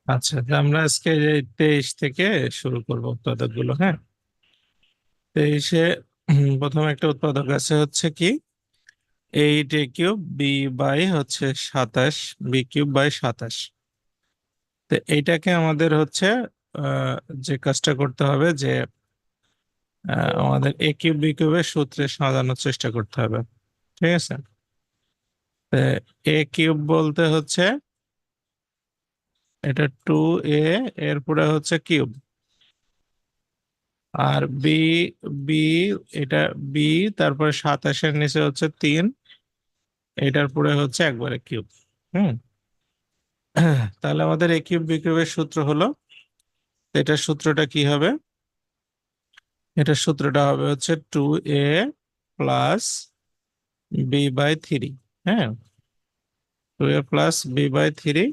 আচ্ছা, তো আমরা আজকে যে 23 থেকে শুরু করবো উৎপাদক গুলো। হ্যাঁ, 23-এ প্রথম একটা উৎপাদক আছে হচ্ছে কি 8a³ b বাই হচ্ছে 27 b³ বাই 27। তো এইটাকে আমাদের হচ্ছে আহ, যে কাজটা করতে হবে যে আমাদের a³ b³ সূত্রে সাজানোর চেষ্টা করতে হবে। ঠিক আছে, তো a³ বলতে হচ্ছে এটা 2a, এরপরে হচ্ছে কিউব, আর বি বি এটা বি, তারপরে 27-এর নিচে হচ্ছে 3, এটার পরে হচ্ছে একবারে কিউব। হুম তাহলে আমাদের এ কিউব বি কিউবের সূত্র হলো, এটার সূত্রটা কি হবে? এটার সূত্রটা হবে হচ্ছে 2a প্লাস b/3। হ্যাঁ, 2a প্লাস b/3,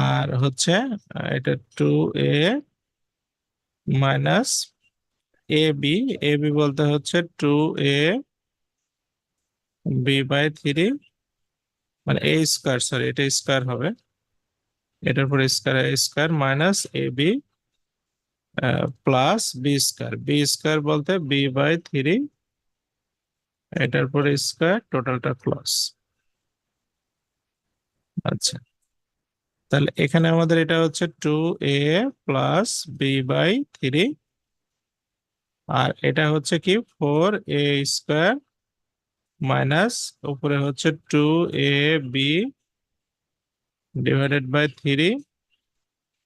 আর হচ্ছে এটা 2a মাইনাস ab। ab বলতে হচ্ছে 2ab/3, মানে এ স্কয়ার, সরি এটা স্কয়ার হবে, এটার পরে square a square minus a b plus b square. B square বলতে b/3, এটার পরে স্কয়ার, টোটালটা প্লাস। আচ্ছা, তাহলে এখানে আমাদের এটা হচ্ছে 2a প্লাস b/3, আর এটা হচ্ছে কি 4a² মাইনাস উপরে হচ্ছে 2ab/3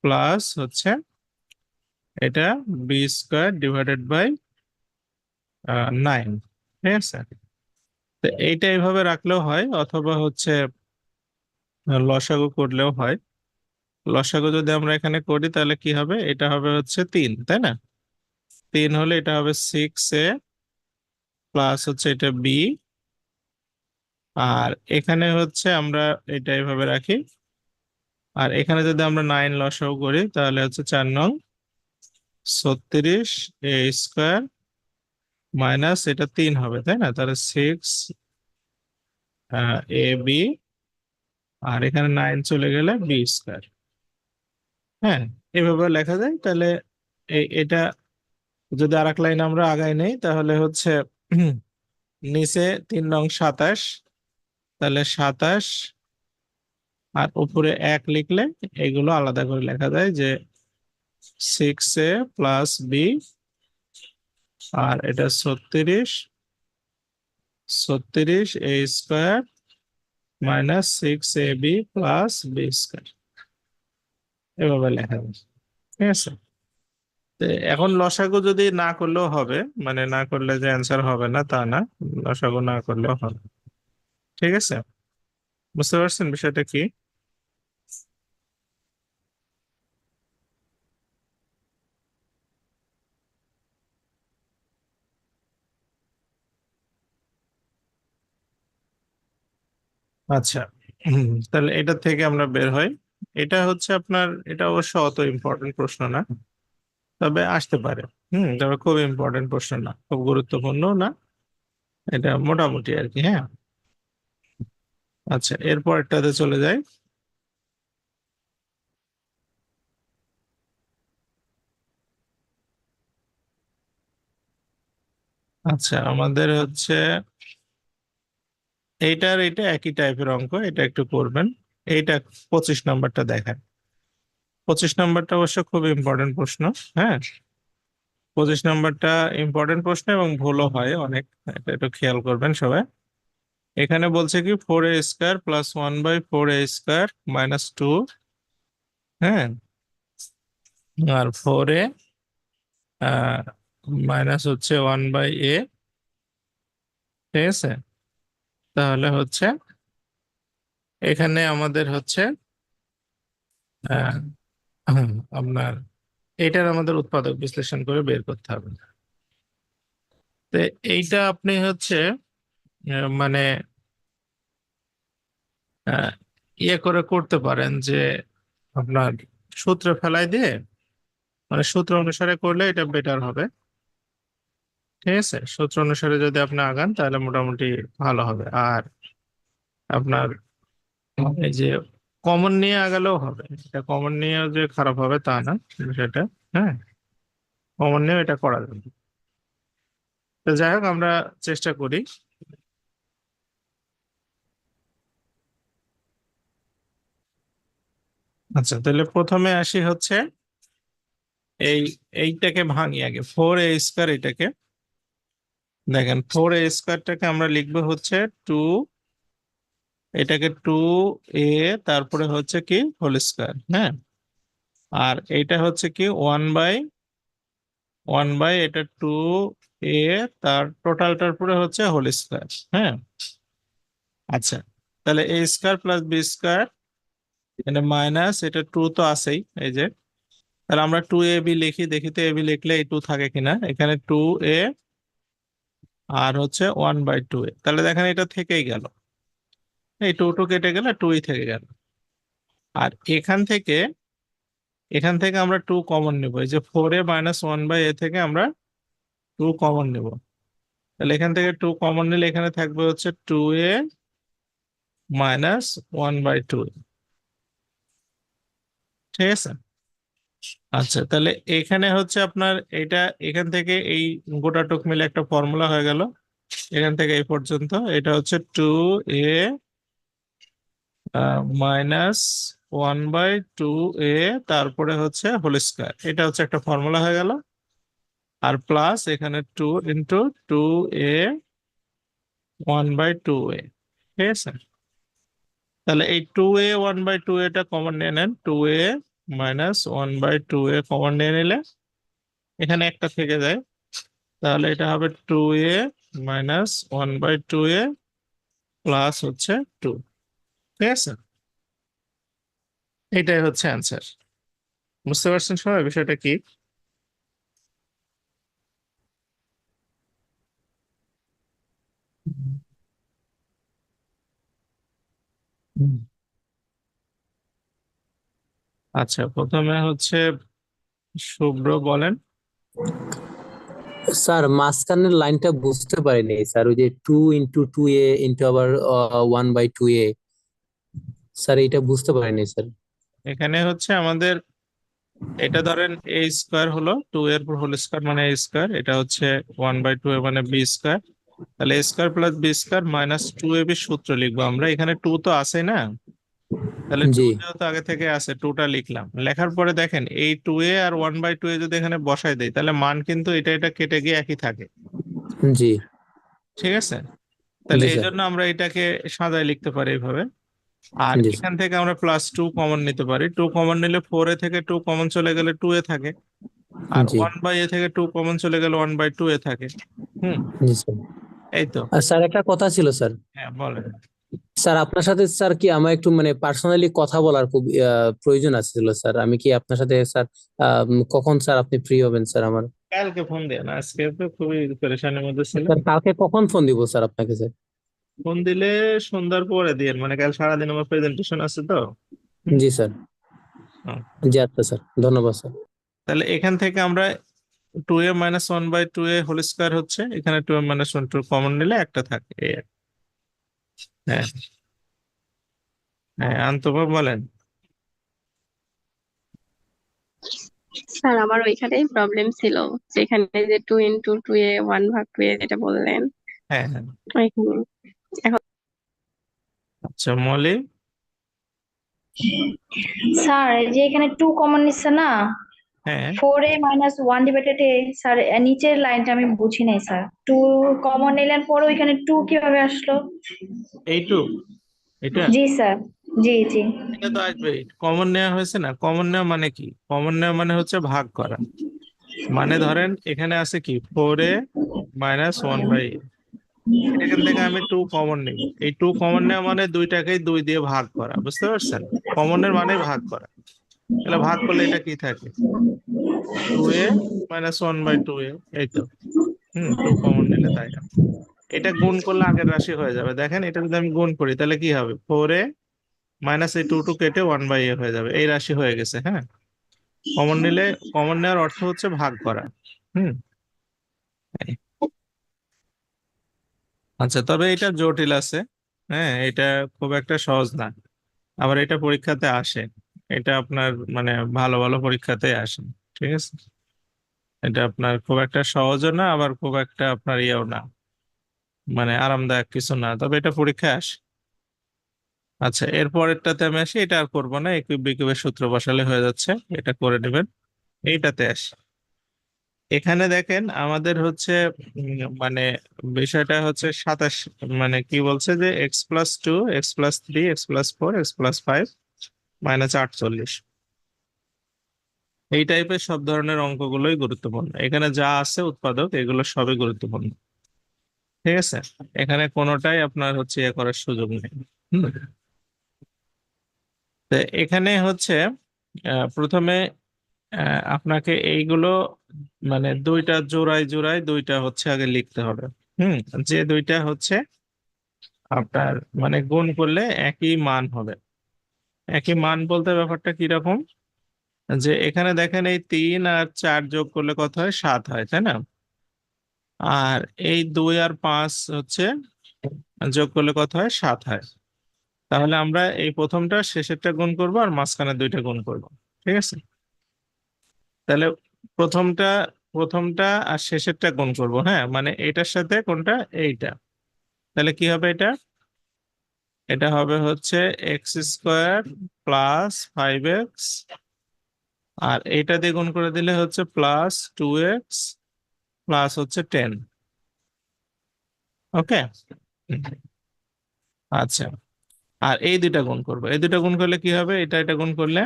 প্লাস হচ্ছে এটা b² / 9। ঠিক আছে, তো এইটা এইভাবে রাখলেও হয়, অথবা হচ্ছে লসাগু করলেও হয়। লসাগু যদি আমরা এখানে করি তাহলে কি হবে, এটা হবে হচ্ছে 3, তাই না? 3 হলে এটা হবে 6a প্লাস হচ্ছে এটা বি, আর এখানে হচ্ছে আমরা এটা এইভাবে রাখি, আর এখানে যদি আমরা 9 লসাগু করি তাহলে হচ্ছে 4 নং 36a² মাইনাস এটা 3 হবে, তাই না? তাহলে 6ab, আর এখানে 9 চলে গেলে b²। হ্যাঁ, এভাবে লেখা যায়। তাহলে এটা যদি আর এক লাইন আমরা আগাই নেই তাহলে হচ্ছে নিচে 3 নং 27, তাহলে 27 আর উপরে 1 লিখলে এগুলো আলাদা করে লেখা যায় যে 6a প্লাস বি, আর এটা 36a² minus 6ab plus b², এভাবে লেখা যায়। ঠিক আছে, তো এখন লসাগু যদি না করলেও হবে, মানে না করলে যে অ্যান্সার হবে না তা না, লসাগু না করলেও হবে। ঠিক আছে, বুঝতে পারছেন বিষয়টা কি? আচ্ছা, তাহলে এটা থেকে আমরা বের হই। এটা হচ্ছে আপনার, এটা অবশ্য অত ইম্পর্টেন্ট প্রশ্ন না, তবে আসতে পারে। তবে খুব ইম্পর্টেন্ট প্রশ্ন না, খুব গুরুত্বপূর্ণ না, এটা মোটামুটি আর কি। হ্যাঁ, আচ্ছা, এরপরটাতে চলে যাই। আচ্ছা, আমাদের হচ্ছে এইটার এটা একই টাইপের অঙ্ক, এটা একটু করবেন। এইটা 25 নম্বরটা দেখেন। 25 নম্বরটা অবশ্য খুব ইম্পর্টেন্ট প্রশ্ন। হ্যাঁ, 25 নম্বরটা ইম্পর্টেন্ট প্রশ্ন এবং ভুলও হয় অনেক, এটা একটু খেয়াল করবেন সবাই। এখানে বলছে কি 4a² প্লাস 1/4a² মাইনাস 2। হ্যাঁ, আর 4a মাইনাস হচ্ছে 1/a। ঠিক আছে, তাহলে হচ্ছে এখানে আমাদের হচ্ছে আহ, আপনার এটার আমাদের উৎপাদক বিশ্লেষণ করে বের করতে হবে। তো এইটা আপনি হচ্ছে মানে আহ, ইয়ে করে করতে পারেন যে আপনার সূত্রে ফেলাই দিয়ে, মানে সূত্র অনুসারে করলে এটা বেটার হবে। ঠিক আছে, সূত্র অনুসারে যদি আপনি আগান তাহলে মোটামুটি ভালো হবে। আর আপনার এই যে কমন নিয়ে আগালেও হবে, এটা কমন নিয়ে যে খারাপ হবে তা না বিষয়টা। হ্যাঁ, কমন নিয়েও এটা করা যাবে। তো যাই হোক, আমরা চেষ্টা করি। আচ্ছা, তাহলে প্রথমে আসি হচ্ছে এই এইটাকে ভাঙি আগে, 4a² এটাকে দেখেন, 4a² আমরা লিখবো হচ্ছে 2, এটাকে 2a, তারপরে হচ্ছে কি হোল স্কয়ার। হ্যাঁ, আর এটা হচ্ছে কি 1/1, এটা 2a, তার টোটালটার পরে হচ্ছে হোল স্কয়ার। হ্যাঁ, আচ্ছা, তাহলে a² + b², এখানে মাইনাস, এটা 2 তো আছেই এই যে। তাহলে আমরা 2ab লিখি, দেখি তো ab লিখলে এই 2 থাকে কিনা। এখানে 2a আর হচ্ছে 1/2a, তাহলে দেখেন এটা থেকেই গেল, এই 2 কেটে গেলে 2ই থেকে গেল। আর এখান থেকে আমরা 2 কমন নেব, এই যে 4a - 1/a থেকে আমরা 2 কমন নেব। তাহলে এখান থেকে 2 কমন নিলে এখানে থাকবে হচ্ছে 2a - 1/2a। ঠিক আছে। আচ্ছা, তাহলে এখানে হচ্ছে আপনার এটা, এখান থেকে এই গোটাটুক মিলে একটা ফর্মুলা হয়ে গেল। এখান থেকে এই পর্যন্ত এটা হচ্ছে 2a -1/2a, তারপরে হচ্ছে হোল স্কয়ার, এটা হচ্ছে একটা ফর্মুলা হয়ে গেল। আর প্লাস এখানে 2 × 2a 1/2a। ঠিক আছে। তাহলে এই 2a 1/2a টা কমন নিয়ে নেন, 2a - 1/2a কমন নিয়ে নিলে এখানে একটা থেকে যায়, তাহলে এটা হবে 2a - 1/2a প্লাস হচ্ছে 2। ঠিক আছে, এটাই হচ্ছে অ্যান্সার। বুঝতে পারছেন সবাই বিষয়টা কি? হুম। আচ্ছা, প্রথমে হচ্ছে শুভ্র বলেন। স্যার মাঝখানের লাইনটা বুঝতে পারিনি স্যার, ওই যে 2 × 2a আবার 1/2a, স্যার এটা বুঝতে পারিনি স্যার। এখানে হচ্ছে আমাদের এটা ধরেন a² হলো 2 এর উপর হোল স্কয়ার মানে a², এটা হচ্ছে 1/2a মানে b²। তাহলে a² + b² - 2ab সূত্র লিখবো আমরা। এখানে 2 তো আছে না, তাহলে 2 জি যেহেতু আগে থেকে আছে, 2টা লিখলাম। লেখার পরে দেখেন এই 2a আর 1/2a যদি এখানে বসাই দেই, তাহলে মান কিন্তু এটা কেটে গিয়ে একই থাকে। জি ঠিক আছে। তাহলে জি এই স্যার। জন্য আমরা এটাকে সাজায় লিখতে পারি এইভাবে। আর জি এখান থেকে আমরা +2 কমন নিতে পারি, 2 কমন নিলে 4a থেকে 2 কমন চলে গেলে 2a থাকে। আর জি 1/a থেকে 2 কমন চলে গেলে 1/2a থাকে। হুম, জি স্যার। এই তো। আর স্যার একটা কথা ছিল স্যার। হ্যাঁ, বলেন। স্যার আপনার সাথে স্যার কি আমার একটু মানে পার্সোনালি কথা বলার খুব প্রয়োজন আছিল স্যার, আমি কি আপনার সাথে স্যার কখন স্যার আপনি ফ্রি হবেন স্যার আমার? কালকে ফোন দেন, আজকে তো খুবই পেরেশানির মধ্যে ছিলাম। স্যার কালকে কখন ফোন দিব স্যার আপনাকে স্যার? ফোন দিলে সন্ধ্যার পরে দিন, মানে কাল সারাদিন আমার প্রেজেন্টেশন আছে তো। হুম। জি স্যার। হুম। জি আচ্ছা স্যার, ধন্যবাদ স্যার। তাহলে এখান থেকে আমরা 2a - 1/2a হোল স্কয়ার হচ্ছে, এখানে 2a - 1/2 কমন নিলে একটা থাকে, এই আর কি। হ্যাঁ, হ্যাঁ, আন্তভা বলেন। স্যার আমার ওইখানেই প্রবলেম ছিল, যেখানে যে 2 × 2a 1/2a যেটা বললেন হ্যাঁ, হ্যাঁ। ওইখানে। এখন আচ্ছা, মলি। স্যার এই যে এখানে 2 কমন নিচ্ছে না, হ্যাঁ, 4a - 1/a, স্যার নিচের লাইনটা আমি বুঝি নাই স্যার। 2 কমন নিলেন পরে ওইখানে 2 কিভাবে আসলো? এই 2, এটা জি স্যার। জি জি। এটা তো আসবেই, কমন নেওয়া হয়েছে না। কমন নেওয়া মানে কি? কমন নেওয়া মানে হচ্ছে ভাগ করা। মানে ধরেন এখানে আছে কি 4a - 1/a, এখান থেকে আমি 2 কমন নিব। এই 2 কমন নেওয়া মানে দুইটাকেই 2 দিয়ে ভাগ করা, বুঝতে পারছেন? কমনের মানে ভাগ করা। তাহলে ভাগ করলে এটা কি থাকে? 2a - 1/2a, এই তো। 2 কমন নিলে তাই হবে। এটা গুণ করলে আগের রাশি হয়ে যাবে। দেখেন এটা যদি আমি গুণ করি তাহলে কি হবে, 4a মাইনাস এই 2 কেটে 1/a হয়ে যাবে, এই রাশি হয়ে গেছে। হ্যাঁ, কমন নিলে, কমন নেওয়ার অর্থ হচ্ছে ভাগ করা। হুম। আচ্ছা, তবে এটা জটিল আছে। হ্যাঁ, এটা খুব একটা সহজ না। আবার এটা পরীক্ষাতে আসে, এটা আপনার মানে ভালো ভালো পরীক্ষাতে আসে। ঠিক আছে, এটা আপনার খুব একটা সহজও না, আবার খুব একটা আপনার ইয়েও না, মানে আরামদায়ক কিছু না, তবে এটা পরীক্ষায় আসে। আচ্ছা, এর পরেরটাতে আমি আসি, এটা আর করবো না, একিউব বিকিউবের সূত্র বসালে হয়ে যাচ্ছে, এটা করে নেবেন। এইটাতে আসি, এখানে দেখেন আমাদের হচ্ছে মানে বিষয়টা হচ্ছে 27, মানে কি বলছে যে x+2 x+3 x+4 x+5 -48। এই টাইপের সব ধরনের অঙ্কগুলোই গুরুত্বপূর্ণ, এখানে যা আছে উৎপাদক এগুলো সবই গুরুত্বপূর্ণ। ঠিক আছে, এখানে কোনোটাই আপনার হচ্ছে ইয়ে করার সুযোগ নেই। হুম। তো এখানে হচ্ছে প্রথমে আপনাকে এইগুলো মানে দুইটা জোড়ায় জোড়ায় দুইটা হচ্ছে আগে লিখতে হবে। হুম। যে দুইটা হচ্ছে আপনার মানে গুণ করলে একই মান হবে। একই মান বলতে ব্যাপারটা কিরকম, যে এখানে দেখেন এই 3 আর 4 যোগ করলে কত হয়, 7 হয়, তাই না? আর এই 2 আর 5 হচ্ছে যোগ করলে কত হয়, 7 হয়। তাহলে আমরা এই প্রথমটা শেষেরটা গুণ করব আর মাঝখানে দুইটা গুণ করব। ঠিক আছে, তাহলে প্রথমটা প্রথমটা আর শেষেরটা গুণ করব, হ্যাঁ, মানে এটার সাথে কোনটা, এইটা। তাহলে কি হবে এটা, এটা হবে হচ্ছে x² + 5x, আর এইটা দিয়ে গুণ করে দিলে হচ্ছে +2x প্লাস হচ্ছে 10। ওকে। আচ্ছা, আর এই দুইটা গুণ করব, এই দুইটা গুণ করলে কি হবে, এটা এটা গুণ করলে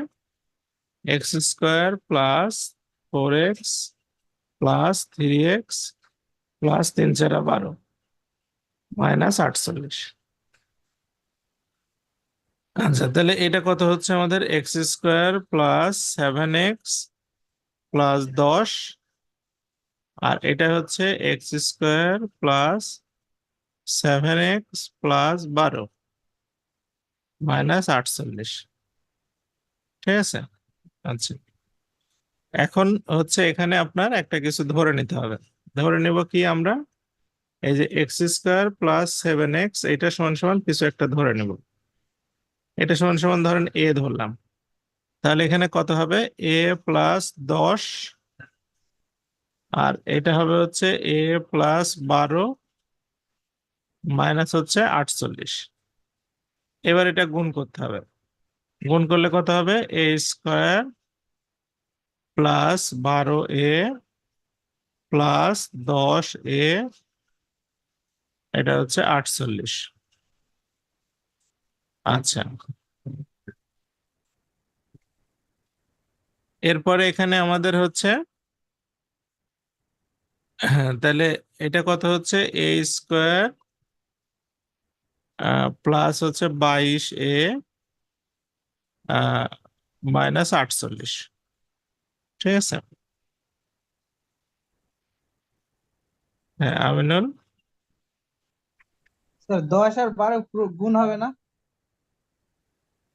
x² + 4x + 3x + 3 × 4 = 12 -48। আচ্ছা, তাহলে এটা কত হচ্ছে আমাদের, x² + 7x + 10, আর এটা হচ্ছে x² + 7x + 12 -48। ঠিক আছে। আচ্ছা, এখন হচ্ছে এখানে আপনার একটা কিছু ধরে নিতে হবে। ধরে নেব কি আমরা, এই যে x² + 7x এটা সমান সমান কিছু একটা ধরে নেব। এটা সমান সমান ধরেন a ধরলাম, তাহলে এখানে কত হবে, a + 10, আর এটা হবে হচ্ছে a + 12 মাইনাস হচ্ছে 48। এবার এটা গুণ করতে হবে, গুণ করলে কত হবে, a² + 12a + 10a, এটা হচ্ছে 48। আচ্ছা, এরপরে এখানে আমাদের হচ্ছে তাহলে এটা কত হচ্ছে, a² প্লাস হচ্ছে 22a -48। ঠিক আছে। হ্যাঁ আমিনুল। স্যার 10 আর 12 গুণ হবে না?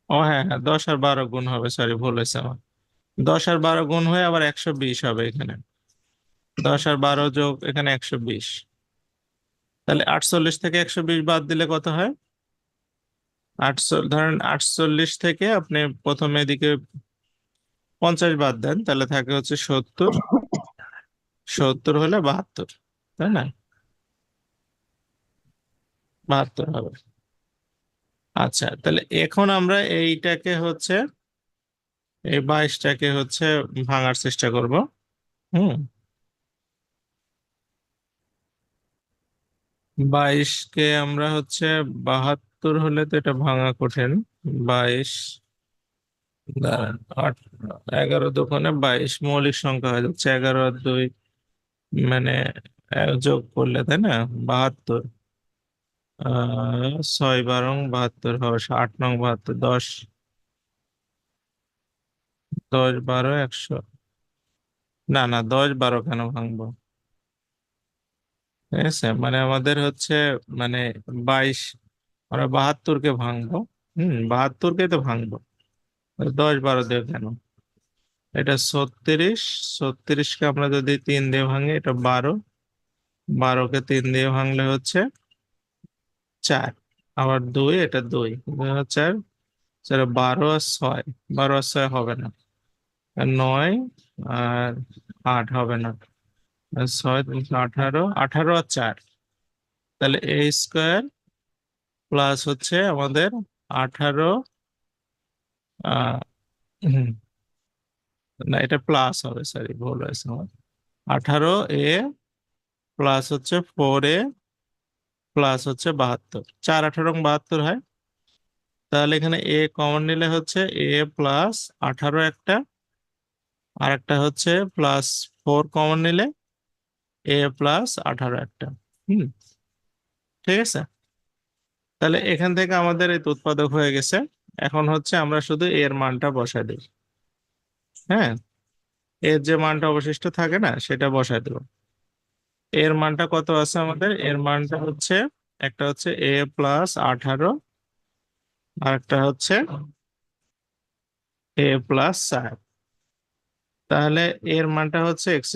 ও হ্যাঁ হ্যাঁ, 10 আর 12 গুণ হবে, সরি ভুল হয়েছে আমার। 10 আর 12 গুণ হয়ে আবার 120 হবে এখানে, 10 আর 12 যোগ এখানে 120। তাহলে 48 থেকে 120 বাদ দিলে কত হয়, 48, ধরেন 48 থেকে আপনি প্রথমে এদিকে 50 বাদ দেন, তাহলে থাকে হচ্ছে 70, 70 হলে 72, তাই না? 72 হবে। আচ্ছা, তাহলে এখন আমরা এইটাকে হচ্ছে এই 22টাকে হচ্ছে ভাঙার চেষ্টা করব। হুম। 22কে আমরা হচ্ছে 72 হলে তো এটা ভাঙা কঠিন। 22 দাঁড়ান, 11 দোকানে 22 মৌলিক সংখ্যা হয়ে যাচ্ছে, 11 আর 2 মানে যোগ করলে, তাই না, 72। 6 12 72 হবে, 8 9 72, 10 10 12 100, না না 10 12 কেন ভাঙবো, ঠিক আছে, মানে আমাদের হচ্ছে মানে 22, আমরা 72কে ভাঙবো। 72কে তো ভাঙবো, 10 12 দিয়ে কেন, এটা 36, 36কে আমরা যদি 3 দিয়ে ভাঙি এটা 12, 12কে 3 দিয়ে ভাঙলে হচ্ছে 4, আবার 2, এটা 2 4 স্যার 12 আর 6, 12 আর 6 হবে না, আর 9 আর 8 হবে না, আর 6 3 18, 18 আর 4, তাহলে এ স্কোয়ার প্লাস হচ্ছে আমাদের 18, আহ হুম, না এটা প্লাস হবে, সরি ভুল হয়েছে আমার, 18 প্লাস হচ্ছে 4 প্লাস হচ্ছে 72, 4 18 এবং 72 হয়। তাহলে এখানে কমন নিলে হচ্ছে প্লাস 18 একটা, আর একটা হচ্ছে প্লাস 4 কমন নিলে প্লাস 18 একটা। হুম, ঠিক আছে। তাহলে এখান থেকে আমাদের এই উৎপাদক হয়ে গেছে। এখন হচ্ছে আমরা শুধু এর মানটা বসাই দিই। হ্যাঁ, এর যে মানটা অবশিষ্ট থাকে না সেটা বসাই দেবো। এর মানটা কত আছে আমাদের? এর মানটা হচ্ছে, একটা হচ্ছে প্লাস 18, আর একটা হচ্ছে প্লাস 4। তাহলে এর মানটা হচ্ছে x²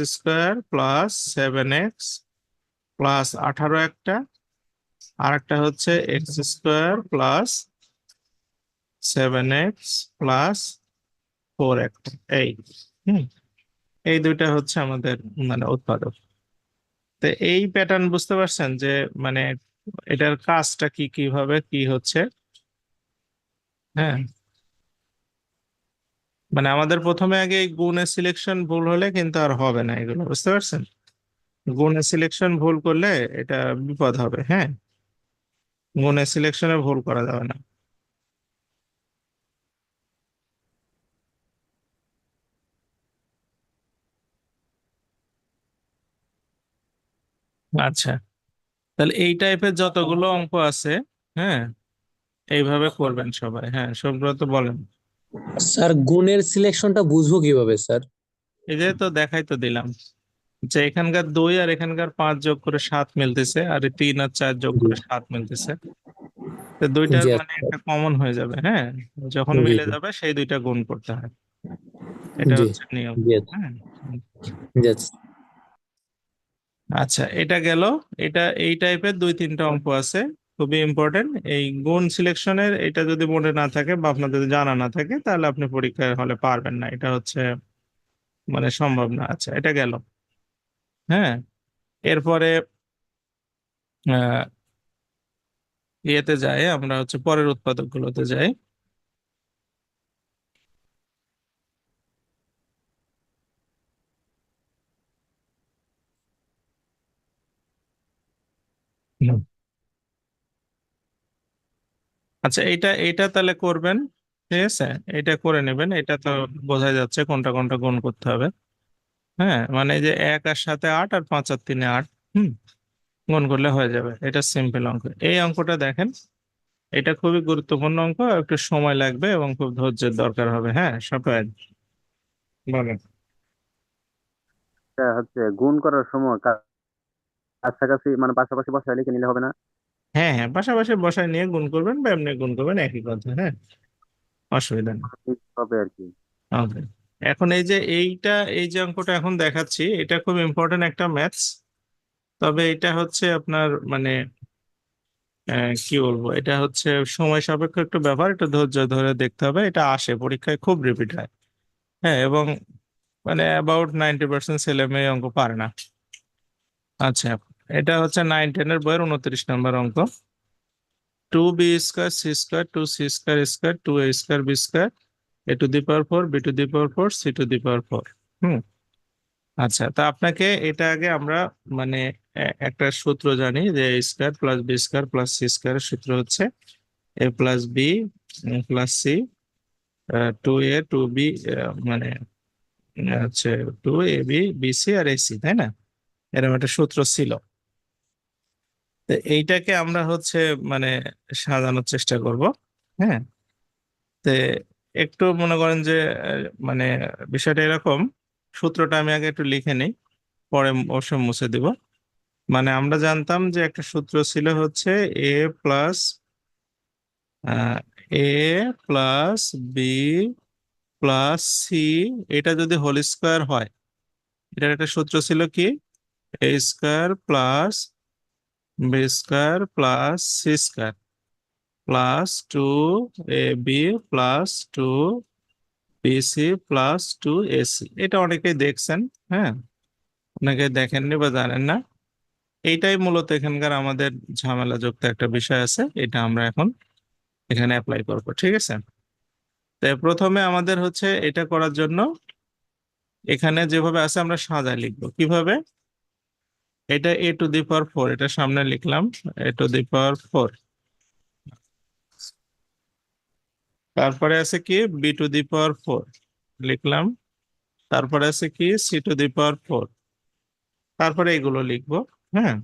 প্লাস 7x প্লাস 18 একটা, আর একটা হচ্ছে x² প্লাস 7x প্লাস 4 একটা, এই হুম, এই দুইটা হচ্ছে আমাদের মানে উৎপাদক। তো এই প্যাটার্ন বুঝতে পারছেন যে মানে এটার কাজটা কি, কিভাবে কি হচ্ছে। হ্যাঁ, মানে আমাদের প্রথমে আগে এই গুণের সিলেকশন ভুল হলে কিন্তু আর হবে না এগুলো, বুঝতে পারছেন? গুণের সিলেকশন ভুল করলে এটা বিপদ হবে। হ্যাঁ, গুণের সিলেকশনে ভুল করা যাবে না। আচ্ছা, তাহলে এই টাইপের যতগুলো অঙ্ক আছে, হ্যাঁ, এইভাবে করবেন সবাই। হ্যাঁ, সুব্রত বলেন। স্যার গুণের সিলেকশনটা বুঝবো কিভাবে স্যার? এই যে তো দেখাই তো দিলাম যে এখানকার 2 আর এখানকার 5 যোগ করে 7 মিলতেছে, আর এই 3 আর 4 যোগ জি করে 7 মিলতেছে। তো দুইটার জি মানে আচ্ছা, একটা কমন হয়ে যাবে। হ্যাঁ, যখন জি মিলে জি যাবে সেই দুইটা গুণ করতে হয়, এটা জি হচ্ছে নিয়ম। জি আচ্ছা, হ্যাঁ, জি আচ্ছা। আচ্ছা এটা গেল। এটা এই টাইপের 2-3টা অঙ্ক আছে, খুবই ইম্পর্টেন্ট। এই গুণ সিলেকশনের এটা যদি মনে না থাকে বা আপনার যদি জানা না থাকে তাহলে আপনি পরীক্ষার হলে পারবেন না, এটা হচ্ছে মানে সম্ভব না। আচ্ছা এটা গেল। হ্যাঁ, এরপরে আহ ইয়েতে যাই, আমরা হচ্ছে পরের উৎপাদক গুলোতে যাই। হুম। আচ্ছা এইটা এইটা তাহলে করবেন, ঠিক আছে, এটা করে নেবেন। এটা তো বোঝা যাচ্ছে কোনটা কোনটা গুণ করতে হবে। হ্যাঁ, মানে এই যে 1 আর 7 8 আর 5 আর 3 8, হুম, গুণ করলে হয়ে যাবে। এটা সিম্পল অঙ্ক। এই অঙ্কটা দেখেন, এটা খুবই গুরুত্বপূর্ণ অঙ্ক, একটু সময় লাগবে এবং খুব ধৈর্যের দরকার হবে। হ্যাঁ, সবাই বলেন। এটা হচ্ছে গুণ করার সময় কাছাকাছি মানে পাশাপাশি বসায় লিখে নিলে হবে না? হ্যাঁ হ্যাঁ, পাশাপাশি বসায় নিয়ে গুণ করবেন বা এমনি গুণ করবেন, একই কথা। হ্যাঁ, অসুবিধা নেই। ঠিক হবে আর কি। ওকে, এখন এই যে এইটা, এই যে অঙ্কটা এখন দেখাচ্ছি, এটা খুব ইম্পর্টেন্ট একটা ম্যাথস। তবে এটা হচ্ছে আপনার মানে কি বলবো, এটা হচ্ছে সময় সাপেক্ষ একটু ব্যাপার, একটু ধৈর্য ধরে দেখতে হবে। এটা আসে পরীক্ষায়, খুব রিপিট হয়। হ্যাঁ, এবং মানে অ্যাবাউট 90% ছেলে মেয়ে অঙ্ক পারে না। আচ্ছা, এটা হচ্ছে 9-10 বইয়ের 29 নম্বর অঙ্ক। 2b² c² 2c² square 2a² b² a⁴ b⁴ c⁴ হুম। আচ্ছা, তা আপনাকে এটা আগে আমরা মানে একটা সূত্র জানি যে a² plus b² plus c² এর সূত্র হচ্ছে a+b plus c, 2a 2b, মানে হচ্ছে 2ab bc আর ac, তাই না? এরকম একটা সূত্র ছিল। তো এইটাকে আমরা হচ্ছে মানে সাজানোর চেষ্টা করব। হ্যাঁ, তো একটু মনে করেন যে মানে বিষয়টা এরকম, সূত্রটা আমি আগে একটু লিখে নিই, পরে অবশ্য মুছে দিব। মানে আমরা জানতাম যে একটা সূত্র ছিল হচ্ছে a plus A plus B plus c, এটা যদি হোল স্কোয়ার হয়, এটার একটা সূত্র ছিল কি, a² plus b² plus c²। Plus 2ab plus 2bc plus 2ac। এটা অনেকেই দেখছেন, হ্যাঁ, অনেকে দেখেননি বা জানেন না। এইটাই মূলত এখানকার আমাদের ঝামেলাযুক্ত একটা বিষয় আছে, এটা আমরা এখন এখানে অ্যাপ্লাই করব, ঠিক আছে। তাই প্রথমে আমাদের হচ্ছে এটা করার জন্য এখানে যেভাবে আছে আমরা সাজায় লিখবো কিভাবে। এটা a⁴, এটা সামনে লিখলাম a⁴। তারপরে আছে কি b⁴ লিখলাম। তারপরে আছে কি c⁴। তারপরে এগুলো লিখবো, হ্যাঁ।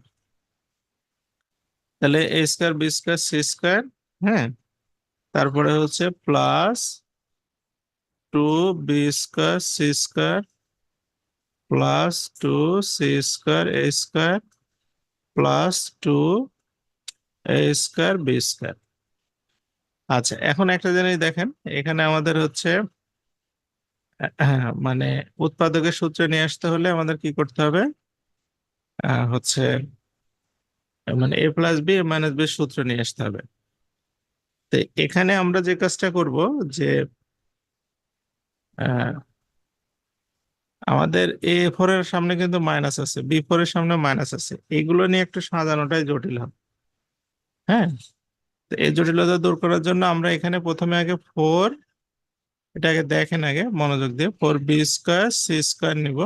তাহলে a² b² c², হ্যাঁ। তারপরে হচ্ছে plus 2b² c² plus 2c² a² plus 2a² b²। আচ্ছা, এখন একটা জিনিস দেখেন, এখানে আমাদের হচ্ছে মানে উৎপাদকের সূত্রে নিয়ে আসতে হলে আমাদের কি করতে হবে, হচ্ছে মানে a plus B minus B সূত্র নিয়ে আসতে হবে। তো এখানে আমরা যে কাজটা করব যে আহ, আমাদের a⁴ এর সামনে কিন্তু মাইনাস আছে, b⁴ এর সামনে মাইনাস আছে, এইগুলো নিয়ে একটু সাজানোটাই জটিল হবে, হ্যাঁ। তো এই জটিলতা দূর করার জন্য আমরা এখানে প্রথমে আগে 4, এটাকে দেখেন আগে মনোযোগ দিয়ে, 4b² c² নিব,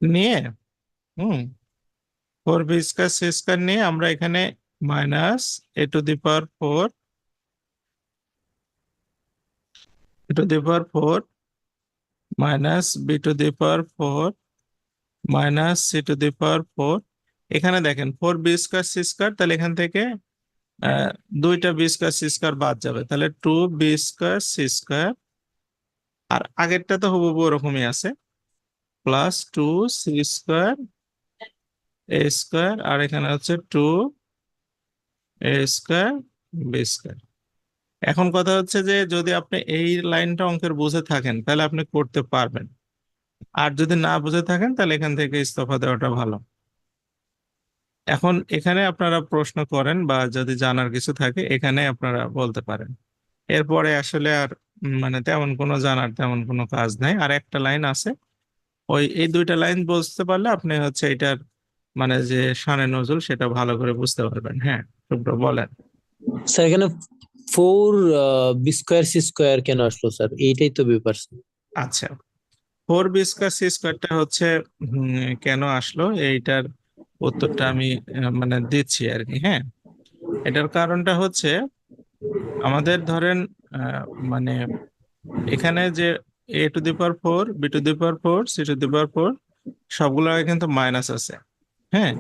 নিয়ে 4b² c² নিয়ে আমরা এখানে minus a⁴ minus b⁴ minus c⁴। এখানে দেখেন 4b² c², তাহলে এখান থেকে দুইটা b² c² বাদ যাবে, তাহলে 2b² c²। আর আগেরটা তো হুবহু ওরকমই আছে, প্লাস 2c² a², আর এখানে হচ্ছে 2a² b²। এখন কথা হচ্ছে যে যদি আপনি এই লাইনটা অঙ্কের বুঝে থাকেন তাহলে আপনি করতে পারবেন, আর যদি না বুঝে থাকেন তাহলে এখান থেকে ইস্তফা দেওয়াটা ভালো। এখন এখানে আপনারা প্রশ্ন করেন বা যদি জানার কিছু থাকে এখানে আপনারা বলতে পারেন। এরপরে আসলে আর মানে তেমন কোনো জানার তেমন কোনো কাজ নাই, আর একটা লাইন আছে, এই দুইটা লাইন বুঝতে পারলে আপনি হচ্ছে এটার মানে যে শানে নজুল সেটা ভালো করে বুঝতে পারবেন। হ্যাঁ, শুভ্র বলেন। স্যার এখানে 4b² কেন আসলো স্যার? এইটাই তো ব্যাপার স্যার। আচ্ছা, 4b² c²টা হচ্ছে কেন আসলো এইটার উত্তরটা আমি মানে দিচ্ছি আর কি, হ্যাঁ। এটার কারণটা হচ্ছে আমাদের ধরেন মানে এখানে যে a⁴, b⁴, c⁴ সবগুলো কিন্তু মাইনাস আছে, হ্যাঁ।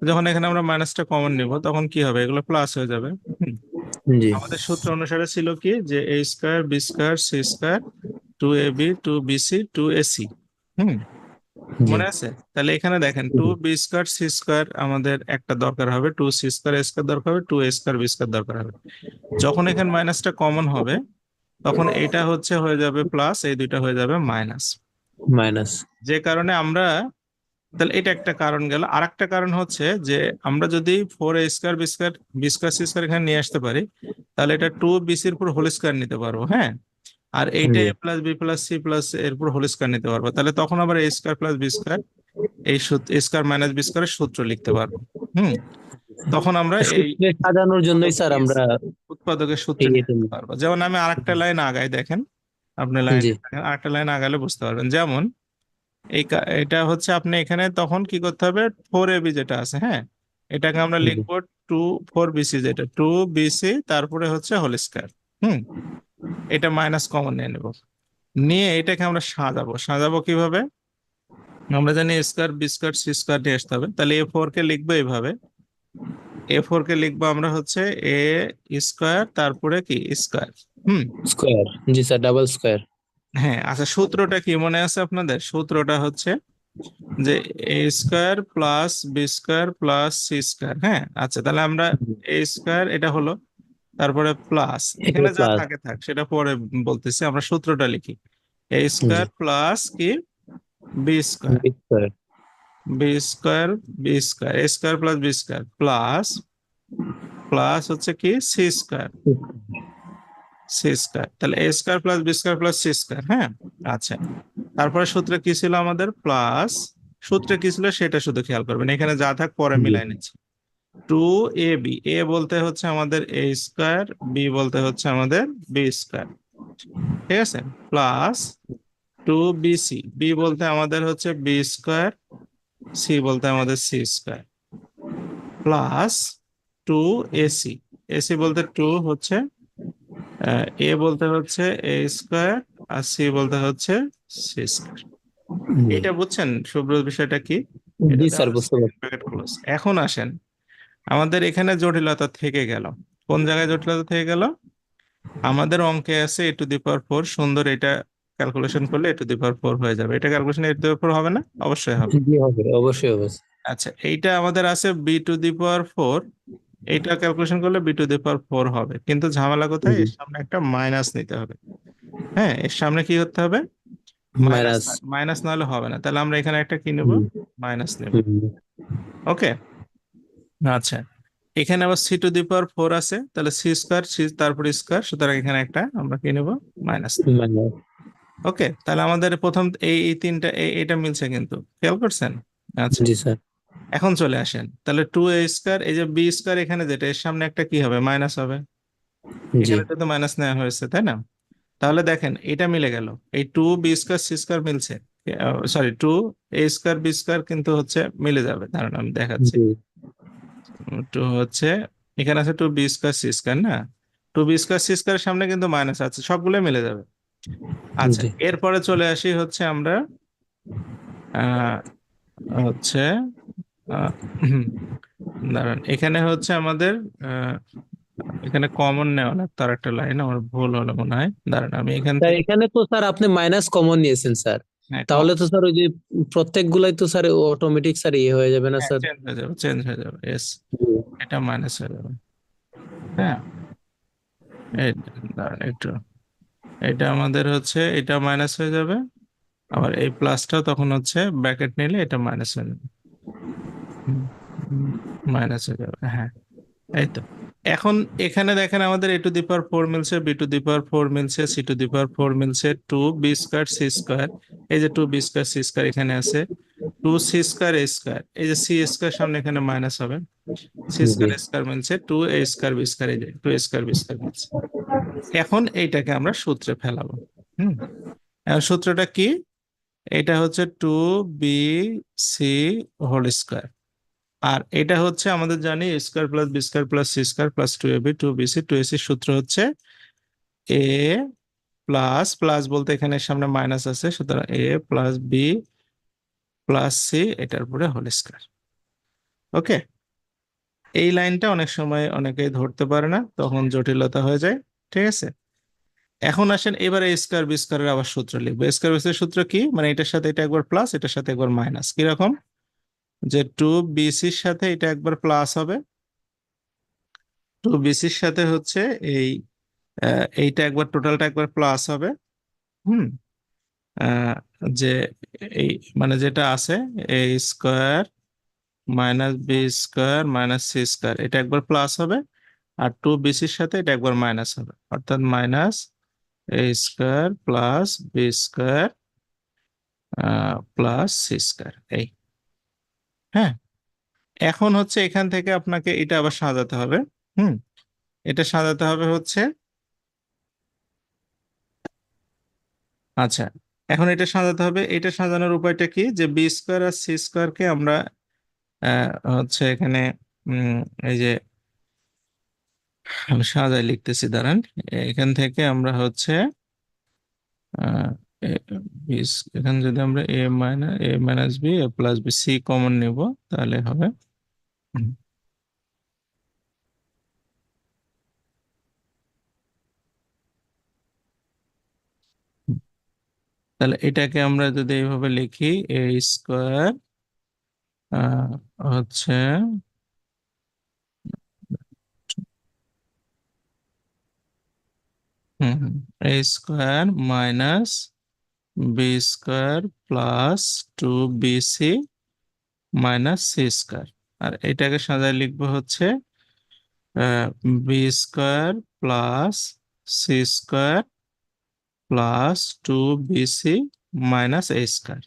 যখন এখানে আমরা মাইনাসটা কমন নিব তখন কি হবে, এগুলো প্লাস হয়ে যাবে। জি আমাদের সূত্র অনুসারে ছিল কি যে a² b² c², 2ab 2bc 2ac, হুম, জি মনে আছে? তাহলে এখানে দেখেন 2b² c² আমাদের একটা দরকার হবে, 2c² a² দরকার হবে, 2a² b² দরকার হবে। যখন এখানে মাইনাসটা কমন হবে তখন এটা হচ্ছে হয়ে যাবে প্লাস, এই দুইটা হয়ে যাবে মাইনাস। মাইনাস। যে কারণে আমরা, তাহলে এটা একটা কারণ গেল। আর একটা কারণ হচ্ছে যে আমরা যদি 4a² b² c² এখানে নিয়ে আসতে পারি তাহলে এটা 2bc-র উপর হোল স্কয়ার নিতে পারবো, হ্যাঁ। আর এইটা জি a plus B plus C plus এর উপর হোল স্কয়ার নিতে পারবো, তাহলে তখন আবার a² প্লাস b², এই a² মাইনাস b² সূত্র লিখতে পারবো। তখন আমরা এই সূত্রে সাজানোর জন্যই স্যার আমরা উৎপাদকের সূত্রে নিয়ে এটা আসতে পারবো। যেমন আমি আরেকটা লাইন আগাই, দেখেন আপনি লাইন জি আরেকটা লাইন আগালে বুঝতে পারবেন। যেমন এটা হচ্ছে আপনি এখানে তখন কি করতে হবে, 4ab যেটা আছে, হ্যাঁ, এটাকে আমরা জি লিখবো 4bc, যেটা 2bc তারপরে হচ্ছে হোল স্কয়ার। এটা মাইনাস কমন নিয়ে নেব, নিয়ে এটাকে আমরা সাজাবো কিভাবে, আমরা জানি a² b² c² নিয়ে আসতে হবে, তাহলে a⁴ কে লিখবো এইভাবে, a⁴ কে লিখবো আমরা হচ্ছে a² তারপরে কি স্কয়ার। স্কয়ার। জি স্যার, ডাবল স্কয়ার। হ্যাঁ, আচ্ছা, সূত্রটা কি মনে আছে আপনাদের? সূত্রটা হচ্ছে যে a² plus b² plus c², হ্যাঁ। আচ্ছা, তাহলে আমরা a² এটা হলো, তারপরে প্লাস এটা এখানে যা প্লাস। থাকে থাক, সেটা পরে বলতেছি, আমরা সূত্রটা লিখি জি a² প্লাস কি b², square. b² a² plus b² plus plus হচ্ছে কি সি স্কোয়ার, তাহলে a square plus b square plus c square. হ্যাঁ, আচ্ছা, তারপরে সূত্রে কি ছিল আমাদের, প্লাস সূত্রে কি ছিল সেটা শুধু খেয়াল করবেন, এখানে যা থাক পরে জি মিলাই নিচ্ছি। 2ab, এ বলতে হচ্ছে আমাদের এ স্কোয়ার, বি বলতে হচ্ছে আমাদের বি স্কোয়ার, ঠিক আছে, প্লাস 2bc, বি বলতে আমাদের হচ্ছে বি স্কোয়ার, সি বলতে আমাদের C square, plus 2ac, AC বলতে 2 হচ্ছে, এ বলতে হচ্ছে এ স্কোয়ার, আর সি বলতে হচ্ছে সি স্কোয়ার। জি এটা বুঝছেন শুভ্র বিষয়টা কি? এটা জি দেওয়া স্যার, আছে, বুঝতে পারছি। Bracket close. এখন আসেন, আমাদের এখানে জটিলতা থেকে গেল। কোন জায়গায় জটিলতা থেকে গেল? আমাদের অঙ্কে আছে এ টু দি পাওয়ার 4, সুন্দর, এটা ক্যালকুলেশন করলে এ টু দি পাওয়ার 4 হয়ে যাবে। এটা ক্যালকুলেশন এ টু দি পাওয়ার 4 হবে না? অবশ্যই হবে। জি হবে, অবশ্যই হবে। আচ্ছা, এইটা আমাদের আছে বি টু দি পাওয়ার 4, এইটা ক্যালকুলেশন করলে বি টু দি পাওয়ার 4 হবে, কিন্তু ঝামেলা কোথায়? জি, এর সামনে একটা মাইনাস নিতে হবে। হ্যাঁ, এর সামনে কি করতে হবে? মাইনাস। মাইনাস। মাইনাস না হলে হবে না, তাহলে আমরা এখানে একটা কি নেব? মাইনাস নেব। ওকে, আচ্ছা, এখানে আবার সি টু দি পাওয়ার 4 আছে, তাহলে সি স্কোয়ার, সি তারপর স্কোয়ার, সুতরাং এখানে একটা আমরা কি নেব? মাইনাস নেব। মাইনাস। ওকে, তাহলে আমাদের প্রথম এই এই তিনটা এটা মিলছে, কিন্তু খেয়াল করছেন? আচ্ছা, জি স্যার। এখন চলে আসেন, তাহলে 2a স্কোয়ার, এই যে বি স্কোয়ার এখানে যেটা, এর সামনে একটা কি হবে? মাইনাস হবে। জি এখানে তো মাইনাস নেওয়া হয়েছে, তাই না? তাহলে দেখেন এটা মিলে গেল, এই 2b স্কোয়ার সি স্কোয়ার মিলছে, sorry 2a square B square কিন্তু হচ্ছে মিলে যাবে, দাঁড়ান আমি দেখাচ্ছি। জি 2 হচ্ছে, এখানে আছে 2b স্কোয়ার সি স্কোয়ার না, 2b স্কোয়ার সি স্কোয়ারের সামনে কিন্তু মাইনাস আছে, সবগুলো মিলে যাবে। আচ্ছা, জি এরপরে চলে আসি হচ্ছে আমরা আহ হচ্ছে আহ, হুম, দাঁড়ান, এখানে হচ্ছে আমাদের আহ, এখানে কমন নেওয়া না, তার একটা লাইন আমার ভুল হলো মনে হয়, দাঁড়ান আমি এখান স্যার, থেকে, এখানে তো স্যার আপনি মাইনাস কমন নিয়েছেন স্যার। হ্যাঁ তাহলে তো স্যার ওই যে প্রত্যেক গুলাই তো স্যার অটোমেটিক স্যার ইয়ে হয়ে যাবে না হ্যাঁ স্যার? চেঞ্জ হয়ে যাবে, চেঞ্জ হয়ে যাবে, এস, জি এটা মাইনাস হয়ে যাবে। হ্যাঁ, এই দাঁড়ান একটু, এটা আমাদের হচ্ছে, এটা মাইনাস হয়ে যাবে, আবার এই প্লাসটা তখন হচ্ছে ব্র্যাকেট নিলে এটা মাইনাস হয়ে যাবে, মাইনাস হয়ে যাবে, হ্যাঁ, এই তো। এখন এখানে দেখেন আমাদের এ টু দি পাওয়ার 4 মিলছে, বি টু দি পাওয়ার 4 মিলছে, সি টু দি পাওয়ার 4 মিলছে, 2b স্কোয়ার সি স্কোয়ার, এই যে 2b স্কোয়ার সি স্কোয়ার এখানে আছে, 2c স্কোয়ার এ স্কোয়ার, এই যে সি স্কোয়ার সামনে এখানে মাইনাস হবে, সি জি স্কোয়ার স্কোয়ার মিলছে, 2a স্কোয়ার বি স্কোয়ার, এই যে 2a স্কোয়ার বি স্কোয়ার মিলছে। এখন এইটাকে আমরা সূত্রে ফেলাবো। হুম, এখন সূত্রটা কি? এটা হচ্ছে 2bc হোল স্কোয়ার, আর এটা হচ্ছে আমাদের জানি a square plus b square plus c square plus 2ab 2bc 2ac, সূত্র হচ্ছে এ প্লাস, প্লাস বলতে এখানে সামনে মাইনাস আছে, সুতরাং এ প্লাস বি প্লাস সি, এটার উপরে হোল স্কোয়ার। ওকে, এই লাইনটা অনেক সময় অনেকেই ধরতে পারে না, তখন জটিলতা হয়ে যায়, ঠিক আছে। এখন আসেন এবারে এ স্কোয়ার বি স্কোয়ারের আবার সূত্র লিখবো। এ স্কোয়ার বি স্কোয়ার সূত্র কি? মানে এটার সাথে এটা একবার প্লাস, এটার সাথে একবার মাইনাস, কিরকম? যে 2bcর সাথে এটা একবার প্লাস হবে, 2bcর সাথে হচ্ছে এই এইটা একবার, টোটালটা একবার প্লাস হবে। হুম, আহ, যে এই মানে যেটা আছে a square minus b square minus c square, এটা একবার প্লাস হবে, আর 2bcর সাথে এটা একবার মাইনাস হবে, অর্থাৎ minus a square plus b square plus c square, এই। হ্যাঁ, এখন হচ্ছে এখান থেকে আপনাকে এটা আবার সাজাতে হবে। হুম, এটা সাজাতে হবে হচ্ছে, আচ্ছা, এখন এটা সাজাতে হবে, এটা সাজানোর উপায়টা কি? যে বি স্কোয়ার আর সি স্কোয়ারকে আমরা হচ্ছে এখানে উম, এই যে আমি সাজায় লিখতেছি, দাঁড়ান, এখান থেকে আমরা হচ্ছে আহ, এ- এখানে যদি আমরা এ minus B A plus B C common নেব, তাহলে হবে হুম, তাহলে এটাকে আমরা যদি এইভাবে লিখি, এ স্কোয়ার হচ্ছে a square minus b square plus 2bc minus c square, আর এটাকে সাজায় লিখবো হচ্ছে b square plus c square plus 2bc minus a square.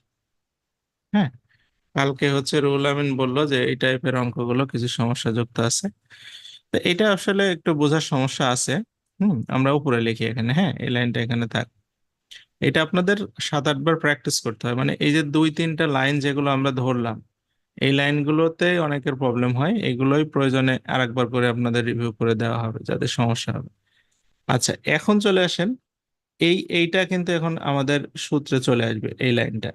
হ্যাঁ, কালকে হচ্ছে রুহুল আমিন বললো যে এই টাইপের অঙ্কগুলো কিছু সমস্যা যুক্ত আছে। তো এটা আসলে একটু বোঝার সমস্যা আছে। আমরা উপরে লিখি এখানে, হ্যাঁ এই লাইনটা এখানে থাক। এটা আপনাদের 7-8 বার প্র্যাকটিস করতে হয়, মানে এই যে 2-3টা লাইন যেগুলো আমরা ধরলাম, এই লাইনগুলোতে অনেকের প্রবলেম হয়, এগুলোই প্রয়োজনে আরেকবার করে আপনাদের রিভিউ করে দেওয়া হবে যাতে সমস্যা হবে। আচ্ছা, এখন চলে আসেন, এইটা কিন্তু এখন আমাদের সূত্রে চলে আসবে এই লাইনটা।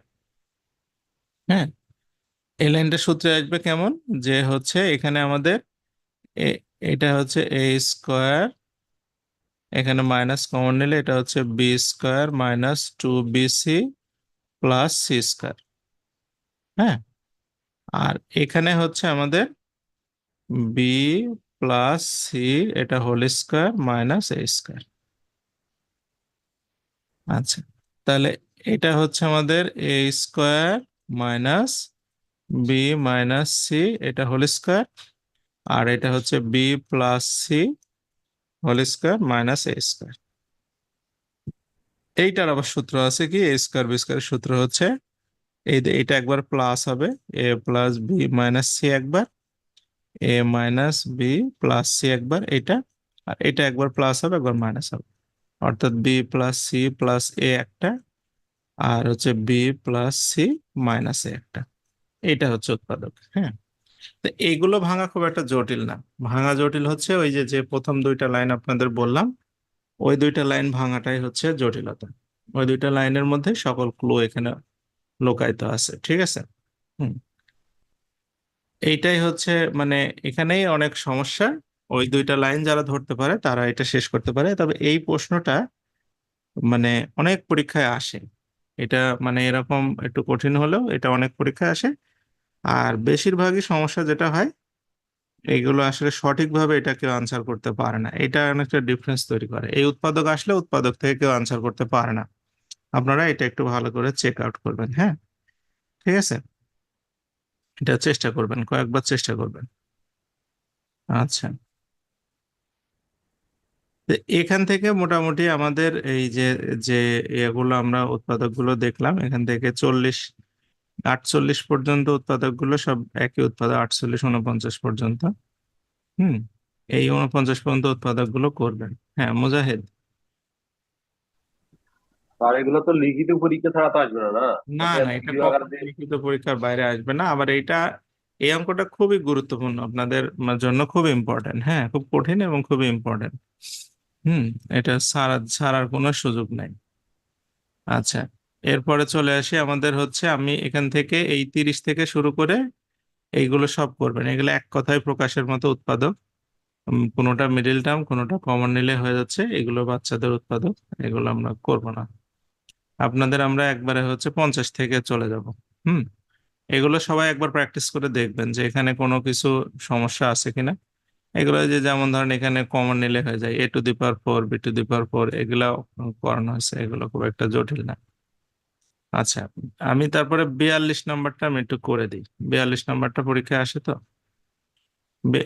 হ্যাঁ, এই লাইনটা সূত্রে আসবে কেমন, যে হচ্ছে এখানে আমাদের এটা হচ্ছে এ স্কোয়ার, এখানে মাইনাস কমন নিলে এটা হচ্ছে b square minus 2bc plus c square. হ্যাঁ, আর এখানে হচ্ছে আমাদের বি প্লাস সি, এটা whole square minus a square. আচ্ছা, তাহলে এটা হচ্ছে আমাদের a square minus b minus c, এটা হোল স্কোয়ার, আর এটা হচ্ছে b plus c whole square minus a square. এইটার আবার সূত্র আছে কি, এ স্কোয়ার বি স্কোয়ারের সূত্র হচ্ছে এটা একবার প্লাস হবে, এ প্লাস বি মাইনাস সি একবার, এ মাইনাস বি প্লাস সি একবার, এটা আর এটা একবার প্লাস হবে একবার মাইনাস হবে, অর্থাৎ বি প্লাস সি প্লাস এ একটা, আর হচ্ছে বি প্লাস সি মাইনাস এ একটা। এটা হচ্ছে উৎপাদক। হ্যাঁ, তো এইগুলো ভাঙা খুব একটা জটিল না। ভাঙা জটিল হচ্ছে ওই যে যে প্রথম 2টা লাইন আপনাদের বললাম, ওই 2টা লাইন ভাঙাটাই হচ্ছে জটিলতা। ওই 2টা লাইনের মধ্যে সকল ক্লু এখানে লুকায়িত আছে, ঠিক আছে। হুম, এইটাই হচ্ছে মানে এখানেই অনেক সমস্যা। ওই 2টা লাইন যারা ধরতে পারে তারা এটা শেষ করতে পারে। তবে এই প্রশ্নটা মানে অনেক পরীক্ষায় আসে, এটা মানে এরকম একটু কঠিন হলেও এটা অনেক পরীক্ষায় আসে। আর বেশিরভাগই সমস্যা যেটা হয়, এইগুলো আসলে সঠিকভাবে এটা কেউ আনসার করতে পারে না, এটা অনেকটা ডিফারেন্স তৈরি করে। এই উৎপাদক আসলে উৎপাদক থেকে কেউ আনসার করতে পারে না। আপনারা এটা একটু ভালো করে চেক আউট করবেন। হ্যাঁ, ঠিক আছে, এটা চেষ্টা করবেন, কয়েকবার চেষ্টা করবেন। আচ্ছা, তো এখান থেকে মোটামুটি আমাদের এই যে যে এগুলো আমরা উৎপাদকগুলো দেখলাম, এখান থেকে 40-48 পর্যন্ত উৎপাদকগুলো সব একই উৎপাদক, 48 49 পর্যন্ত। হুম, এই 49 পর্যন্ত উৎপাদকগুলো করবেন। হ্যাঁ মুজাহিদ। আর এগুলো তো লিখিত পরীক্ষা ছাড়া তো আসবে না, না? না নাকি না, এত এটা ভিডিও আকারে কখনো দিয়ে? লিখিত পরীক্ষার বাইরে আসবে না। আবার এটা, এই অঙ্কটা খুবই গুরুত্বপূর্ণ আপনাদের জন্য, খুব ইম্পর্টেন্ট। হ্যাঁ, খুব কঠিন এবং খুবই ইম্পর্টেন্ট। হুম, এটা ছাড়ার কোনো সুযোগ নাই। আচ্ছা, এরপরে চলে আসি আমাদের হচ্ছে, আমি এখান থেকে এই 30 থেকে শুরু করে এইগুলো সব করবেন। এগুলো এক কথায় প্রকাশের মতো উৎপাদক। কোনোটা মিডিল টার্ম কোনোটা কমন নিলে হয়ে যাচ্ছে, এগুলো বাচ্চাদের উৎপাদক, এগুলো আমরা করব না। আপনাদের আমরা একবারে হচ্ছে 50 থেকে চলে যাব। হুম, এগুলো সবাই একবার প্র্যাকটিস করে দেখবেন যে এখানে কোনো কিছু সমস্যা আছে কিনা। এগুলো যে যেমন ধরেন এখানে কমন নিলে হয়ে যায় a⁴ b⁴ এগুলো করানো হয়েছে, এগুলো খুব একটা জটিল না। আচ্ছা, আমি তারপরে 42 নাম্বারটা আমি একটু করে দিই। 42 নাম্বারটা পরীক্ষায় আসে তো,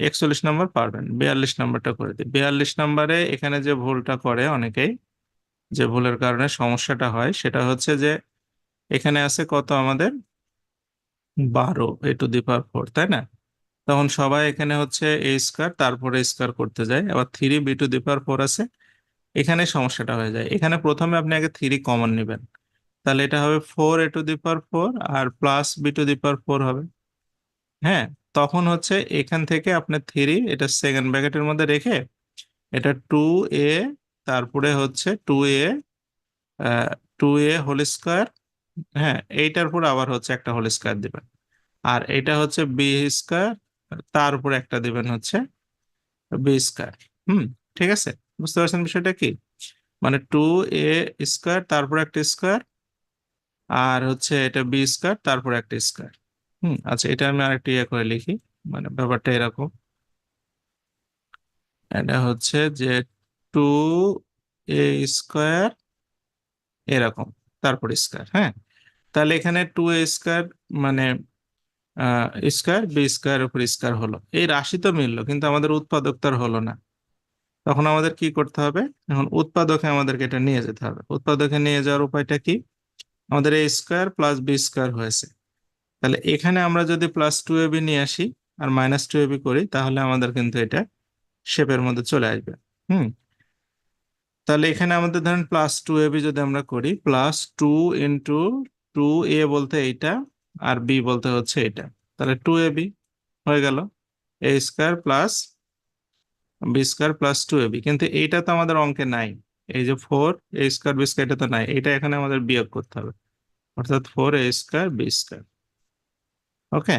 41 নাম্বার পারবেন, 42 নাম্বারটা করে দিই। 42 নাম্বারে এখানে যে ভুলটা করে অনেকেই, যে ভুলের কারণে সমস্যাটা হয়, সেটা হচ্ছে যে এখানে আছে কত আমাদের 12 a⁴ তাই না? তখন সবাই এখানে হচ্ছে এ স্কোয়ার তারপরে স্কোয়ার করতে যায়, আবার 3b⁴ আছে। এখানে সমস্যাটা হয়ে যায়, এখানে প্রথমে আপনি আগে 3 কমন নেবেন, তাহলে এটা হবে 4a⁴ আর প্লাস b⁴ হবে। হ্যাঁ, তখন হচ্ছে এখান থেকে আপনি 3 এটা সেকেন্ড ব্র্যাকেটের মধ্যে রেখে এটা 2a, তারপরে হচ্ছে 2a হোল স্কোয়ার। হ্যাঁ, এইটার পর আবার হচ্ছে একটা হোল স্কোয়ার দিবেন, আর এটা হচ্ছে বি স্কোয়ার, তার উপর একটা দিবেন হচ্ছে বি স্কোয়ার। হুম, ঠিক আছে, বুঝতে পারছেন বিষয়টা কি? মানে 2a² তারপর একটা স্কোয়ার, আর হচ্ছে এটা বি স্কোয়ার তারপর একটা স্কোয়ার। আচ্ছা, এটা আমি আরেকটা ইয়ে করে লিখি, মানে ব্যাপারটা এরকম। এটা হচ্ছে যে 2a² এরকম, তারপর স্কোয়ার। হ্যাঁ, তাহলে এখানে 2a² মানে স্কোয়ার বি স্কোয়ার উপর স্কোয়ার হলো, এই রাশি তো মিললো কিন্তু আমাদের উৎপাদকটার হলো না। তখন আমাদের কি করতে হবে? এখন উৎপাদকে আমাদেরকে এটা নিয়ে যেতে হবে। উৎপাদকে নিয়ে যাওয়ার উপায়টা কি? আমাদের a square plus b square হয়েছে, তাহলে এখানে আমরা যদি প্লাস টু এবি নিয়ে আসি আর মাইনাস টু এবি করি তাহলে আমাদের কিন্তু এটা শেপের মধ্যে চলে আসবে। হুম, তাহলে এখানে আমাদের ধরেন প্লাস টু এবি যদি আমরা করি, প্লাস টু ইন্টু টু এ বলতে এইটা আর বি বলতে হচ্ছে এটা, তাহলে টু এবি হয়ে গেল, a square plus b square plus two a b. কিন্তু এইটা তো আমাদের অঙ্কে নাই, এই যে four a square B square এটা তো নাই, এটা এখানে আমাদের বিয়োগ করতে হবে, অর্থাৎ four a square B square. ওকে,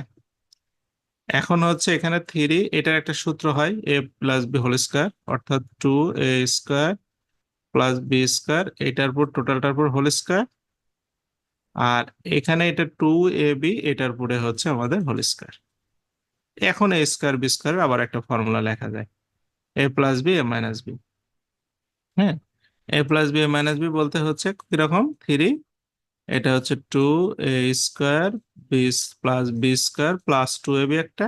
এখন হচ্ছে এখানে থ্রি, এটার একটা সূত্র হয় এ প্লাস বি হোল স্কোয়ার, অর্থাৎ two a square plus b square, এটার উপর টোটালটার উপর হোল স্কোয়ার, আর এখানে এটা টু এ বি এটার উপরে হচ্ছে আমাদের হোল স্কোয়ার। এখন এ স্কোয়ার বি স্কোয়ার আবার একটা ফর্মুলা লেখা যায়, a plus b a minus b. হ্যাঁ, a plus b a minus b বলতে হচ্ছে কিরকম, থ্রি, এটা হচ্ছে two a square b plus b square plus two a b একটা,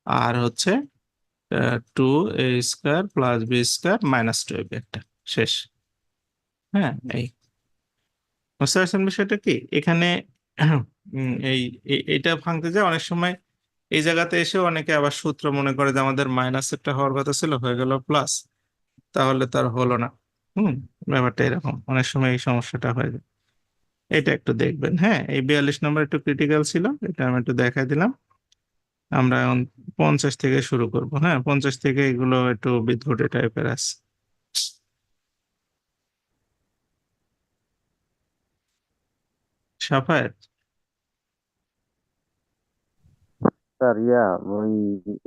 আর হচ্ছে two a square plus b square minus two a b একটা, শেষ। হ্যাঁ, এই বুঝতে পারছেন বিষয়টা কি এখানে? এইটা ভাঙতে যায় অনেক সময়, এই জায়গাতে এসে অনেকে আবার সূত্র মনে করে যে আমাদের মাইনাস একটা হওয়ার কথা ছিল হয়ে গেল প্লাস, তাহলে তার হলো না। হুম, ব্যাপারটা এরকম অনেক সময় এই সমস্যাটা হয়ে যায়। এটা একটু দেখবেন। হ্যাঁ, এই 42 নম্বর একটু ক্রিটিক্যাল ছিল, এটা আমি একটু দেখাই দিলাম। আমরা এখন 50 থেকে শুরু করব। হ্যাঁ, 50 থেকে এগুলো একটু বিদঘুটে টাইপের আছে। সাফায়েত, স্যার ওই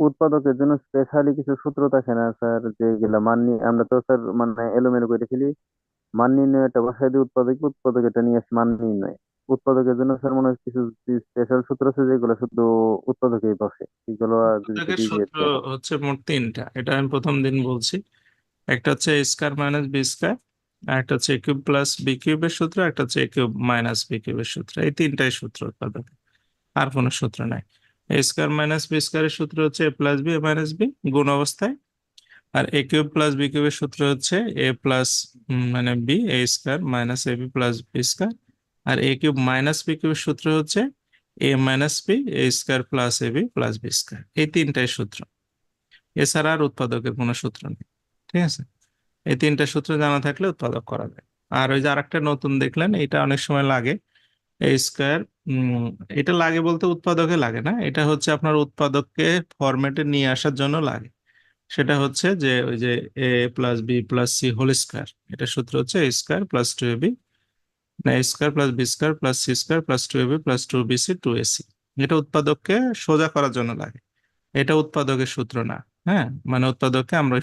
উৎপাদকের জন্য স্পেশালি কিছু সূত্র থাকে না স্যার, যেগুলা মান নিয়ে আমরা তো স্যার মানে এলোমেলো করে ফেলি, মান নির্ণয় একটা বসাই দিই উৎপাদক, উৎপাদক এটা নিয়ে আসে মান নির্ণয়। উৎপাদকের জন্য স্যার মনে হয় কিছু স্পেশাল সূত্র আছে যেগুলো শুধু উৎপাদকেই বসে, এগুলো যদি উৎপাদকের দিয়ে সূত্র দেন। হচ্ছে মোট তিনটা, এটা আমি প্রথম দিন বলছি। একটা হচ্ছে a square minus b square, আর একটা হচ্ছে এ কিউব প্লাস বি কিউবের সূত্র, একটা হচ্ছে এ কিউব মাইনাস বি কিউবের সূত্র। এই তিনটাই সূত্র উৎপাদক, আর কোনো সূত্র নাই। এ স্কোয়ার মাইনাস বি স্কোয়ারের সূত্র হচ্ছে a plus b a minus B গুণ অবস্থায়, আর এ কিউব প্লাস বি কিউবের সূত্র হচ্ছে এ প্লাস মানে B A square minus a b plus b square, R A cube minus B কিউবের সূত্র হচ্ছে এ minus B A square plus A b plus b square. এই তিনটাই সূত্র, এছাড়া আর উৎপাদকের কোনো সূত্র নেই। ঠিক আছে, এই তিনটা সূত্র জানা থাকলে উৎপাদক করা যায়। আর ওই যে আরেকটা নতুন দেখলেন, এটা অনেক সময় লাগে, এ স্কোয়ার, এটা লাগে বলতে উৎপাদকে লাগে না, এটা হচ্ছে আপনার উৎপাদককে ফরম্যাটে নিয়ে আসার জন্য লাগে। সেটা হচ্ছে যে ওই যে a plus B plus c whole square, এটা সূত্র হচ্ছে a square plus two a b, না a square plus b square plus c square plus two a b plus two b c two a c. এটা উৎপাদককে সোজা করার জন্য লাগে, এটা উৎপাদকের সূত্র না। হ্যাঁ, মানে উৎপাদককে আমরা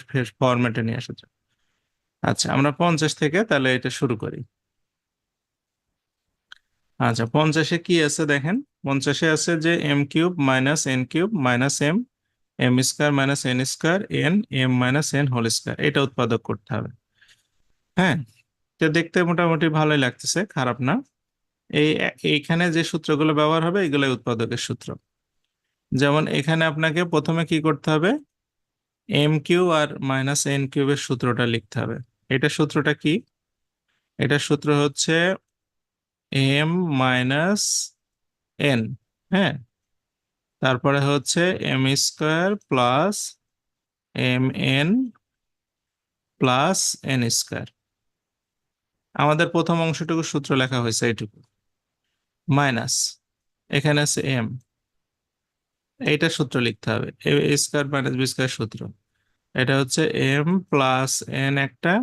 ফরম্যাটে নিয়ে আসার জন্য। আচ্ছা, আমরা 50 থেকে তাহলে এটা শুরু করি। আচ্ছা, 50-এ কি আছে দেখেন, 50-এ আছে যে M cube minus N cube minus M, M square minus N square N M minus N whole square, এটা উৎপাদক করতে হবে। হ্যাঁ, এটা দেখতে মোটামুটি ভালোই লাগতেছে, খারাপ না। এইখানে যে সূত্রগুলো ব্যবহার হবে এগুলোই উৎপাদকের সূত্র। যেমন এখানে আপনাকে প্রথমে কি করতে হবে, M Q R minus N কিউবের সূত্রটা লিখতে হবে। এটা সূত্রটা কি? এটা সূত্র হচ্ছে এম মাইনাস এন, হ্যাঁ, তারপরে হচ্ছে M square plus M N plus N square. আমাদের প্রথম অংশটুকু সূত্র লেখা হয়েছে এইটুকু, মাইনাস এখানে আছে এম, এইটা সূত্র লিখতে হবে, এ স্কোয়ার মাইনাস বি স্কোয়ার সূত্র। এটা হচ্ছে এম প্লাস এন একটা,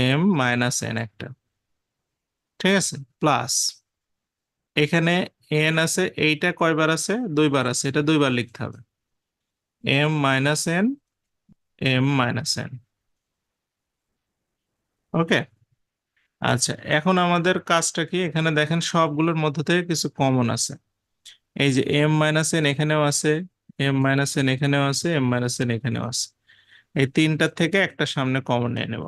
এম মাইনাস এন একটা, ঠিক আছে, প্লাস এখানে এন আছে, এইটা কয়বার আছে, দুইবার আছে, এটা দুইবার লিখতে হবে, m minus n M minus n. Okay, আচ্ছা, এখন আমাদের কাজটা কি, এখানে দেখেন সবগুলোর মধ্যে থেকে কিছু কমন আছে। এই যে এম মাইনাস এন এখানেও আছে, এম মাইনাস এন এখানেও আছে, এম মাইনাস এন এখানেও আছে, এই তিনটার থেকে একটা সামনে কমন নিয়ে নেব,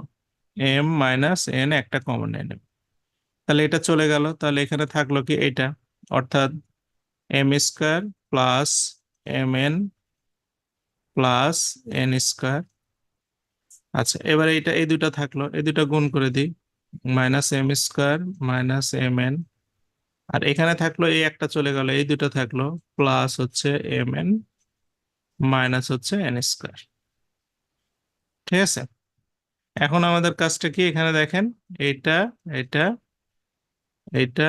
এম মাইনাস এন একটা কমন নিয়ে নেব, তাহলে এটা চলে গেল, তাহলে এখানে থাকলো কি এটা, অর্থাৎ M square plus M N plus N square. আচ্ছা, এবার এই দুটা থাকলো, এই দুটা গুণ করে দিই, minus M square minus m n. আর এখানে থাকলো এই একটা চলে গেল, এই দুটো থাকলো, প্লাস হচ্ছে এম এন মাইনাস হচ্ছে এন স্কোয়ার। ঠিক আছে, এখন আমাদের কাজটা কি, এখানে দেখেন এইটা, এটা, এইটা,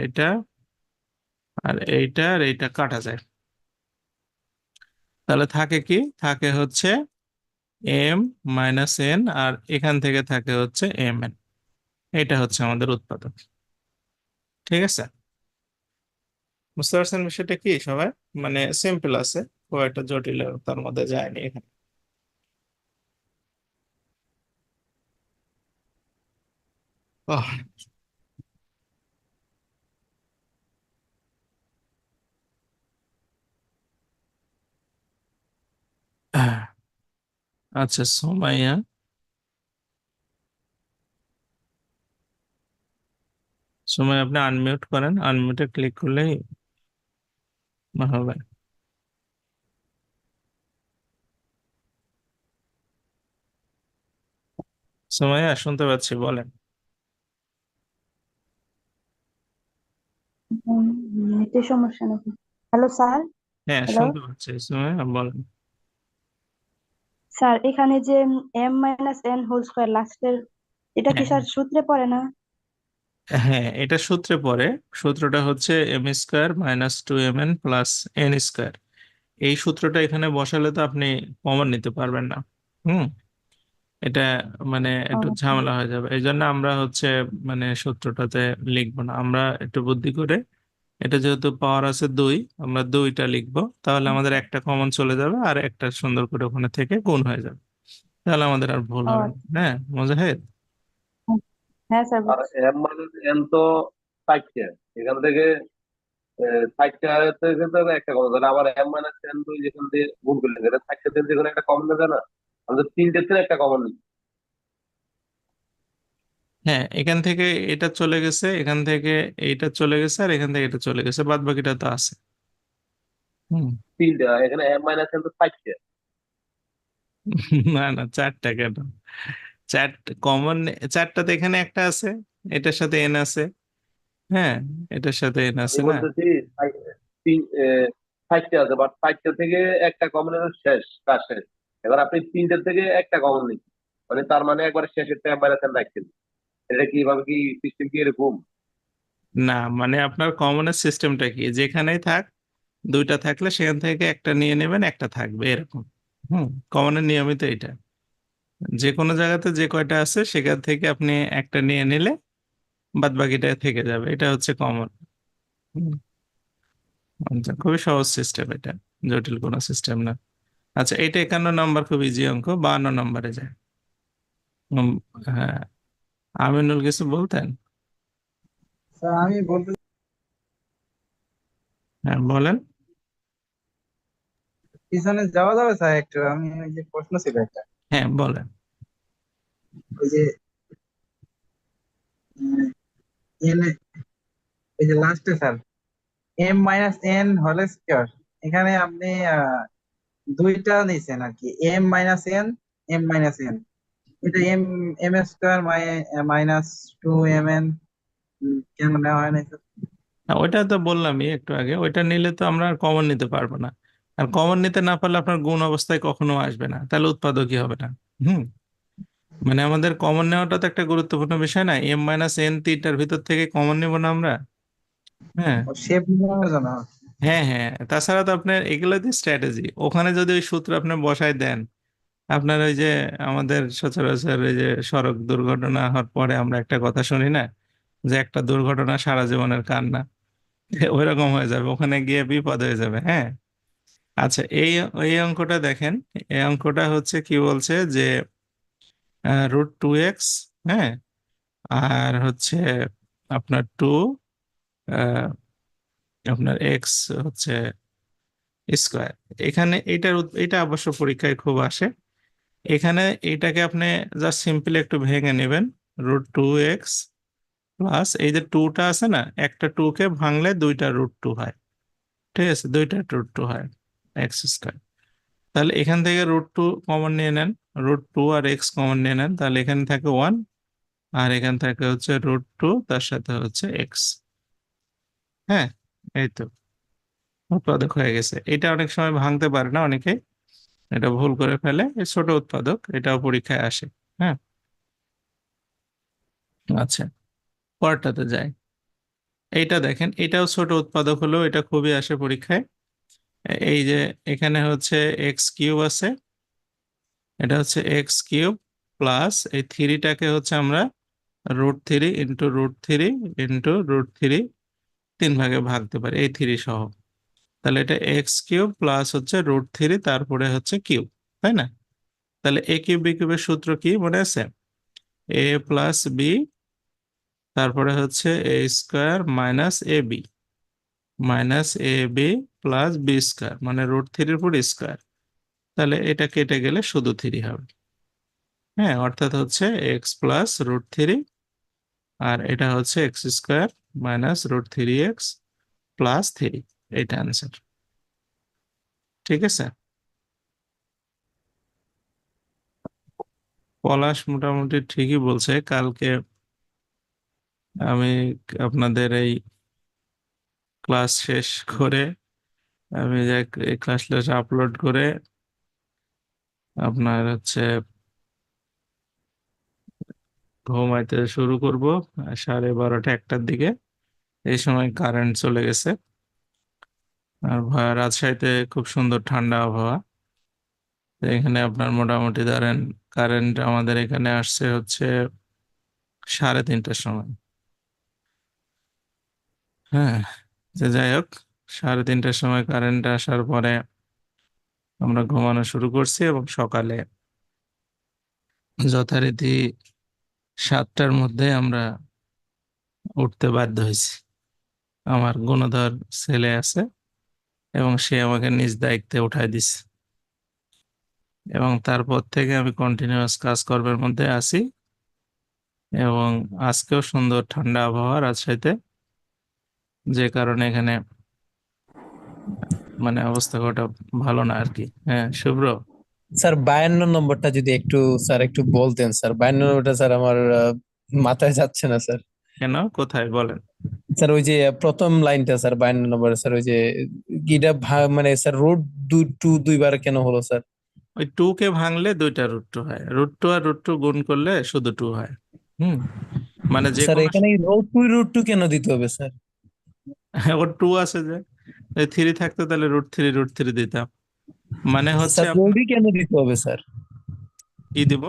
এইটা, আর এইটা আর এইটা কাটা যায়। তাহলে থাকে কি, থাকে হচ্ছে এম মাইনাস এন, আর এখান থেকে থাকে হচ্ছে এম এন। এটা হচ্ছে আমাদের উৎপাদক। ঠিক আছে, বুঝতে পারছেন বিষয়টা কি সবাই? মানে সিম্পল আছে, খুব একটা জটিলতার মধ্যে যায়নি এখানে। আহ, আচ্ছা সোমাইয়া, সময় আপনি আনমিউট করেন, আনমিউটে ক্লিক করলেই হবে। সোমাইয়া শুনতে পাচ্ছি, বলেন। নেটের সমস্যা নাকি? Hello sir. হ্যাঁ হ্যালো শুনতে পাচ্ছি, সোমাইয়া বলেন। স্যার, এখানে যে m-n হোল স্কোয়ার লাস্টের, এটা কি হ্যাঁ, স্যার সূত্রে পড়ে না? হ্যাঁ এটা সূত্রে পড়ে। সূত্রটা হচ্ছে M square minus two M N plus N square. এই সূত্রটা এখানে বসালে তো আপনি কমন নিতে পারবেন না। হুম, এটা মানে একটু ও, ঝামেলা হয়ে যাবে, এই জন্য আমরা হচ্ছে মানে সূত্রটাতে লিখবো না, আমরা একটু বুদ্ধি করে, এটা যেহেতু পাওয়ার আছে দুই, আমরা দুইটা লিখবো, তাহলে আমাদের একটা কমন চলে যাবে আর একটা সুন্দর করে ওখানে থেকে গুণ হয়ে যাবে, তাহলে আমাদের আর ভুল ও হবে না। আচ্ছা। হ্যাঁ মুজাহিদ। হ্যাঁ স্যার, আর বুঝছি। এম মাইনাস এন তো 60, এখান থেকে 60 থেকে তো একটা কমন যাবে, আবার এম মাইনাস এন তো যেখান থেকে গুণ করলে 60 থেকে যেখানে একটা কমন যাবে না, আমাদের তিনটে থেকে একটা কমন নিচ্ছি। হ্যাঁ, এখান থেকে এটা চলে গেছে, এখান থেকে এইটা চলে গেছে, আর এখান থেকে এটা চলে গেছে, বাদ বাকিটা তো আছে। হুম। তিনটা, এখানে এম মাইনাস এন তো 60। না না, চারটা কেন? চার কমন, চারটাতে এখানে একটা আছে, এটার সাথে এন আছে। হ্যাঁ, এটার সাথে এন আমি আছে না। বলতেছি তিন 60 আছে, বাট 60 থেকে একটা কমনের শেষ, কাজ শেষ। এবার আপনি তিনটে থেকে একটা কমন নিচ্ছেন, মানে তার মানে একবার শেষের এম মাইনাস এন রাখছেন। এটা কিভাবে কি সিস্টেম কি এরকম? না মানে আপনার কমনের সিস্টেমটা কি, যেখানেই থাক, দুইটা থাকলে সেখান থেকে একটা নিয়ে নেবেন, একটা থাকবে এরকম। হুম, কমনের নিয়মিত এটা, যে কোনো জায়গাতে যে কয়টা আছে সেখান থেকে আপনি একটা নিয়ে নিলে বাদ বাকিটা থেকে যাবে, এটা হচ্ছে কমন। আচ্ছা, খুবই সহজ সিস্টেম এটা, জটিল কোনো সিস্টেম না। আচ্ছা, এটা 51 নম্বর, খুব ইজি অঙ্ক, 52 নম্বরে যায়। হুম, হ্যাঁ, আমিনুল কিছু বলতেন? স্যার আমি বলতে হ্যাঁ বলেন। পিছনে যাওয়া যাবে স্যার একটু, আমি ওই যে প্রশ্ন ছিল একটা, হ্যাঁ বলেন। ওই যে উম, এন, ওই যে লাস্টে স্যার m-n হোল স্কোয়ার, এখানে আপনি দুইটা নিছেন আর কি, m-n, এটা m স্কোয়ার মাইনাস 2mn কেন নেওয়া হয় না স্যার? হ্যাঁ, ওইটা তো বললামই একটু আগে, ওইটা নিলে তো আমরা কমন নিতে পারবো না, আর কমন নিতে না পারলে আপনার গুণ অবস্থায় কখনো আসবে না, তাহলে উৎপাদকই হবে না। হুম, মানে আমাদের কমন নেওয়াটা তো একটা গুরুত্বপূর্ণ বিষয় না, এম মাইনাস এন তিনটার ভিতর থেকে কমন নিব না আমরা। হ্যাঁ, শেপ নেওয়ার জন্য। হ্যাঁ, হ্যাঁ, তাছাড়া তো আপনার এগুলো যে স্ট্র্যাটেজি, ওখানে যদি ওই সূত্র আপনি বসায় দেন, আপনার ওই যে আমাদের সচরাচর এই যে সড়ক দুর্ঘটনা হওয়ার পরে আমরা একটা কথা শুনি না, যে একটা দুর্ঘটনা সারা জীবনের কান্না, ওই রকম হয়ে যাবে, ওখানে গিয়ে বিপদ হয়ে যাবে। হ্যাঁ, আচ্ছা, এই অঙ্কটা দেখেন, এই অঙ্কটা হচ্ছে কি বলছে যে √2x, হ্যাঁ, আর হচ্ছে আপনার টু, আপনার এক্স হচ্ছে স্কোয়ার। এখানে এটা অবশ্য পরীক্ষায় খুব আসে। এখানে এটাকে আপনি জাস্ট সিম্পলি একটু ভেঙে নেবেন, √2x প্লাস এই যে টুটা আছে না, একটা টু কে ভাঙলে দুইটা √2 হয়। ঠিক আছে, দুইটা √2 হয় x²। তাহলে এখান থেকে √2 কমন নিয়ে নেন, √2 আর x কমন নিয়ে নেন, তাহলে এখানে থাকে 1 আর এখান থেকে হচ্ছে √2 তার সাথে হচ্ছে x। হ্যাঁ, এই তো উৎপাদক হয়ে গেছে। এটা অনেক সময় ভাঙতে পারে না অনেকে, এটা ভুল করে ফেলে, এই ছোট উৎপাদক, এটাও পরীক্ষায় আসে। হ্যাঁ, আচ্ছা, পরেরটাতে যাই। এইটা দেখেন, এটাও ছোট উৎপাদক হলেও এটা খুবই আসে পরীক্ষায়। এই যে এখানে হচ্ছে x³ আছে, এটা হচ্ছে x³ প্লাস এই 3টাকে হচ্ছে আমরা √3 ইন্টু √3 ইন্টু √3 3 ভাগে ভাগতে পারি, এই 3 সহ। তাহলে এটা x³ প্লাস হচ্ছে √3 তারপরে হচ্ছে কিউব, তাই না? তাহলে a³ b³ সূত্র কি মনে আছে? a প্লাস বি তারপরে হচ্ছে a² minus ab minus ab plus b² মানে √3 উপর স্কোয়ার। তাহলে এটা কেটে গেলে শুধু 3 হবে। হ্যাঁ, অর্থাৎ হচ্ছে x প্লাস √3 আর এটা হচ্ছে x² মাইনাস √3x প্লাস 3, এটা অ্যান্সার। ঠিক আছে, পলাশ মোটামুটি ঠিকই বলছে। কালকে আমি আপনাদের এই ক্লাস শেষ করে আমি যে এই ক্লাস আপলোড করে আপনার হচ্ছে ঘুমাইতে শুরু করব 12:30 1টার দিকে। এই সময় কারেন্ট চলে গেছে, আর রাজশাহীতে খুব সুন্দর ঠান্ডা আবহাওয়া। তো এখানে আপনার মোটামুটি ধরেন কারেন্ট আমাদের এখানে আসছে হচ্ছে 3:30টার সময়। হ্যাঁ, যে যাই হোক, 3:30টার সময় কারেন্ট আসার পরে আমরা ঘুমানো শুরু করছি এবং সকালে যথারীতি 7টার মধ্যে আমরা উঠতে বাধ্য হয়েছি। আমার গুণধর ছেলে আছে এবং সে আমাকে নিজ দায়িত্বে উঠাই দিছে, এবং তারপর থেকে আমি কন্টিনিউয়াস কাজকর্মের মধ্যে আছি। এবং আজকেও সুন্দর ঠান্ডা আবহাওয়া রাজশাহীতে, যে কারণে এখানে মানে অবস্থা কটা ভালো না আর কি। হ্যাঁ শুভ্র, স্যার 52 নম্বরটা যদি একটু স্যার একটু বলতেন স্যার। 52 নম্বরটা স্যার আমার মাথায় যাচ্ছে না স্যার। কেন, কোথায় বলেন? স্যার ওই যে প্রথম লাইনটা স্যার 52 নম্বরে স্যার, ওই যে এটা মানে স্যার √2 দুইবার কেন হলো স্যার? ওই 2 কে ভাঙলে দুইটা √2 হয়, √2 আর √2 গুণ করলে শুধু 2 হয়। হুম, মানে যে স্যার কোনো এখানে √2 কেন দিতে হবে স্যার? ওর 2 আছে যে, 3 থাকতো তাহলে √3 দিতাম। মানে হচ্ছে স্যার রোডই কেন দিতে হবে স্যার? কি দিব?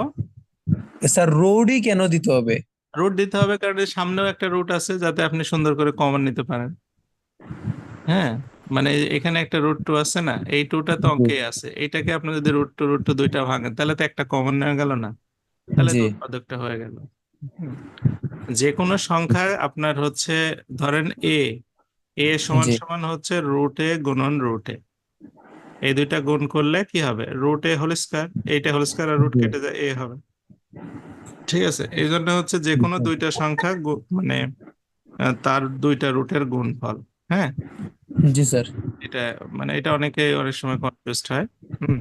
স্যার রোডই কেন দিতে হবে? রুট দিতে হবে কারণ এর সামনেও একটা রুট আছে, যাতে আপনি সুন্দর করে কমন নিতে পারেন। হ্যাঁ, মানে এখানে একটা √2 আছে না, এই 2টা তো অঙ্কে আছে, এইটাকে আপনি যদি √2 দুইটা ভাঙেন তাহলে তো একটা কমন নেওয়া গেল না, তাহলে তো জি উৎপাদকটা হয়ে গেল। হুম, যে কোনো সংখ্যা আপনার হচ্ছে ধরেন এ এ সমান জি সমান হচ্ছে √a গুণন √a, এই দুইটা গুণ করলে কি হবে? √a হোল স্কয়ার, এইটা হোল স্কয়ার আর রুট জি কেটে যায় এ হবে। ঠিক আছে, এই জন্য হচ্ছে যে কোনো দুইটা সংখ্যা মানে তার দুইটা রুটের গুণফল। হ্যাঁ, জি স্যার। এটা মানে এটা অনেকে অনেক সময় কনফিউজড হয়। হুম,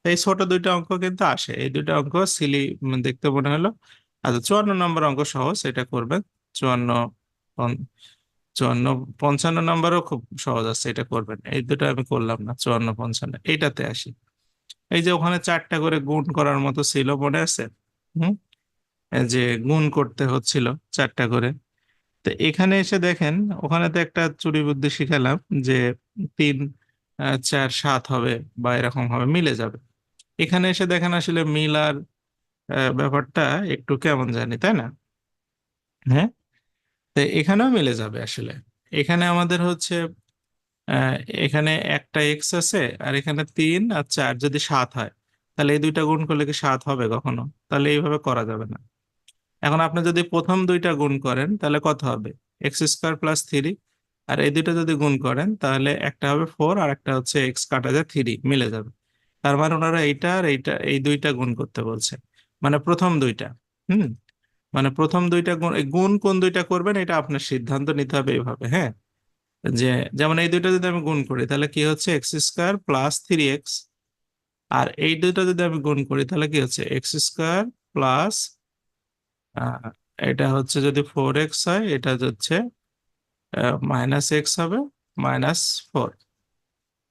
এই ছোট দুইটা অঙ্ক কিন্তু আসে, এই দুইটা অঙ্ক সিলি দেখতে মনে হলো। আচ্ছা, 54 নম্বর অঙ্ক সহজ, এটা করবেন। 54 54 55 নম্বরও খুব সহজ আছে, এটা করবেন। এই দুটো আমি করলাম না, 54 55 এইটাতে আসি। এই যে ওখানে 4টা করে গুণ করার মতো ছিল মনে আছে? হুম, এই যে গুণ করতে হচ্ছিল 4টা করে। তো এখানে এসে দেখেন, ওখানে তো একটা চুরি বুদ্ধি শিখালাম যে 3 4 7 হবে বা এরকম হবে, মিলে যাবে। এখানে এসে দেখেন আসলে মিল আর ব্যাপারটা একটু কেমন জানি, তাই না? হ্যাঁ, তো এখানেও মিলে যাবে আসলে। এখানে আমাদের হচ্ছে আহ, এখানে একটা এক্স আছে আর এখানে 3 আর 4 যদি 7 হয়, তাহলে এই দুইটা গুণ করলে কি 7 হবে কখনো? তাহলে এইভাবে করা যাবে না। এখন আপনি যদি প্রথম দুইটা গুণ করেন তাহলে কত হবে? x² প্লাস 3, আর এই দুইটা যদি গুণ করেন তাহলে একটা হবে 4 আর একটা হচ্ছে এক্স কাটা যায় 3, মিলে যাবে। তার মানে ওনারা এইটা আর এইটা এই দুইটা গুণ করতে বলছে, মানে প্রথম দুইটা। হুম, মানে প্রথম দুইটা গুণ, এই গুণ কোন দুইটা করবেন এটা আপনার সিদ্ধান্ত নিতে হবে এইভাবে। হ্যাঁ, যে যেমন এই দুইটা যদি আমি গুণ করি তাহলে কি হচ্ছে এক্স স্কোয়ার প্লাস 3x, আর এই দুইটা যদি আমি গুণ করি তাহলে কি হচ্ছে এক্স স্কোয়ার প্লাস এটা হচ্ছে যদি 4x হয় এটা হচ্ছে -x হবে -4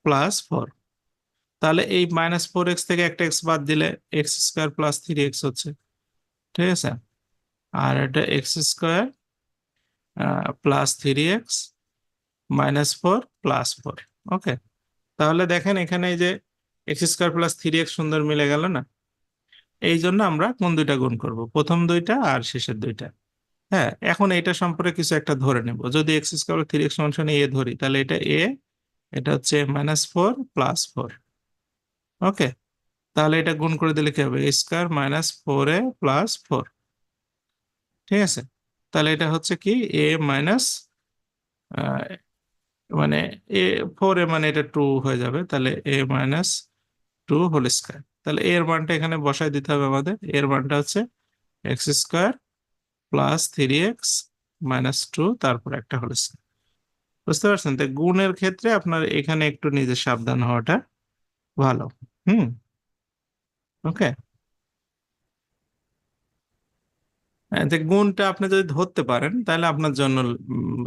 +4। তাহলে এই -4x থেকে একটা x বাদ দিলে এক্স স্কোয়ার প্লাস 3x হচ্ছে, ঠিক আছে। আর এটা এক্স স্কোয়ার প্লাস 3x -4 +4। ওকে, তাহলে দেখেন এখানে এই যে এক্স স্কোয়ার প্লাস 3x সুন্দর মিলে গেল না। এই জন্য আমরা কোন দুইটা গুণ করব, প্রথম দুইটা আর শেষের দুইটা। হ্যাঁ, এখন এইটা সম্পর্কে কিছু একটা ধরে নেব। যদি এক্স স্কোয়ার 3x সমান এ ধরি তাহলে এটা এ, এটা হচ্ছে -4 +4। ওকে, তাহলে এটা গুণ করে দিলে কি হবে, এ স্কোয়ার -4a +4। ঠিক আছে, তাহলে এটা হচ্ছে কি এ মাইনাস মানে এ 4a মানে এটা 2 হয়ে যাবে, তাহলে a-2 হোল স্কোয়ার। তাহলে এর মানটা এখানে বসায় দিতে হবে আমাদের। এর মানটা হচ্ছে এক্স স্কোয়ার প্লাস 3x -2 তারপর একটা হোল স্কোয়ার। বুঝতে পারছেন? তাই গুণের ক্ষেত্রে আপনার এখানে একটু নিজে সাবধান হওয়াটা ভালো। হুম, ওকে। গুণটা আপনি যদি ধরতে পারেন তাহলে আপনার জন্য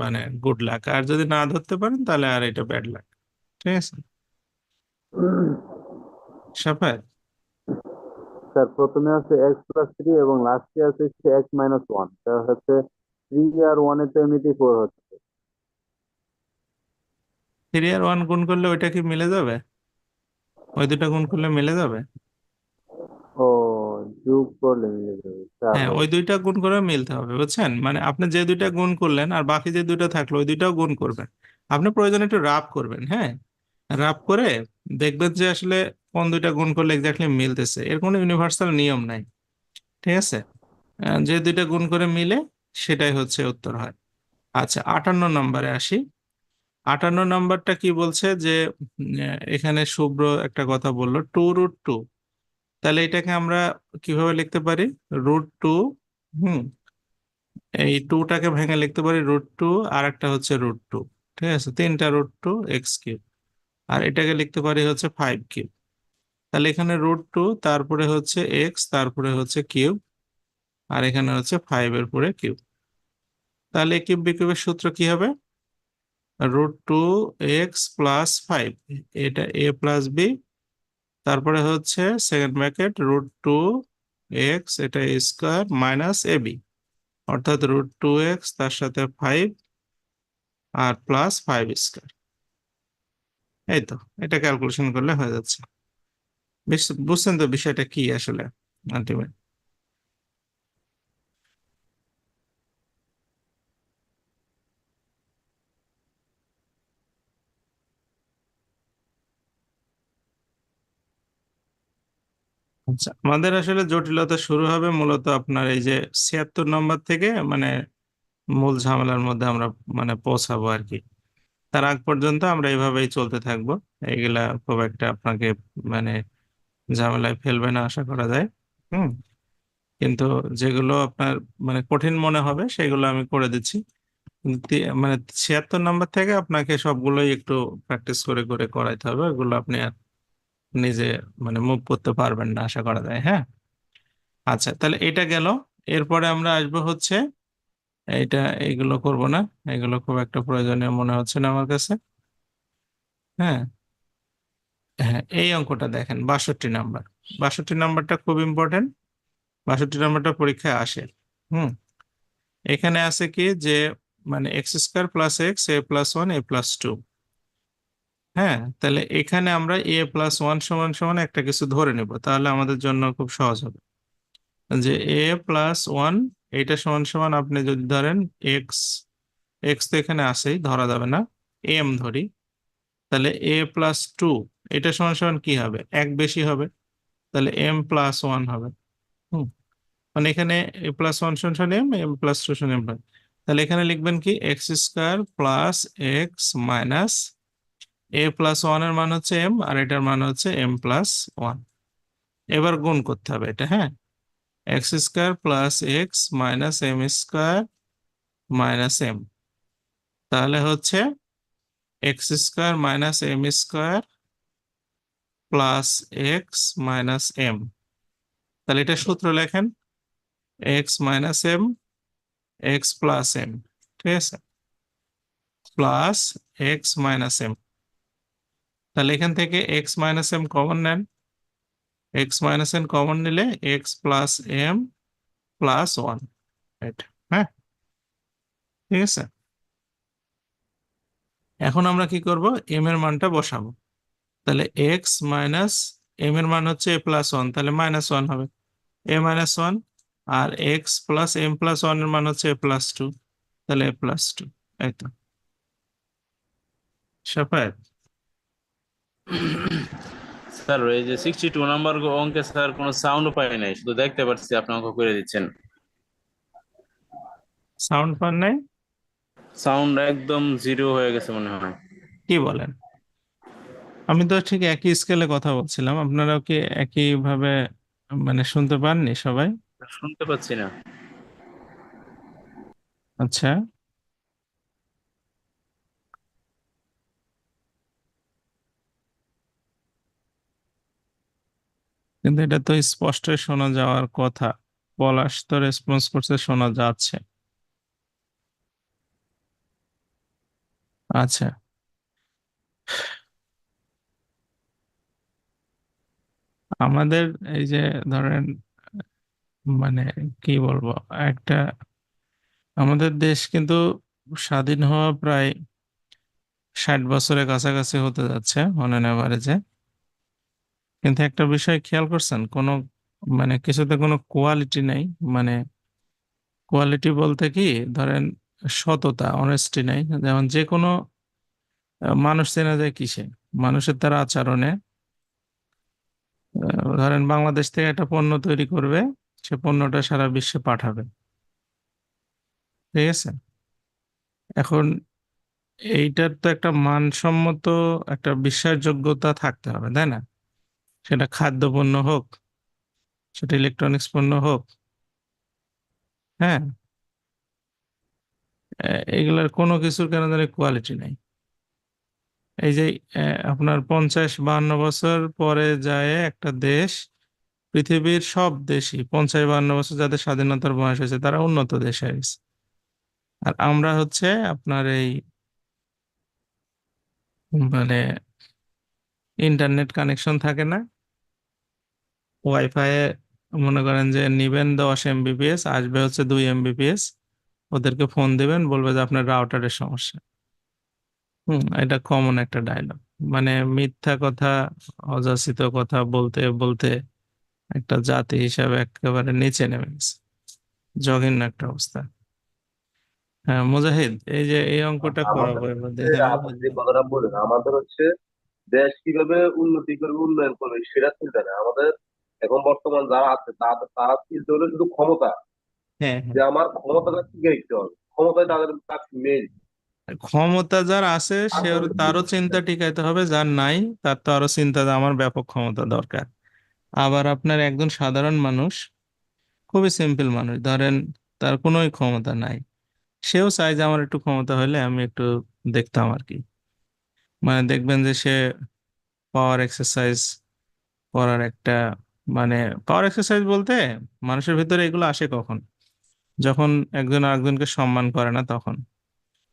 মানে গুড লাক, আর যদি না ধরতে পারেন তাহলে আর এটা ব্যাড লাক। ঠিক আছে সাফায়? স্যার প্রথমে আছে x+3 এবং লাস্টে আছে x-1, তা হচ্ছে 3 আর 1 এ তো এমনিতেই 4 হচ্ছে। 3 আর 1 গুণ করলে ওইটা কি মিলে যাবে? ওই দুটা গুণ করলে মিলে যাবে? ও, যোগ করলে মিলে যাবে, 4 হ্যাঁ, হবে। ওই দুইটা গুণ করে মিলতে হবে, বুঝছেন? মানে আপনি যে দুইটা গুণ করলেন আর বাকি যে দুইটা থাকলো ওই দুইটাও গুণ করবেন। আপনি প্রয়োজনে একটু রাব করবেন, হ্যাঁ, রাব করে দেখবেন যে আসলে কোন দুইটা গুণ করলে এক্স্যাক্টলি মিলতেছে। এর কোনো ইউনিভার্সাল নিয়ম নাই, ঠিক আছে। যে দুইটা গুণ করে মিলে সেটাই হচ্ছে উত্তর হয়। আচ্ছা, 58 নম্বরে আসি। 58 নম্বরটা কি বলছে যে এখানে শুভ্র একটা কথা বললো 2√2। তাহলে এটাকে আমরা কিভাবে লিখতে পারি? √2, হুম, এই 2টাকে ভেঙে লিখতে পারি √2, আর একটা হচ্ছে √2। ঠিক আছে, তিনটা √2 x3, আর এটাকে লিখতে পারি হচ্ছে 5 কিউব। তাহলে এখানে √2 তারপরে হচ্ছে x তারপরে হচ্ছে কিউব, আর এখানে হচ্ছে 5-এর পরে কিউব। তাহলে কিউব বিকিউবের সূত্র কি হবে? √2x+5, এটা a প্লাস বি, তারপরে হচ্ছে সেকেন্ড ব্র্যাকেট √2x, এটা a স্কোয়ার মাইনাস ab, অর্থাৎ √2x তার সাথে 5 আর প্লাস 5 স্কোয়ার। এই তো, এটা ক্যালকুলেশন করলে হয়ে যাচ্ছে। বুঝছেন তো বিষয়টা কি আসলে আলটিমেট? আচ্ছা, আমাদের আসলে জটিলতা শুরু হবে মূলত আপনার এই যে 76 নম্বর থেকে, মানে মূল ঝামেলার মধ্যে আমরা মানে পৌঁছাবো আর কি। তার আগ পর্যন্ত আমরা এইভাবেই চলতে থাকবো। এইগুলা খুব একটা আপনাকে মানে ঝামেলায় ফেলবে না আশা করা যায়। হুম, কিন্তু যেগুলো আপনার মানে কঠিন মনে হবে সেগুলো আমি করে দিচ্ছি। কিন্তু মানে 76 নম্বর থেকে আপনাকে সবগুলোই একটু প্র্যাকটিস করে করে করাইতে হবে। ওগুলো আপনি আর নিজে মানে মুভ করতে পারবেন না আশা করা যায়। হ্যাঁ, আচ্ছা, তাহলে এটা গেল। এরপরে আমরা আসবো হচ্ছে এইটা, এইগুলো করব না, এগুলো খুব একটা প্রয়োজনীয় মনে হচ্ছে না আমার কাছে। হ্যাঁ, হ্যাঁ, এই অঙ্কটা দেখেন 62 নাম্বার। 62 নাম্বারটা খুব ইম্পর্টেন্ট। 62 নাম্বারটা পরীক্ষায় আসে। হুম, এখানে আছে কি যে মানে x² + x, a+1 a+2। হ্যাঁ, তাহলে এখানে আমরা a+1 = একটা কিছু ধরে নেব, তাহলে আমাদের জন্য খুব সহজ হবে। যে a+1 এইটা সমান আপনি যদি ধরেন x, x তো এখানে আসেই, ধরা যাবে না, m ধরি, তাহলে a+2 এটা সমান কি হবে? এক বেশি হবে, তাহলে m+1 হবে। হুম, মানে এখানে a+1 = m, m+2 = m। তাহলে এখানে লিখবেন কি x² + x মাইনাস a+1 এর মান হচ্ছে m আর এটার মান হচ্ছে m+1। এবার গুণ করতে হবে এটা। হ্যাঁ, x² + x minus m² minus m, তাহলে হচ্ছে X square minus M square plus X minus M. তাহলে এটা সূত্র লেখেন, X minus M X plus M, ঠিক আছে, প্লাস এক্স মাইনাস এম। তাহলে এখান থেকে এক্স মাইনাস এম কমন নেন, এক্স মাইনাস এম কমন নিলে X plus M plus one, হ্যাঁ, ঠিক আছে। এখন আমরা কি করব, এম এর মানটা বসাবো। তাহলে এক্স মাইনাস এম এর মান হচ্ছে এ প্লাস ওয়ান, তাহলে মাইনাস ওয়ান হবে, এ মাইনাস ওয়ান। আর x plus M plus one এর মান হচ্ছে এ প্লাস টু, তাহলে এ প্লাস টু। এই তো সাফায়েত। স্যার এই যে 62 নাম্বার অঙ্কে স্যার কোনো সাউন্ড পাই নাই, শুধু দেখতে পাচ্ছি আপনি অঙ্ক করে দিচ্ছেন। সাউন্ড পান নাই? সাউন্ড একদম জিরো হয়ে গেছে মনে হয়। কি বলেন? আমি তো ঠিক একই স্কেলে কথা বলছিলাম, আপনারাও কি একই ভাবে মানে শুনতে পাননি সবাই? শুনতে পাচ্ছি না। আচ্ছা, কিন্তু এটা তো স্পষ্ট শোনা যাওয়ার কথা। পলাশ তো রেসপন্স করছে, শোনা যাচ্ছে। আচ্ছা, আমাদের এই যে ধরেন মানে কি বলবো, একটা আমাদের দেশ কিন্তু স্বাধীন হওয়া প্রায় 60 বছরের কাছাকাছি হতে যাচ্ছে অন অ্যান অ্যাভারেজে। কিন্তু একটা বিষয় খেয়াল করছেন, কোনো মানে কিছুতে কোনো কোয়ালিটি নেই। মানে কোয়ালিটি বলতে কি, ধরেন সততা, অনেস্টি নাই। যেমন যে কোনো মানুষ চেনা যায় কিসে, মানুষের তার আচরণে। ধরেন বাংলাদেশ থেকে একটা পণ্য তৈরি করবে, সে পণ্যটা সারা বিশ্বে পাঠাবে, ঠিক আছে। এখন এইটার তো একটা মানসম্মত একটা বিশ্বাসযোগ্যতা থাকতে হবে, তাই না? সেটা খাদ্য পণ্য হোক, সেটা ইলেকট্রনিক্স পণ্য হোক, হ্যাঁ। এগুলার কোনো কিছুর কেন জানি কোয়ালিটি নাই। এই যে আপনার 50-52 বছর পরে যায় একটা দেশ, পৃথিবীর সব দেশই 50-52 বছর যাদের স্বাধীনতার বয়স হয়েছে তারা উন্নত দেশ হয়ে গেছে। আর আমরা হচ্ছে আপনার এই মানে ইন্টারনেট কানেকশন থাকে না, ওয়াইফাই মনে করেন যে নিবেন 10 Mbps, আসবে হচ্ছে 2 Mbps, ওদেরকে ফোন দিবেন, বলবে যে আপনার রাউটারের সমস্যা। এটা কমন একটা ডায়লগ। মানে মিথ্যা কথা, অযাচিত কথা বলতে বলতে একটা জাতি হিসাবে একেবারে নিচে নেমে গেছে, জঘন্য একটা অবস্থা। হ্যাঁ মুজাহিদ, এই যে এই অঙ্কটা করাবো আমাদের এবার হচ্ছে, দেখেন। আপনি যে কথাটা বলেন, আমাদের হচ্ছে দেশ কিভাবে উন্নতি করবে, উন্নয়ন করবে সেটা চিন্তা নেই আমাদের। এখন বর্তমান যারা আছে তারা চিন্তা হলো শুধু ক্ষমতা, হ্যাঁ, যে হ্যাঁ, আমার ক্ষমতাটা ঠিক রাখতে হবে, ক্ষমতায় তাদের কাছে মেইন। ক্ষমতা যার আছে সে তারও চিন্তা টিকাইতে হবে, যার নাই তার তো আরো চিন্তা যে আমার ব্যাপক ক্ষমতা দরকার। আবার আপনার একজন সাধারণ মানুষ, খুবই সিম্পল মানুষ, ধরেন তার কোনোই ক্ষমতা নাই, সেও চায় যে আমার একটু ক্ষমতা হলে আমি একটু দেখতাম আর কি। মানে দেখবেন যে সে পাওয়ার এক্সারসাইজ করার একটা মানে পাওয়ার এক্সারসাইজ বলতে মানুষের ভিতরে এগুলো আসে কখন, যখন একজন আরেকজনকে সম্মান করে না তখন।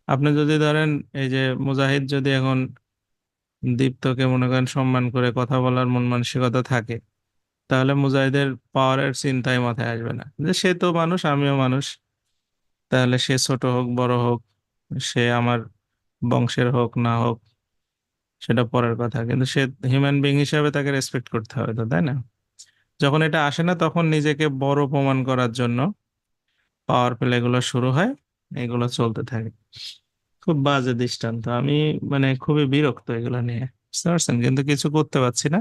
আপনি যদি ধরেন এই যে মুজাহিদ যদি এখন দীপ্তকে মনে করেন সম্মান করে কথা বলার মন মানসিকতা থাকে, তাহলে মুজাহিদের পাওয়ারের চিন্তাই মাথায় আসবে না, যে সে তো মানুষ আমিও মানুষ। তাহলে সে ছোট হোক বড় হোক, সে আমার বংশের হোক না হোক সেটা পরের কথা, কিন্তু সে হিউম্যান বিং হিসাবে তাকে রেসপেক্ট করতে হবে তো, তাই না? যখন এটা আসে না তখন নিজেকে বড় প্রমাণ করার জন্য পাওয়ার প্লে গুলো শুরু হয়, এগুলো চলতে থাকে। খুব বাজে দৃষ্টান্ত। আমি মানে খুবই বিরক্ত এগুলো নিয়ে, বুঝতে পারছেন, কিন্তু কিছু করতে পারছি না।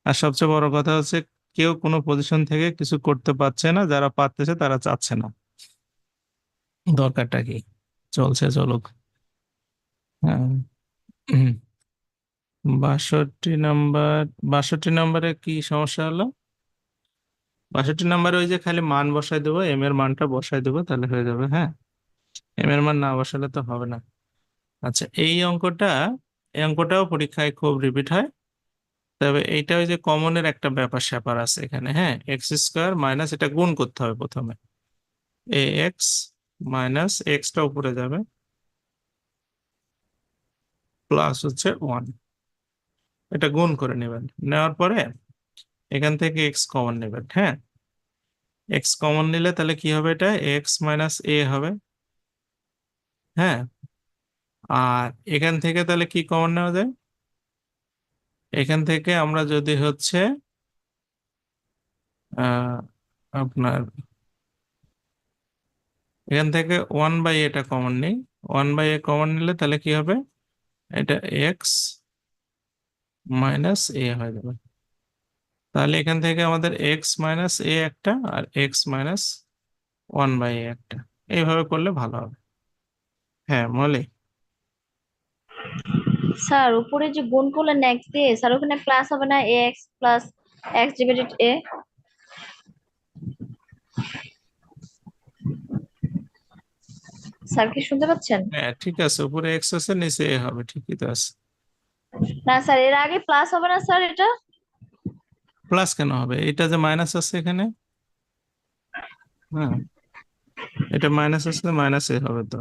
আর সবচেয়ে বড় কথা হচ্ছে, কেউ কোনো পজিশন থেকে কিছু করতে পারছে না, যারা পারতেছে তারা চাচ্ছে না। দরকারটা কি? চলছে চলুক। হ্যাঁ। হুম। 62 নাম্বার, 62 নাম্বারে কি সমস্যা হলো? 62 নাম্বারে ওই যে খালি মান বসাই দেবো, এম এর মানটা বসাই দেবো, তাহলে হয়ে যাবে। হ্যাঁ, এম এর মান না বসালে তো হবে না। আচ্ছা, এই অঙ্কটাও পরীক্ষায় খুব রিপিট হয়। তবে এইটা ওই যে কমনের একটা ব্যাপার স্যাপার আছে এখানে, হ্যাঁ। এক্স স্কোয়ার মাইনাস, এটা গুণ করতে হবে প্রথমে। এ এক্স মাইনাস এক্সটা উপরে যাবে, প্লাস হচ্ছে 1। এটা গুণ করে নেবেন, নেওয়ার পরে এখান থেকে এক্স কমন নেবেন, হ্যাঁ। এক্স কমন নিলে তাহলে কি হবে, এটা এক্স মাইনাস এ হবে, হ্যাঁ। আর এখান থেকে তাহলে কি কমন নেওয়া যায়, এখান থেকে আমরা যদি হচ্ছে আহ আপনার এখান থেকে 1/a এটা কমন নেই, 1/a কমন নিলে তাহলে কি হবে, এটা এক্স মাইনাস এ হয়ে যাবে। তাহলে এখান থেকে আমাদের এক্স মাইনাস এ একটা আর এক্স মাইনাস 1/a একটা, এইভাবে করলে ভালো হবে। হ্যাঁ মলি, স্যার উপরে যে গুণ করলেন এক্স দিয়ে, স্যার ওখানে প্লাস হবে না, এ এক্স প্লাস এক্স ডিভাইডেড এ? স্যার কি শুনতে পাচ্ছেন? হ্যাঁ ঠিক আছে, উপরে এক্স আছে নিচে এ হবে, ঠিকই তো আছে। না স্যার, এর আগে প্লাস হবে না স্যার এটা? প্লাস কেন হবে, এটা যে মাইনাস আছে এখানে, হ্যাঁ এটা মাইনাস আসলে মাইনাস এ হবে তো।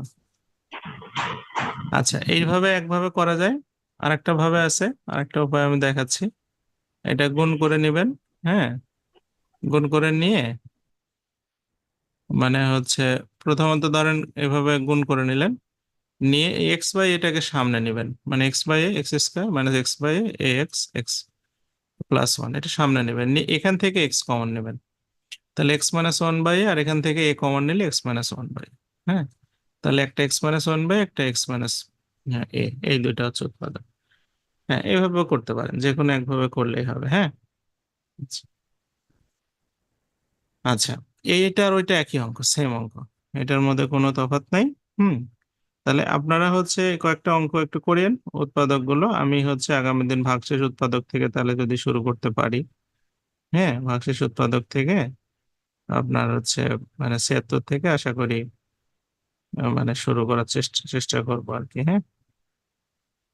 আচ্ছা, এইভাবে একভাবে করা যায়, আরেকটা ভাবে আছে, আরেকটা উপায় আমি দেখাচ্ছি। এটা গুণ করে নেবেন, হ্যাঁ। গুণ করে নিয়ে মানে হচ্ছে প্রথমত ধরেন এভাবে গুণ করে নিলেন, নিয়ে এক্স বাই এটাকে সামনে নেবেন, মানে X by X square minus X by A X X plus 1 এটা সামনে নেবেন, নিয়ে এখান থেকে এক্স কমন নেবেন, তাহলে এক্স মাইনাস 1/a, আর এখান থেকে এ কমন নিলে এক্স মাইনাস 1/a, হ্যাঁ। তাহলে একটা এক্স মাইনাস 1/a, একটা এক্স মাইনাস হ্যাঁ এ, এই দুইটা হচ্ছে উৎপাদক। হ্যাঁ এইভাবেও করতে পারেন, যে কোনো একভাবে করলেই হবে, হ্যাঁ। আচ্ছা, আচ্ছা, এইটা আর ওইটা একই অঙ্ক, সেম অঙ্ক, এটার মধ্যে কোনো তফাৎ নাই। হুম। তাহলে আপনারা হচ্ছে কয়েকটা অঙ্ক একটু করেন উৎপাদক গুলো, আমি হচ্ছে আগামী দিন ভাগশেষ উৎপাদক থেকে তাহলে যদি শুরু করতে পারি, হ্যাঁ ভাগশেষ উৎপাদক থেকে আপনার হচ্ছে মানে 76 থেকে আশা করি মানে শুরু করার চেষ্টা চেষ্টা করবো আর কি, হ্যাঁ।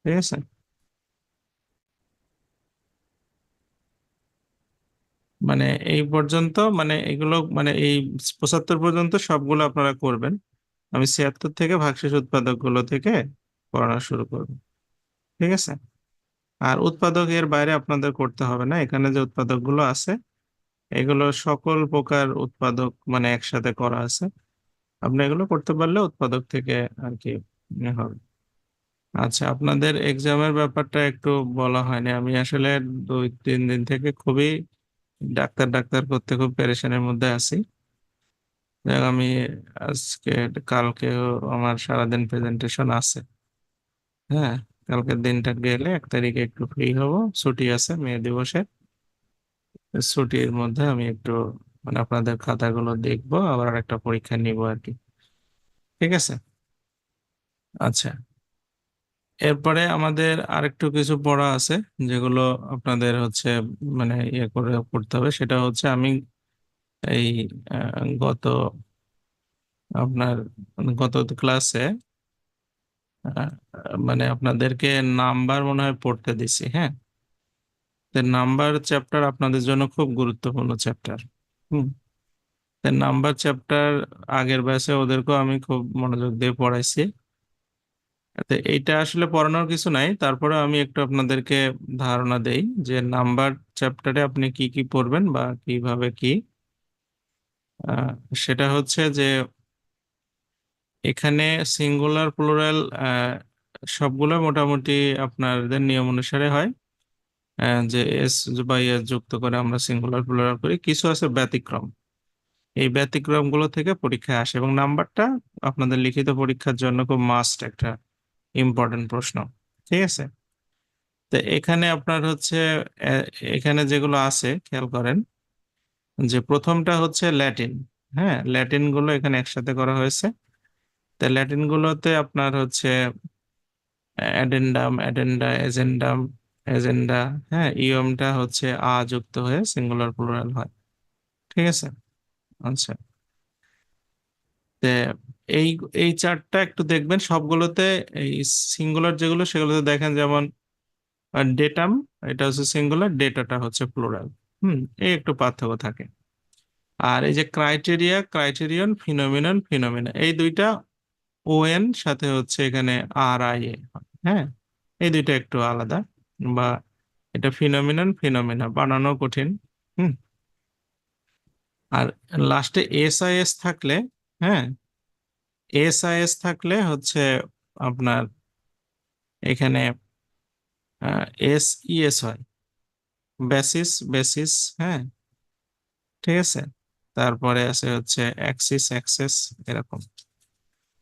ঠিক আছে। মানে এই পর্যন্ত, মানে এগুলো মানে এই 75 পর্যন্ত সবগুলো আপনারা করবেন, আমি 76 থেকে ভাগশেষ উৎপাদক গুলো থেকে পড়ানো শুরু করবো, ঠিক আছে। আর উৎপাদক এর বাইরে আপনাদের করতে হবে না, এখানে যে উৎপাদক গুলো আছে এগুলো সকল প্রকার উৎপাদক মানে একসাথে করা আছে, আপনি এগুলো করতে পারলে উৎপাদক থেকে আর কি হবে। আচ্ছা, আপনাদের এক্সামের ব্যাপারটা একটু বলা হয়নি, আমি আসলে 2-3 দিন থেকে খুবই ডাক্তার ডাক্তার করতে খুব পেরেশানির মধ্যে আছি। যাক, আমি আজকে কালকেও আমার সারাদিন প্রেজেন্টেশন আছে, হ্যাঁ। কালকের দিনটা গেলে 1 তারিখে একটু ফ্রি হব, ছুটি আছে মে দিবসে, ছুটির মধ্যে আমি একটু মানে আপনাদের খাতাগুলো দেখবো, আবার একটা পরীক্ষা নিব আর কি, ঠিক আছে। আচ্ছা, এরপরে আমাদের আরেকটু কিছু পড়া আছে যেগুলো আপনাদের হচ্ছে মানে ইয়ে করে পড়তে হবে, সেটা হচ্ছে আমি এই গত আপনার গত ক্লাসে মানে আপনাদেরকে নাম্বার মনে হয় পড়তে দিছি, হ্যাঁ। তো নাম্বার চ্যাপ্টার আপনাদের জন্য খুব গুরুত্বপূর্ণ চ্যাপ্টার। হুম। তো নাম্বার চ্যাপ্টার আগের ব্যাচে ওদেরকেও আমি খুব মনোযোগ দিয়ে পড়াইছি। তো এইটা আসলে পড়ানোর কিছু নাই, তারপরে আমি একটু আপনাদেরকে ধারণা দেই যে নাম্বার চ্যাপ্টারে আপনি কি কি পড়বেন বা কিভাবে কি আহ, সেটা হচ্ছে যে এখানে সিঙ্গুলার প্লুরাল সবগুলো মোটামুটি আপনাদের নিয়ম অনুসারে হয়, যে এস বা এস যুক্ত করে আমরা সিঙ্গুলার প্লুরাল করি, কিছু আছে ব্যতিক্রম, এই ব্যতিক্রম গুলো থেকে পরীক্ষায় আসে, এবং নাম্বারটা আপনাদের লিখিত পরীক্ষার জন্য খুব মাস্ট একটা ইম্পর্টেন্ট প্রশ্ন, ঠিক আছে। তো এখানে আপনার হচ্ছে আহ, এখানে যেগুলো আছে খেয়াল করেন, যে প্রথমটা হচ্ছে ল্যাটিন, হ্যাঁ ল্যাটিন গুলো এখানে একসাথে করা হয়েছে। তো ল্যাটিন গুলোতে আপনার হচ্ছে অ্যাডেন্ডাম, অ্যাডেন্ডা, এজেন্ডাম, এজেন্ডা, হ্যাঁ ইয়মটা হচ্ছে আ যুক্ত হয়ে সিঙ্গুলার প্লুরাল হয়, ঠিক আছে। আচ্ছা, তে এই এই চারটা একটু দেখবেন সবগুলোতে। এই সিঙ্গুলার যেগুলো সেগুলোতে দেখেন, যেমন ডেটাম, এটা হচ্ছে সিঙ্গুলার, ডেটাটা হচ্ছে প্লুরাল। এই একটু পার্থক্য থাকে। আর এই যে ক্রাইটেরিয়া, ক্রাইটেরিয়ন, ফিনোমিনন, ফিনোমিনা, এই দুইটা ওএন সাথে হচ্ছে এখানে আর আই এ। হ্যাঁ, এই দুইটা একটু আলাদা। বা এটা ফিনোমিনন, ফিনোমিনা বানানো কঠিন। হুম আর লাস্টে এসআইএস থাকলে, হ্যাঁ, এসআইএস থাকলে হচ্ছে আপনার এখানে এসইএস হয়, বেসিস, বেসিস। হ্যাঁ, ঠিক আছে। তারপরে আছে হচ্ছে অ্যাক্সিস, অ্যাক্সেস, এরকম।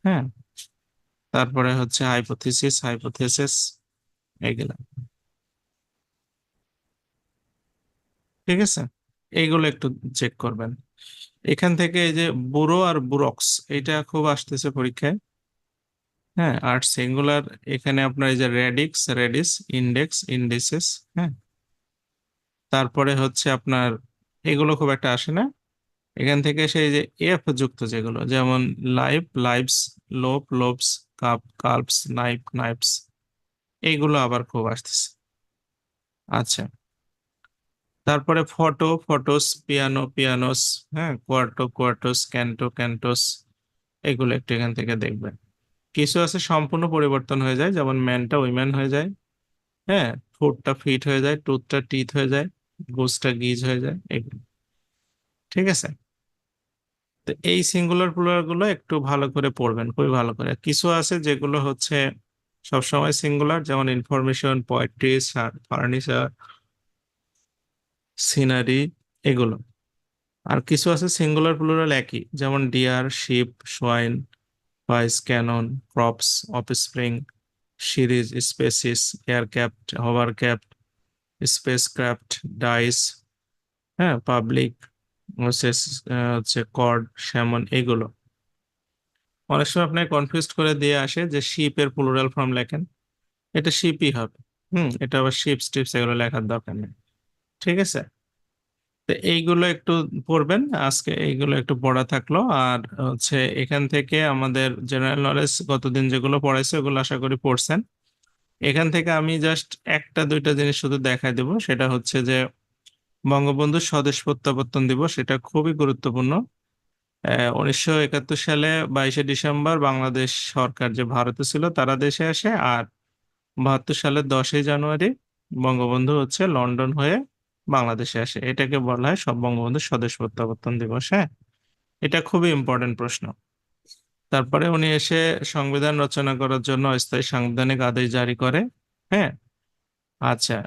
হ্যাঁ, তারপরে হচ্ছে হাইপোথিসিস, হাইপোথেসিস, এগুলা। ঠিক আছে, এইগুলো একটু চেক করবেন। এখান থেকে এই যে বুরো আর বুরক্স, এটা খুব আসতেছে পরীক্ষায়। হ্যাঁ, আর সিঙ্গুলার এখানে আপনার এই যে রেডিক্স, রেডিস, ইন্ডেক্স, ইন্ডিসেস। হ্যাঁ, তারপরে হচ্ছে আপনার এগুলো খুব একটা আসে না। এখান থেকে সেই যে এফ যুক্ত যেগুলো, যেমন লাইভ, লাইভস, লোপ, লোপস, কাপ, কাল্পস, নাইফ, নাইফস, এইগুলো আবার খুব আসতেছে। আচ্ছা, তারপরে ফটো, ফটোস, পিয়ানো, পিয়ানোস, হ্যাঁ, কোয়ার্টো, কোয়ার্টোস, ক্যান্টো, ক্যান্টোস, এগুলো একটু এখান থেকে দেখবেন। কিছু আছে সম্পূর্ণ পরিবর্তন হয়ে যায়, যেমন ম্যানটা উইম্যান হয়ে যায়। হ্যাঁ, ফুটটা ফিট হয়ে যায়, টুথটা টিথ হয়ে যায়, গুজটা গিজ হয়ে যায়, এগুলো। ঠিক আছে, তো এই সিঙ্গুলার প্লুরাল গুলো একটু ভালো করে পড়বেন, খুবই ভালো করে। কিছু আছে যেগুলো হচ্ছে সবসময় সিঙ্গুলার, যেমন ইনফরমেশন, পোয়েট্রি, ফার্নিচার, সিনারি, এগুলো। আর কিছু আছে সিঙ্গুলার প্লুরাল একই, যেমন deer, sheep, swine, voice, cannon, crops, offspring, series, species, aircraft, hovercraft, spacecraft, dice, হ্যাঁ, পাবলিক, হচ্ছে হচ্ছে কর্ড, স্যামন, এগুলো। অনেক সময় আপনাকে কনফিউজ করে দিয়ে আসে যে শিপের প্লুরাল ফর্ম লেখেন, এটা শিপই হবে। এটা আবার শিপস টিপস এগুলো লেখার দরকার নেই। ঠিক আছে, তো এইগুলো একটু পড়বেন আজকে, এইগুলো একটু পড়া থাকলো। আর হচ্ছে এখান থেকে আমাদের জেনারেল নলেজ গতদিন যেগুলো পড়াইছে ওগুলো আশা করি পড়ছেন। এখান থেকে আমি জাস্ট একটা দুইটা জিনিস শুধু দেখাই দেবো, সেটা হচ্ছে যে বঙ্গবন্ধু স্বদেশ প্রত্যাবর্তন দিবস, এটা খুবই গুরুত্বপূর্ণ। 1971 সালে 22শে ডিসেম্বর বাংলাদেশ সরকার যে ভারতে ছিল তারা দেশে আসে। আর 72 সালের 10ই জানুয়ারি বঙ্গবন্ধু হচ্ছে লন্ডন হয়ে বাংলাদেশে আসে। এটাকে বলা হয় সব বঙ্গবন্ধু স্বদেশ প্রত্যাবর্তন দিবস। হ্যাঁ, এটা খুবই ইম্পর্টেন্ট প্রশ্ন। তারপরে উনি এসে সংবিধান রচনা করার জন্য অস্থায়ী সাংবিধানিক আদেশ জারি করে। হ্যাঁ, আচ্ছা,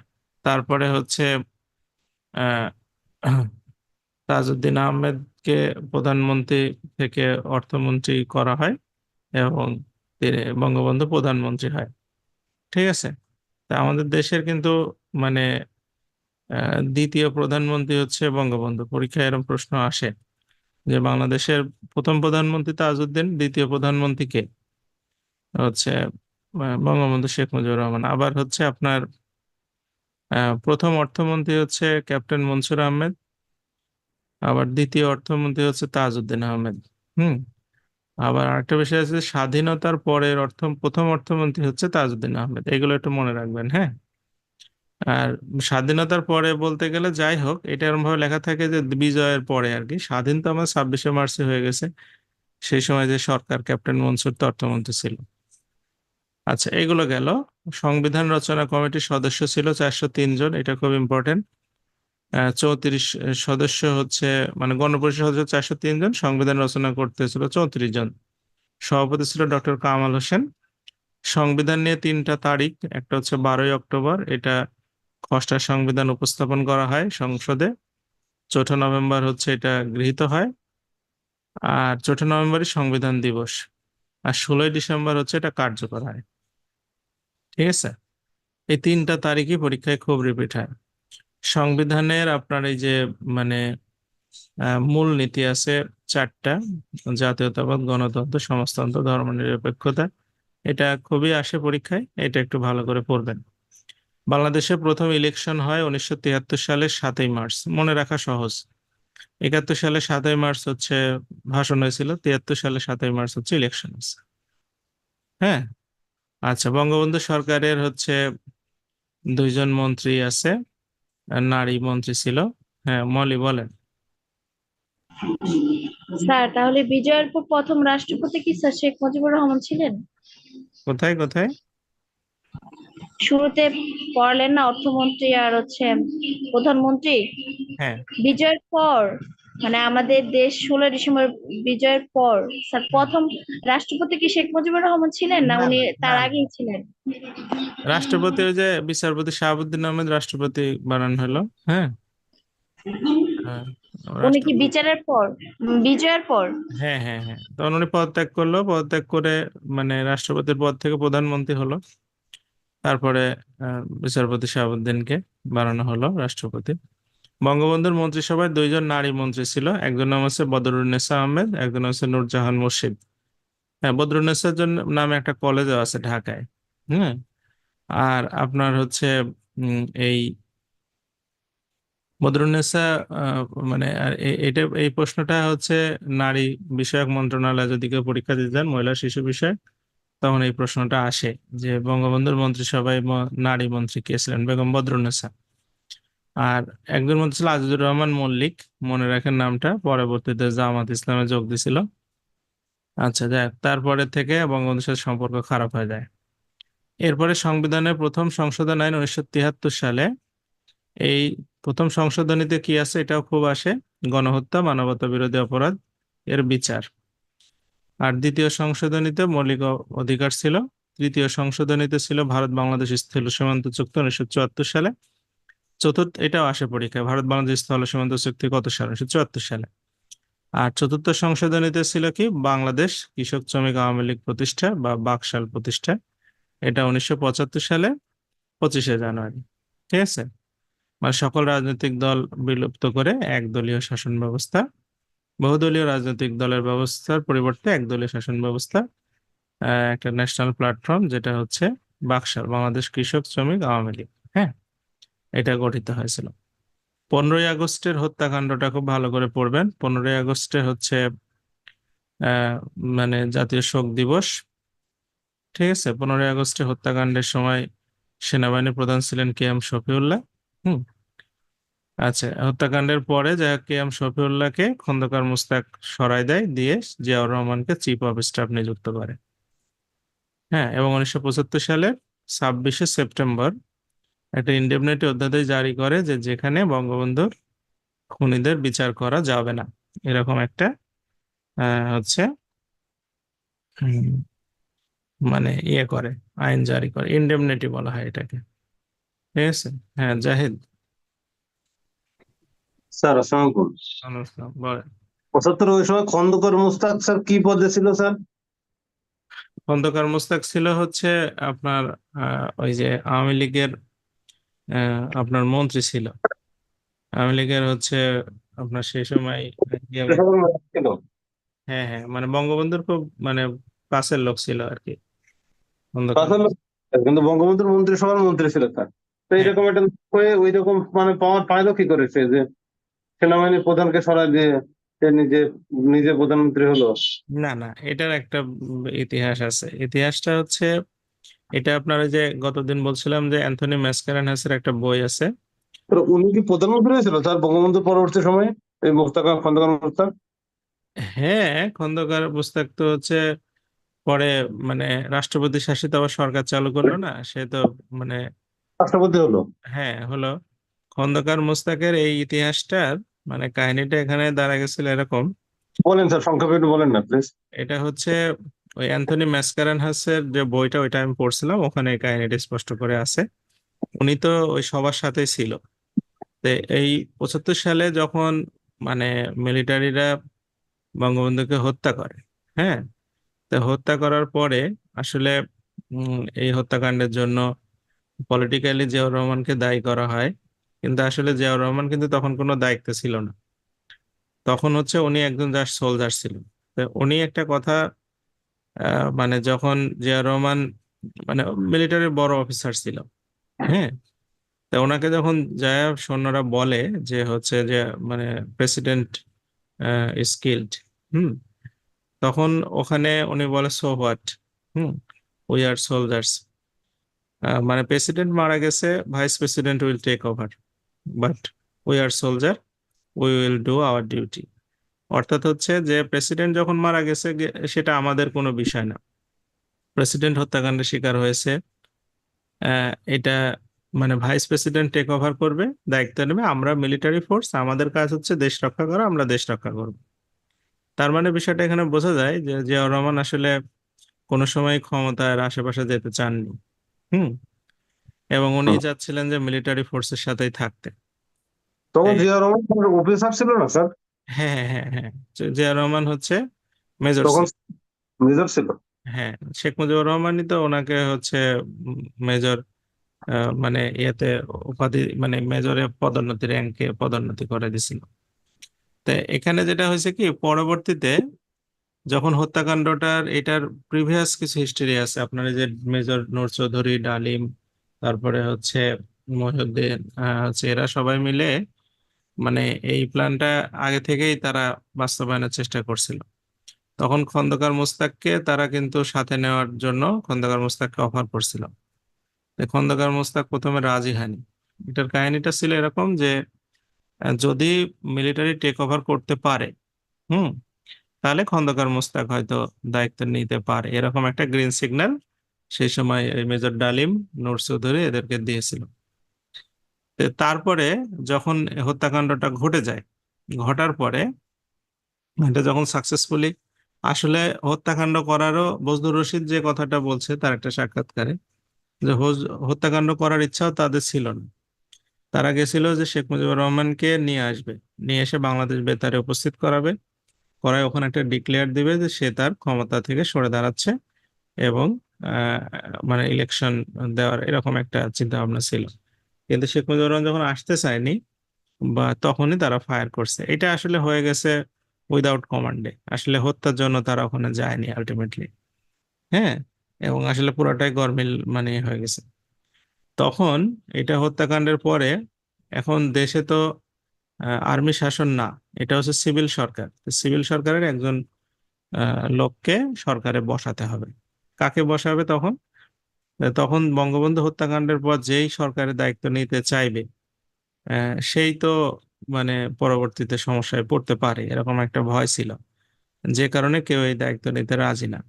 তারপরে হচ্ছে আহ তাজউদ্দিন আহমেদকে প্রধানমন্ত্রী থেকে অর্থমন্ত্রী করা হয় এবং তিনি বঙ্গবন্ধু প্রধানমন্ত্রী হয়। ঠিক আছে, তা আমাদের দেশের কিন্তু মানে দ্বিতীয় প্রধানমন্ত্রী হচ্ছে বঙ্গবন্ধু। পরীক্ষায় এরকম প্রশ্ন আসে যে বাংলাদেশের প্রথম প্রধানমন্ত্রী তাজউদ্দিন, দ্বিতীয় প্রধানমন্ত্রী কে? হচ্ছে বঙ্গবন্ধু শেখ মুজিবুর রহমান। আবার হচ্ছে আপনার প্রথম অর্থমন্ত্রী হচ্ছে ক্যাপ্টেন মনসুর আহমেদ, আবার দ্বিতীয় অর্থমন্ত্রী হচ্ছে তাজউদ্দিন আহমেদ। হুম আবার আরেকটা বিষয় আছে, স্বাধীনতার পরের প্রথম অর্থমন্ত্রী হচ্ছে তাজউদ্দিন আহমেদ। এগুলো একটু মনে রাখবেন। হ্যাঁ, আর স্বাধীনতার পরে বলতে গেলে যাই হোক, এটা এরকম ভাবে লেখা থাকে যে বিজয়ের পরে আর কি। স্বাধীন তো আমার 26শে মার্চে হয়ে গেছে, সেই সময় যে সরকার, ক্যাপ্টেন মনসুর তো অর্থমন্ত্রী ছিল। আচ্ছা, এগুলো গেল। সংবিধান রচনা কমিটির সদস্য ছিল 403 জন, এটা খুব ইম্পর্টেন্ট। 34 সদস্য হচ্ছে, মানে গণপরিষদ সদস্য 403 জন, সংবিধান রচনা করতে ছিল 34 জন। সভাপতি ছিল ডক্টর কামাল হোসেন। সংবিধান নিয়ে 3টা তারিখ, একটা হচ্ছে 12ই অক্টোবর, এটা খসড়া সংবিধান উপস্থাপন করা হয় সংসদে। 4ঠা নভেম্বর হচ্ছে এটা গৃহীত হয়। আর 4ঠা নভেম্বরই সংবিধান দিবস। আর 16ই ডিসেম্বর হচ্ছে এটা কার্যকর হয়। ঠিক আছে, এই 3টা তারিখই পরীক্ষায় খুব রিপিট হয়। সংবিধানের আপনার এই যে মানে মূল নীতি আছে 4টা: জাতীয়তাবাদ, গণতন্ত্র, সমাজতন্ত্র, ধর্মনিরপেক্ষতা। এটা খুবই আসে পরীক্ষায়, এটা একটু ভালো করে পড়বেন। বাংলাদেশে প্রথম ইলেকশন হয় 1973 সালের 7ই মার্চ, মনে রাখা সহজ। 71 সালে 7ই মার্চ হচ্ছে ভাষণ হয়েছিল, 73 সালে 7ই মার্চ হচ্ছে ইলেকশন হয়েছে। হ্যাঁ, আচ্ছা, বঙ্গবন্ধু সরকারের হচ্ছে 2জন মন্ত্রী আছে, আর নারী মন্ত্রী ছিল। হ্যাঁ, মলি বলেন। স্যার তাহলে বিজয়ের পর প্রথম রাষ্ট্রপতি কি স্যার শেখ মুজিবুর রহমান ছিলেন? কোথায় কোথায়? শুরুতে পড়লেন না অর্থমন্ত্রী আর হচ্ছে প্রধানমন্ত্রী। হ্যাঁ, বিজয়ের পর মানে আমাদের দেশ 16 ডিসেম্বর বিজয়ের পর স্যার প্রথম রাষ্ট্রপতি কি শেখ মুজিবুর রহমান ছিলেন, না না উনি না তার না না। আগেই ছিলেন? রাষ্ট্রপতি ওই যে বিচারপতি শাহাবুদ্দিন আহমেদ রাষ্ট্রপতি বানানো হলো। হ্যাঁ, হ্যাঁ, উনি কি রাষ্ট্রপতি। বিচারের পর বিজয়ের পর? হ্যাঁ হ্যাঁ হ্যাঁ, তখন উনি পদত্যাগ করলো, পদত্যাগ করে মানে রাষ্ট্রপতির পদ থেকে প্রধানমন্ত্রী হলো। তারপরে বিচারপতি শাহাবুদ্দিনকে বানানো হলো রাষ্ট্রপতি। বঙ্গবন্ধুর মন্ত্রিসভায় 2জন নারী মন্ত্রী ছিল, একজন নাম হচ্ছে বদরুন্নেসা আহমেদ, একজন হচ্ছে নূরজাহান মুর্শিদ। হ্যাঁ, বদরুন্নেসার জন্য নামে একটা কলেজও আছে ঢাকায়। হ্যাঁ, আর আপনার হচ্ছে এই বদরুন্নেসা আহ, মানে আর এটা এই প্রশ্নটা হচ্ছে নারী বিষয়ক মন্ত্রণালয় যদি কেউ পরীক্ষা দিতে যান, মহিলা শিশু বিষয়, তখন এই প্রশ্নটা আসে যে বঙ্গবন্ধুর মন্ত্রিসভায় নারী মন্ত্রী কে ছিলেন, বেগম বদরুন্নেসা। আর একজন মন্ত্রী ছিল আজিজুর রহমান মল্লিক, মনে রাখেন নামটা, পরবর্তীতে জামাত ইসলামে যোগ দিছিল। আচ্ছা, যাক, তারপরে থেকে বঙ্গবন্ধুর সাথে সম্পর্ক খারাপ হয়ে যায়। এরপরে সংবিধানের প্রথম সংশোধন আইন 1973 সালে, এই প্রথম সংশোধনীতে কি আছে এটাও খুব আসে, গণহত্যা, মানবতা বিরোধী অপরাধ এর বিচার। আর দ্বিতীয় সংশোধনীতে মৌলিক অধিকার ছিল। তৃতীয় সংশোধনীতে ছিল ভারত বাংলাদেশ স্থল সীমান্ত চুক্তি 1974 সালে। চতুর্থ, এটাও আসে পরীক্ষায়, ভারত বাংলাদেশ স্থল সীমান্ত চুক্তি কত সালে? 1974 সালে। আর চতুর্থ সংশোধনীতে ছিল কি, বাংলাদেশ কৃষক শ্রমিক আওয়ামী লীগ প্রতিষ্ঠা বা বাকশাল প্রতিষ্ঠা, এটা 1975 সালে 25শে জানুয়ারি। ঠিক আছে, মানে সকল রাজনৈতিক দল বিলুপ্ত করে একদলীয় শাসন ব্যবস্থা, বহুদলীয় রাজনৈতিক দলের ব্যবস্থার পরিবর্তে একদলীয় শাসন ব্যবস্থা, একটা ন্যাশনাল প্ল্যাটফর্ম যেটা হচ্ছে বাকশাল, বাংলাদেশ কৃষক শ্রমিক আওয়ামী লীগ। হ্যাঁ, এটা গঠিত হয়েছিল। 15ই আগস্টের হত্যাকাণ্ডটা খুব ভালো করে পড়বেন। 15ই আগস্টে হচ্ছে আহ মানে জাতীয় শোক দিবস। ঠিক আছে, 15ই আগস্টে হত্যাকাণ্ডের সময় সেনাবাহিনী প্রধান ছিলেন কে.এম. শফিউল্লাহ। হুম, আচ্ছা, হত্যাকাণ্ডের পরে যা কে.এম. শফিউল্লাহকে খন্দকার মোস্তাক সরায় দেয়, দিয়ে জিয়াউর রহমানকে চিফ অফ স্টাফ নিযুক্ত করে। হ্যাঁ, এবং 1975 সালের 26শে সেপ্টেম্বর একটা ইনডেমনিটি অধ্যাদেশ জারি করে যে যেখানে বঙ্গবন্ধুর খুনিদের বিচার করা যাবে না, এরকম একটা হচ্ছে উম, মানে করে, আইন জারি করে, ইনডেমনিটি বলা হয় এটাকে। ঠিক আছে। হ্যাঁ, জাহিদ। স্যার আসসালামু আলাইকুম। আনুসলাম বলেন। 75 ওই সময় খন্দকার মোস্তাক স্যার কি পদে ছিল স্যার? খন্দকার মোস্তাক ছিল হচ্ছে আপনার ওই যে আওয়ামী লীগের আপনার মন্ত্রী ছিল। আওয়ামী লীগের হচ্ছে আপনার সেই সময় ছিল। হ্যাঁ হ্যাঁ, মানে বঙ্গবন্ধুর খুব মানে কাছের লোক ছিল আর কি খন্দকার। তাহলে কিন্তু বঙ্গবন্ধুর মন্ত্রিসভার মন্ত্রী ছিল স্যার। তো হ্যাঁ, এইরকম একটা লোক হয়ে ওই রকম মানে পাওয়ার পাইলো কি করেছে যে সেনাবাহিনীর প্রধানকে সরায় দিয়ে সে নিজে নিজে প্রধানমন্ত্রী হলো? না না, এটার একটা ইতিহাস আছে। ইতিহাসটা হচ্ছে এটা আপনার ওই যে গতদিন বলছিলাম যে অ্যান্থনি ম্যাসকারেনহাসের একটা বই আছে। তো উনি কি প্রধানমন্ত্রী হয়েছিল স্যার বঙ্গবন্ধুর পরবর্তী সময়ে, এই মোস্তাক খন্দকার মোস্তাক? হ্যাঁ, খন্দকার মোস্তাক তো হচ্ছে পরে মানে রাষ্ট্রপতি শাসিত আবার সরকার চালু করলো না সে তো, মানে রাষ্ট্রপতি হলো? হ্যাঁ হলো। খন্দকার মোস্তাকের এই ইতিহাসটার মানে কাহিনীটা এখানে দাঁড়া গেছিল এরকম। বলেন স্যার, সংক্ষেপে একটু বলেন না প্লিজ। এটা হচ্ছে ওই অ্যান্থনি ম্যাসকারেনহাসের যে বইটা, ওইটা আমি পড়ছিলাম, ওখানে এই কাহিনীটা স্পষ্ট করে আছে। উনি তো ওই সবার সাথেই ছিল। তো এই 75 সালে যখন মানে মিলিটারিরা বঙ্গবন্ধুকে হত্যা করে, হ্যাঁ, তো হত্যা করার পরে আসলে এই হত্যাকাণ্ডের জন্য পলিটিক্যালি জিয়াউর রহমানকে দায়ী করা হয়, কিন্তু আসলে জিয়াউর রহমান কিন্তু তখন কোনো দায়িত্বে ছিল না। তখন হচ্ছে উনি একজন জাস্ট সোলজার ছিলেন। তো উনি একটা কথা মানে যখন জিয়াউর রহমান মানে মিলিটারির বড় অফিসার ছিল, হ্যাঁ, তো ওনাকে যখন যায় সৈন্যরা বলে যে হচ্ছে যে মানে প্রেসিডেন্ট স্কিল্ড, হুম, তখন ওখানে উনি বলে so what, hmm, we are soldiers, মানে প্রেসিডেন্ট মারা গেছে, vice president will take over, but we are soldier, we will do our duty. অর্থাৎ হচ্ছে যে প্রেসিডেন্ট যখন মারা গেছে সেটা আমাদের কোনো বিষয় না। প্রেসিডেন্ট হত্যাকাণ্ডের শিকার হয়েছে, এটা মানে ভাইস প্রেসিডেন্ট টেক ওভার করবে, দায়িত্ব নেবে, আমরা মিলিটারি ফোর্স, আমাদের কাজ হচ্ছে দেশ রক্ষা করা, আমরা দেশ রক্ষা করব। তার মানে বিষয়টা এখানে বোঝা যায় যে জিয়াউর রহমান আসলে কোনো সময় ক্ষমতার আশেপাশে যেতে চাননি, হুম, এবং উনি চাচ্ছিলেন যে মিলিটারি ফোর্সের সাথেই থাকতে। তখন এই- জিয়া রহমান অফিসার ছিল না স্যার? হ্যাঁ হ্যাঁ হ্যাঁ হ্যাঁ, জিয়াউর রহমান হচ্ছে মেজর তখন ছিল। মেজর ছিল। হ্যাঁ, শেখ মুজিবুর রহমানই তো ওনাকে হচ্ছে মেজর, মানে ইয়েতে উপাধি, মানে মেজরে পদোন্নতি, র্যাঙ্কে পদোন্নতি করে দিছিল। তো এখানে যেটা হয়েছে কি, পরবর্তীতে যখন হত্যাকাণ্ডটার এটার প্রিভিয়াস কিছু হিস্টরি আছে আপনার, এই যে মেজর নূর চৌধুরী, ডালিম, তারপরে হচ্ছে মহিউদ্দিন, হচ্ছে এরা সবাই মিলে মানে এই প্ল্যানটা আগে থেকেই তারা বাস্তবায়নের চেষ্টা করছিল। তখন খন্দকার মোস্তাককে তারা কিন্তু সাথে নেওয়ার জন্য খন্দকার মোস্তাককে অফার করছিল। তো খন্দকার মোস্তাক প্রথমে রাজি হয়নি। এটার কাহিনীটা ছিল এরকম যে যদি মিলিটারি টেক ওভার করতে পারে, হুম, তাহলে খন্দকার মোস্তাক হয়তো দায়িত্ব নিতে পারে, এরকম একটা গ্রিন সিগন্যাল সেই সময় এই মেজর ডালিম, নূর চৌধুরী এদেরকে দিয়েছিল। তো তারপরে যখন হত্যাকাণ্ডটা ঘটে যায়, ঘটার পরে এটা যখন সাকসেসফুলি, আসলে হত্যাকাণ্ড করারও বজলুর রশিদ যে কথাটা বলছে তার একটা সাক্ষাৎকারে, যে হত্যাকাণ্ড করার ইচ্ছাও তাদের ছিল না। তারা গেছিল যে শেখ মুজিবুর রহমানকে নিয়ে আসবে, নিয়ে এসে বাংলাদেশ বেতারে উপস্থিত করাবে, করায় ওখানে একটা ডিক্লেয়ার দিবে যে সে তার ক্ষমতা থেকে সরে দাঁড়াচ্ছে, এবং আহ, মানে ইলেকশন দেওয়ার এরকম একটা চিন্তা ভাবনা ছিল। কিন্তু শেখ মুজিবুর রহমান যখন আসতে চায়নি, বা তখনই তারা ফায়ার করছে। এটা আসলে হয়ে গেছে উইদাউট কমান্ডে, আসলে হত্যার জন্য তারা ওখানে যায়নি আলটিমেটলি। হ্যাঁ, এবং আসলে পুরাটাই গরমিল মানে হয়ে গেছে তখন। এটা হত্যাকাণ্ডের পরে এখন দেশে তো আর্মি শাসন না, এটা হচ্ছে সিভিল সরকার। সিভিল সরকারের একজন লোককে সরকারে বসাতে হবে। কাকে বসাবে তখন? তখন বঙ্গবন্ধু হত্যাকাণ্ডের পর যেই সরকারের দায়িত্ব নিতে চাইবে, সেই তো মানে পরবর্তীতে সমস্যায় পড়তে পারে, এরকম একটা ভয় ছিল, যে কারণে কেউ এই দায়িত্ব নিতে রাজি না।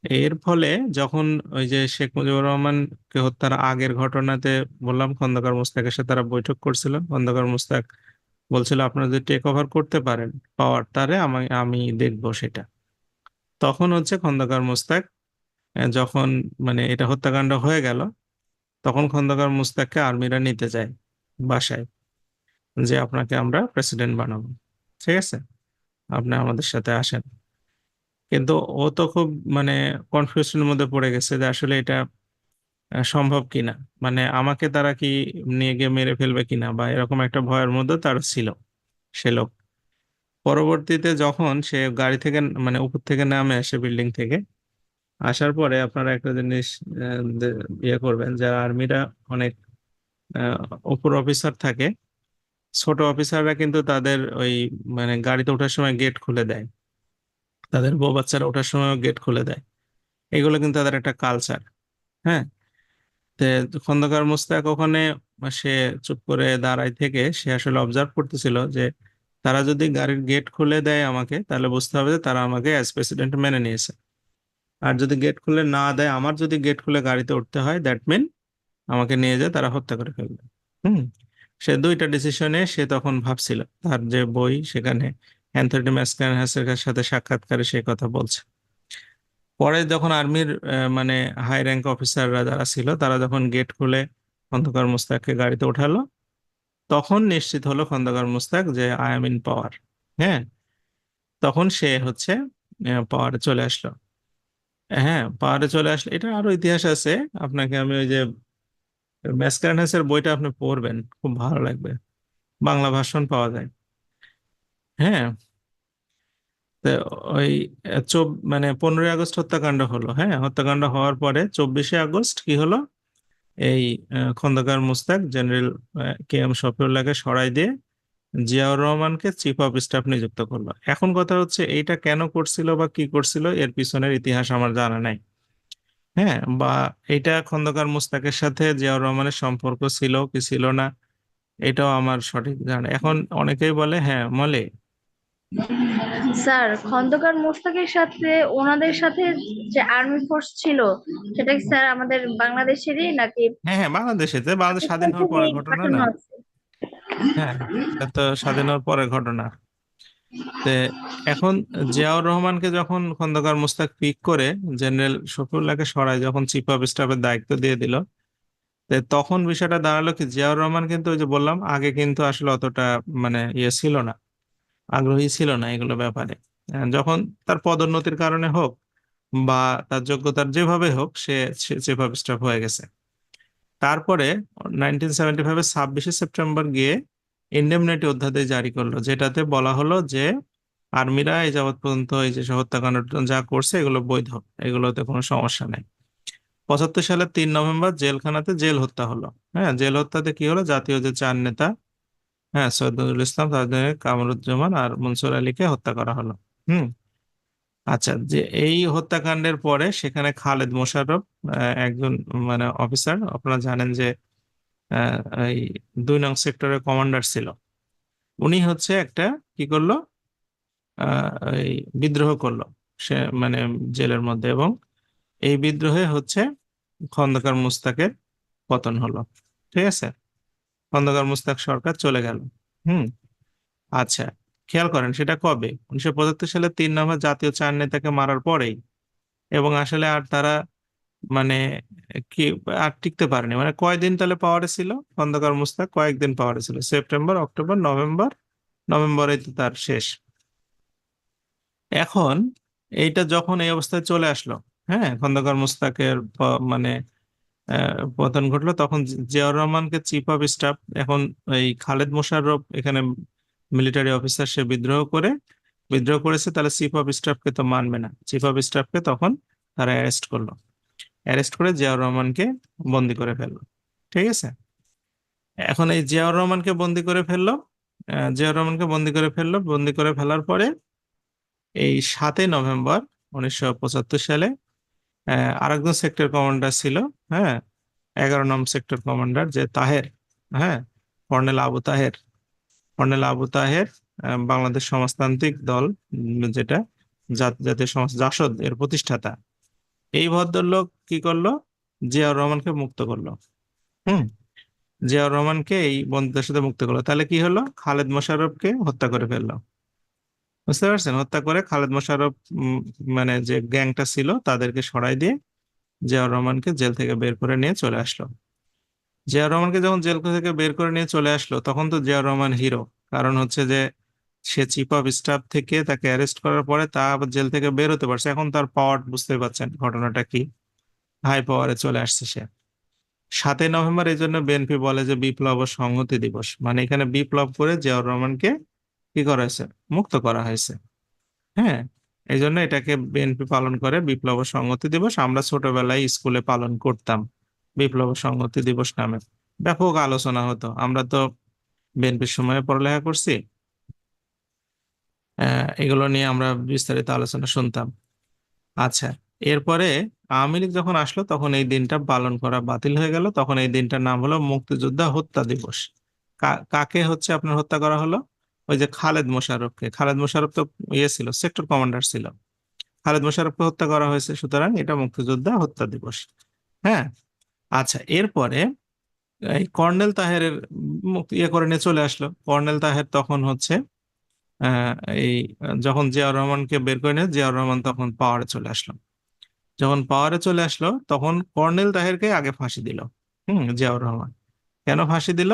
এর ফলে যখন ওই যে শেখ মুজিবুর রহমানকে হত্যার আগের ঘটনাতে বললাম, খন্দকার মোস্তাকের সাথে তারা বৈঠক করছিল, খন্দকার মোস্তাক বলছিল আপনারা যদি টেক ওভার করতে পারেন পাওয়ার, তারে আমি আমি দেখবো সেটা। তখন হচ্ছে খন্দকার মোস্তাক, যখন মানে এটা হত্যাকাণ্ড হয়ে গেল, তখন খন্দকার মোস্তাককে আর্মিরা নিতে যায় বাসায়, যে আপনাকে আমরা প্রেসিডেন্ট বানাবো, ঠিক আছে, আপনি আমাদের সাথে আসেন। কিন্তু ও তো খুব মানে কনফিউশনের মধ্যে পড়ে গেছে যে আসলে এটা সম্ভব কিনা, মানে আমাকে তারা কি নিয়ে গিয়ে মেরে ফেলবে কিনা, বা এরকম একটা ভয়ের মধ্যে তার ছিল সে লোক। পরবর্তীতে যখন সে গাড়ি থেকে মানে উপর থেকে নামে আসে, বিল্ডিং থেকে আসার পরে আপনারা একটা জিনিস ইয়ে করবেন, যারা আর্মিরা অনেক উপর অফিসার থাকে, ছোট অফিসাররা কিন্তু তাদের ওই মানে গাড়িতে ওঠার সময় গেট খুলে দেয়, তাদের বউ বাচ্চারা ওঠার সময় গেট খুলে দেয়। এগুলো কিন্তু তাদের একটা কালচার। হ্যাঁ, তে খন্দকার মোস্তাক ওখানে সে চুপ করে দাঁড়ায় থেকে সে আসলে অবজার্ভ করতেছিল যে তারা যদি গাড়ির গেট খুলে দেয় আমাকে, তাহলে বুঝতে হবে যে তারা আমাকে অ্যাজ প্রেসিডেন্ট মেনে নিয়েছে। আর যদি গেট খুলে না দেয়, আমার যদি গেট খুলে গাড়িতে উঠতে হয়, দ্যাট মিন আমাকে নিয়ে যায় তারা হত্যা করে ফেলবে। হুম, সে দুইটা ডিসিশনে সে তখন ভাবছিল। তার যে বই সেখানে অ্যান্থনি ম্যাসকানহাসের সাথে সাক্ষাৎকারে সেই কথা বলছে। পরে যখন আর্মির মানে হাই র্যাঙ্ক অফিসাররা যারা ছিল, তারা যখন গেট খুলে খন্দকার মুস্তাককে গাড়িতে ওঠালো, তখন নিশ্চিত হলো খন্দকার মুস্তাক যে আই এম ইন পাওয়ার। হ্যাঁ, তখন সে হচ্ছে পাওয়ারে চলে আসলো। হ্যাঁ, পাওয়ারে চলে আসলো, এটা আরো ইতিহাস আছে। আপনাকে আমি ওই যে ম্যাসকারেনহাসের বইটা আপনি পড়বেন, খুব ভালো লাগবে, বাংলা ভাষণ পাওয়া যায়। হ্যাঁ, তো ওই মানে 15ই আগস্ট হত্যাকাণ্ড হলো। হ্যাঁ, হত্যাকাণ্ড হওয়ার পরে 24শে আগস্ট কি হলো, এই Khondaker Mostaq general K M শফিউল্লাহকে সরাই দিয়ে জিয়াউর রহমানকে চিফ অফ স্টাফ নিযুক্ত করলো। এখন কথা হচ্ছে এইটা কেন করছিল বা কি করছিল এর পিছনের ইতিহাস আমার জানা নাই। হ্যাঁ, বা এটা খন্দকার মুস্তাকের সাথে জিয়াউর রহমানের সম্পর্ক ছিল কি ছিল না, এটাও আমার সঠিক জানা নেই। এখন অনেকেই বলে হ্যাঁ মলে, স্যার খন্দকার মোশতাকের সাথে ওনাদের সাথে যে আর্মি ফোর্স ছিল সেটা কি স্যার আমাদের বাংলাদেশেরই নাকি হ্যাঁ হ্যাঁ বাংলাদেশে, বাংলাদেশ স্বাধীন হওয়ার পরের ঘটনা পাঠানো না। আছে? হ্যাঁ, এটা তো স্বাধীন হওয়ার পরের ঘটনা। তে এখন জিয়াউর রহমানকে যখন খন্দকার মুস্তাক পিক করে জেনারেল শফিউল্লাহকে সরায়, যখন চিফ অফ স্টাফের দায়িত্ব দিয়ে দিল, তখন বিষয়টা দাঁড়ালো কি জিয়াউর রহমান কিন্তু ওই যে বললাম আগে কিন্তু আসলে অতটা মানে ইয়ে ছিল না, আগ্রহী ছিল না এগুলো ব্যাপারে। যখন তার পদোন্নতির কারণে হোক বা তার যোগ্যতার যেভাবে হোক সে চিফ অফ স্টাফ হয়ে গেছে। তারপরে 1975 26শে সেপ্টেম্বর গিয়ে ইন্ডেমনিটি অধ্যাদেশ জারি করলো, যেটাতে বলা হলো যে আর্মিরা এই যাবৎ পর্যন্ত এই যে হত্যাকাণ্ড যা করছে এগুলো বৈধ, এগুলোতে কোনো সমস্যা নেই। 75 সালের 3 নভেম্বর জেলখানাতে জেল হত্যা হলো। হ্যাঁ, জেল হত্যাতে কি হলো, জাতীয় যে 4 নেতা, হ্যাঁ সৈয়দ নজরুল ইসলাম, তাদের কামরুজ্জামান আর মনসুর আলীকে হত্যা করা হলো। হুম। আচ্ছা, যে এই হত্যাকাণ্ডের পরে সেখানে খালেদ মোশাররফ একজন মানে অফিসার, আপনারা জানেন যে আহ, এই 2 নং সেক্টরের কমান্ডার ছিল। উনি হচ্ছে একটা কি করলো, এই বিদ্রোহ করলো সে মানে জেলের মধ্যে, এবং এই বিদ্রোহে হচ্ছে খন্দকার মুস্তাকের পতন হলো। ঠিক আছে, খন্দকার মুস্তাক সরকার চলে গেল। হুম। আচ্ছা, খেয়াল করেন সেটা কবে, 1975 সালে 3 নভেম্বর জাতীয় 4 নেতাকে মারার পরেই। এবং আসলে আর তারা মানে কি আর টিকতে পারেনি, মানে কয়দিন তাহলে পাওয়ারে ছিল খন্দকার মুস্তাক, কয়েকদিন পাওয়ারে ছিল, সেপ্টেম্বর অক্টোবর নভেম্বর, নভেম্বরে তো তার শেষ। এখন এইটা যখন এই অবস্থায় চলে আসলো, হ্যাঁ খন্দকার মুস্তাকের মানে পতন ঘটলো, তখন জিয়াউর রহমানকে চিফ অফ স্টাফ, এখন এই খালেদ মোশাররফ এখানে মিলিটারি অফিসার, সে বিদ্রোহ করেছে, তাহলে চিফ অফ স্টাফকে তো মানবে না। চিফ অফ স্টাফকে তখন তারা অ্যারেস্ট করলো, অ্যারেস্ট করে জিয়াউর রহমানকে বন্দি করে ফেললো। ঠিক আছে, এখন এই জিয়াউর রহমানকে বন্দি করে ফেললো, বন্দি করে ফেলার পরে এই 7 নভেম্বর 1975 সালে আরেকজন সেক্টর কমান্ডার ছিল, হ্যাঁ 11 নং সেক্টর কমান্ডার যে তাহের, হ্যাঁ কর্নেল আবু তাহের, বাংলাদেশ সমাজতান্ত্রিক দল, যেটা জাতীয় সমাজ জাসদ এর প্রতিষ্ঠাতা, এই ভদ্রলোক কি করলো, জিয়াউর রহমানকে মুক্ত করলো। হুম। জিয়াউর রহমানকে এই বন্দীদের সাথে মুক্ত করলো, তাহলে কি হলো, খালেদ মোশাররফকে হত্যা করে ফেললো। বুঝতে পারছেন, হত্যা করে খালেদ মোশাররফ মানে যে গ্যাংটা ছিল তাদেরকে সরাই দিয়ে জিয়াউর রহমানকে জেল থেকে বের করে নিয়ে চলে আসলো। জিয়াউর রহমানকে যখন জেল থেকে বের করে নিয়ে চলে আসলো, তখন তো জিয়াউর রহমান হিরো। কারণ হচ্ছে যে সে চিফ অফ স্টাফ থেকে তাকে অ্যারেস্ট করার পরে তা আবার জেল থেকে বের হতে পারছে, এখন তার পাওয়ার বুঝতে পারছেন ঘটনাটা কি, হাই পাওয়ারে চলে আসছে সে। 7 নভেম্বর এই জন্য বিএনপি বলে যে বিপ্লব ও সংহতি দিবস, মানে এখানে বিপ্লব করে জিয়াউর রহমানকে কি করা হয়েছে, মুক্ত করা হয়েছে। হ্যাঁ, এই জন্য এটাকে বিএনপি পালন করে বিপ্লব ও সংহতি দিবস। আমরা ছোটবেলায় স্কুলে পালন করতাম বিপ্লব ও সংহতি দিবস নামে, ব্যাপক আলোচনা হতো। আমরা তো বিএনপির সময় পড়ালেখা করছি, এগুলো নিয়ে আমরা বিস্তারিত আলোচনা শুনতাম। আচ্ছা, এরপরে আওয়ামী লীগ যখন আসলো তখন এই দিনটা পালন করা বাতিল হয়ে গেল, তখন এই দিনটার নাম হলো মুক্তিযোদ্ধা হত্যা দিবস। কাকে হচ্ছে আপনার হত্যা করা হলো, ওই যে খালেদ মোশাররফকে। খালেদ মোশাররফ তো ইয়ে ছিল, সেক্টর কমান্ডার ছিল, খালেদ মোশাররফকে হত্যা করা হয়েছে, সুতরাং এটা মুক্তিযোদ্ধা হত্যা দিবস। হ্যাঁ। আচ্ছা, এরপরে এই কর্নেল তাহেরের ইয়ে করে নিয়ে চলে আসলো। কর্নেল তাহের তখন হচ্ছে আহ এই যখন জিয়াউর রহমানকে বের করে নিয়ে জিয়াউর রহমান তখন পাওয়ারে চলে আসলো। যখন পাওয়ারে চলে আসলো তখন কর্নেল তাহেরকে আগে ফাঁসি দিল। জিয়াউর রহমান কেন ফাঁসি দিল,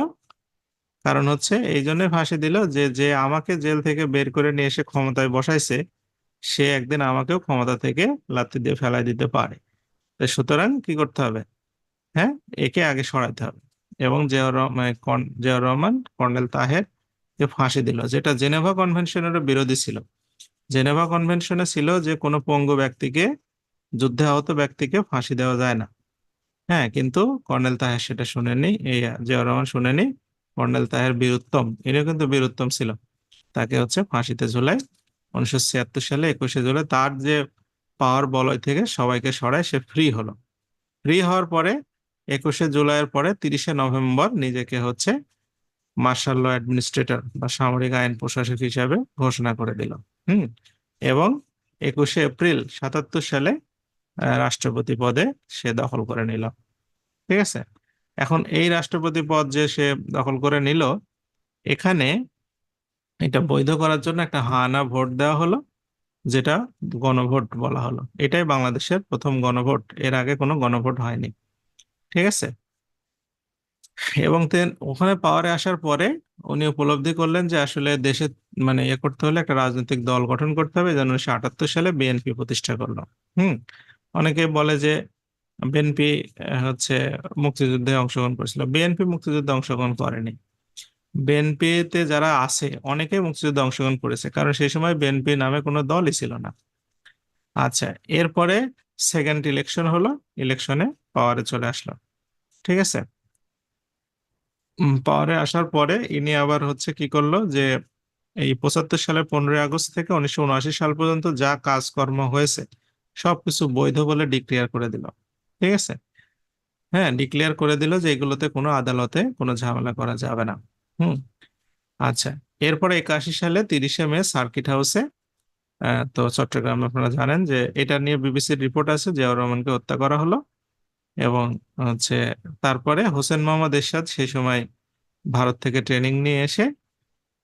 কারণ হচ্ছে এই জন্য ফাঁসি দিল যে যে আমাকে জেল থেকে বের করে নিয়ে এসে ক্ষমতায় বসাইছে, সে একদিন আমাকেও ক্ষমতা থেকে লাথি দিয়ে ফেলাই দিতে পারে। তো সুতরাং কি করতে হবে, হ্যাঁ একে আগে সরাতে হবে। এবং জিয়াউর রহমান কর্নেল তাহের কে ফাঁসি দিল, যেটা জেনেভা কনভেনশনের বিরোধী ছিল। জেনেভা কনভেনশনে ছিল যে কোনো পঙ্গু ব্যক্তিকে, যুদ্ধে আহত ব্যক্তিকে ফাঁসি দেওয়া যায় না। হ্যাঁ, কিন্তু কর্নেল তাহের সেটা শুনেনি, এই জিয়াউর রহমান শুনেনি। কর্নেল তাহের বীরুত্তম, ইনিও কিন্তু বীরুত্তম ছিল, তাকে হচ্ছে ফাঁসিতে ঝুলায় 1976 সালে 21শে জুলাই। তার যে পাওয়ার বলয় থেকে সবাইকে সরায়, সে ফ্রি হলো। ফ্রি হওয়ার পরে 21শে জুলাইয়ের পরে 30শে নভেম্বর নিজেকে হচ্ছে মার্শাল ল অ্যাডমিনিস্ট্রেটর বা সামরিক আইন প্রশাসক হিসাবে ঘোষণা করে দিল। হুম। এবং 21শে এপ্রিল 77 সালে রাষ্ট্রপতি পদে সে দখল করে নিল। ঠিক আছে। এখন এই রাষ্ট্রপতি পদ যে সে দখল করে নিল, এখানে এটা বৈধ করার জন্য একটা হা না ভোট দেওয়া হলো, যেটা গণভোট বলা হলো। এটাই বাংলাদেশের প্রথম গণভোট, এর আগে কোনো গণভোট হয়নি। ঠিক আছে। এবং ওখানে পাওয়ারে আসার পরে উনি উপলব্ধি করলেন যে আসলে দেশে মানে ইয়ে করতে হলে একটা রাজনৈতিক দল গঠন করতে হবে, যেন 1978 সালে বিএনপি প্রতিষ্ঠা করলো। হুম। অনেকে বলে যে বিএনপি হচ্ছে মুক্তিযুদ্ধে অংশগ্রহণ করেছিল। বিএনপি মুক্তিযুদ্ধে অংশগ্রহণ করেনি। বিএনপিতে যারা আছে অনেকেই মুক্তিযুদ্ধে অংশগ্রহণ করেছে, কারণ সেই সময় বিএনপি নামে কোনো দলই ছিল না। আচ্ছা, এরপরে সেকেন্ড ইলেকশন হলো, ইলেকশনে পাওয়ারে চলে আসলো। ঠিক আছে। পাওয়ারে আসার পরে ইনি আবার হচ্ছে কি করলো যে এই 75 সালের 15ই আগস্ট থেকে 1979 সাল পর্যন্ত যা কাজকর্ম হয়েছে সবকিছু বৈধ বলে ডিক্লেয়ার করে দিল। ঠিক আছে। হ্যাঁ, ডিক্লেয়ার করে দিল যে এগুলোতে কোনো আদালতে কোনো ঝামেলা করা যাবে না। হুম। আচ্ছা, এরপরে 81 সালে 30শে মে সার্কিট হাউসে, তো চট্টগ্রামে আপনারা জানেন যে এটা নিয়ে বিবিসির রিপোর্ট আছে, জিয়াউর রহমানকে হত্যা করা হলো। এবং হচ্ছে তারপরে হোসেন মোহাম্মদ এরশাদ সেই সময় ভারত থেকে ট্রেনিং নিয়ে এসে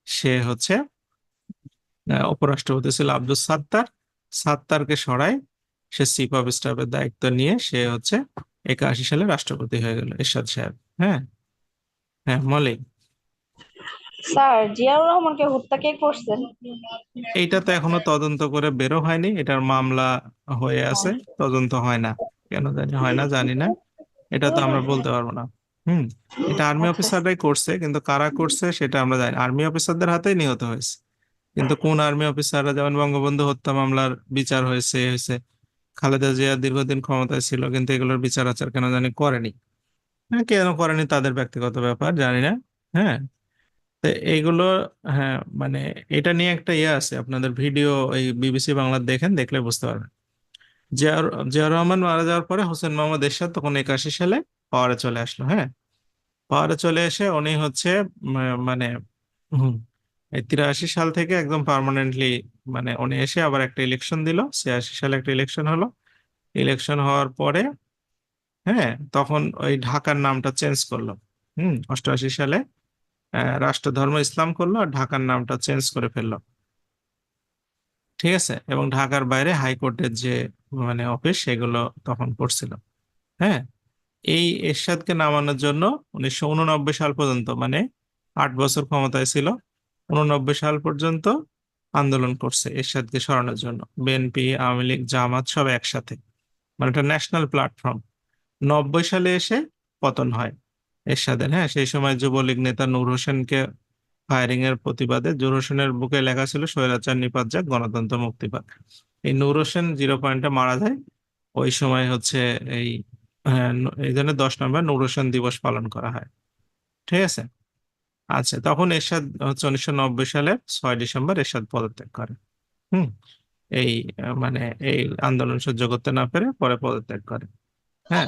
সে হচ্ছে উপরাষ্ট্রপতি ছিল আব্দুস সাত্তার, সাত্তারকে সরায় সে চিফ অফ স্টাফের দায়িত্ব নিয়ে সে হচ্ছে 81 সালে রাষ্ট্রপতি হয়ে গেল এরশাদ সাহেব। হ্যাঁ। হ্যাঁ, মলিক। স্যার জিয়াউর রহমানকে হত্যা কে করছেন? এইটা তো এখনো তদন্ত করে বেরো হয়নি, এটার মামলা হয়ে আছে, তদন্ত হয় না। কেন জানি হয় না, জানি না, এটা তো আমরা বলতে পারবো না। হুম। এটা আর্মি আচ্ছা অফিসাররাই করছে, কিন্তু কারা করছে সেটা আমরা জানি না। আর্মি অফিসারদের হাতেই নিহত হয়েছে, কিন্তু কোন আর্মি অফিসাররা, যেমন বঙ্গবন্ধু হত্যা মামলার বিচার হয়েছে, খালেদা জিয়া দীর্ঘদিন ক্ষমতায় ছিল কিন্তু এগুলোর বিচার আচার কেন জানি করেনি। হ্যাঁ, কেন করেনি তাদের ব্যক্তিগত ব্যাপার, জানি না। হ্যাঁ। তো এইগুলো, হ্যাঁ মানে এটা নিয়ে একটা ইয়ে আছে, আপনাদের ভিডিও এই বিবিসি বাংলা দেখেন, দেখলে বুঝতে পারবেন। জিয়াউর জিয়াউর রহমান মারা যাওয়ার পরে হোসেন মোহাম্মদ এরশাদ তখন 81 সালে পাওয়ারে চলে আসলো। হ্যাঁ। পাওয়ারে চলে এসে উনি হচ্ছে মানে হুম, এই 83 সাল থেকে একদম পার্মানেন্টলি, মানে উনি এসে আবার একটা ইলেকশন দিল, 86 সালে একটা ইলেকশন হলো। ইলেকশন হওয়ার পরে হ্যাঁ, তখন ওই ঢাকার নামটা চেঞ্জ করলো। 88 সালে রাষ্ট্রধর্ম ইসলাম করলো আর ঢাকার নামটা চেঞ্জ করে ফেললো। ঠিক আছে। এবং ঢাকার বাইরে হাইকোর্টের যে মানে অফিস সেগুলো তখন করছিল। হ্যাঁ। এই এরশাদকে নামানোর জন্য 1989 সাল পর্যন্ত, মানে 8 বছর ক্ষমতায় ছিল, 89 সাল পর্যন্ত আন্দোলন করছে এরশাদকে সরানোর জন্য, বিএনপি, আওয়ামী লীগ, জামাত সব একসাথে, মানে একটা ন্যাশনাল প্ল্যাটফর্ম। 90 সালে এসে পতন হয় এরশাদের। হ্যাঁ, সেই সময় যুবলীগ নেতা নূর হোসেনকে ফায়ারিং এর প্রতিবাদে, নূর হোসেনের বুকে লেখা ছিল স্বৈরাচার নিপাত যাক, গণতন্ত্র মুক্তি পাক। এই নূর হোসেন 0 পয়েন্টে মারা যায়। ওই সময় হচ্ছে এই, হ্যাঁ, এই জন্য 10 নভেম্বর নূর হোসেন দিবস পালন করা হয়। ঠিক আছে। আচ্ছা, তখন এরশাদ হচ্ছে 1990 সালের 6 ডিসেম্বর এরশাদ পদত্যাগ করে। হুম। এই মানে এই আন্দোলন সহ্য করতে না পেরে পরে পদত্যাগ করে। হ্যাঁ।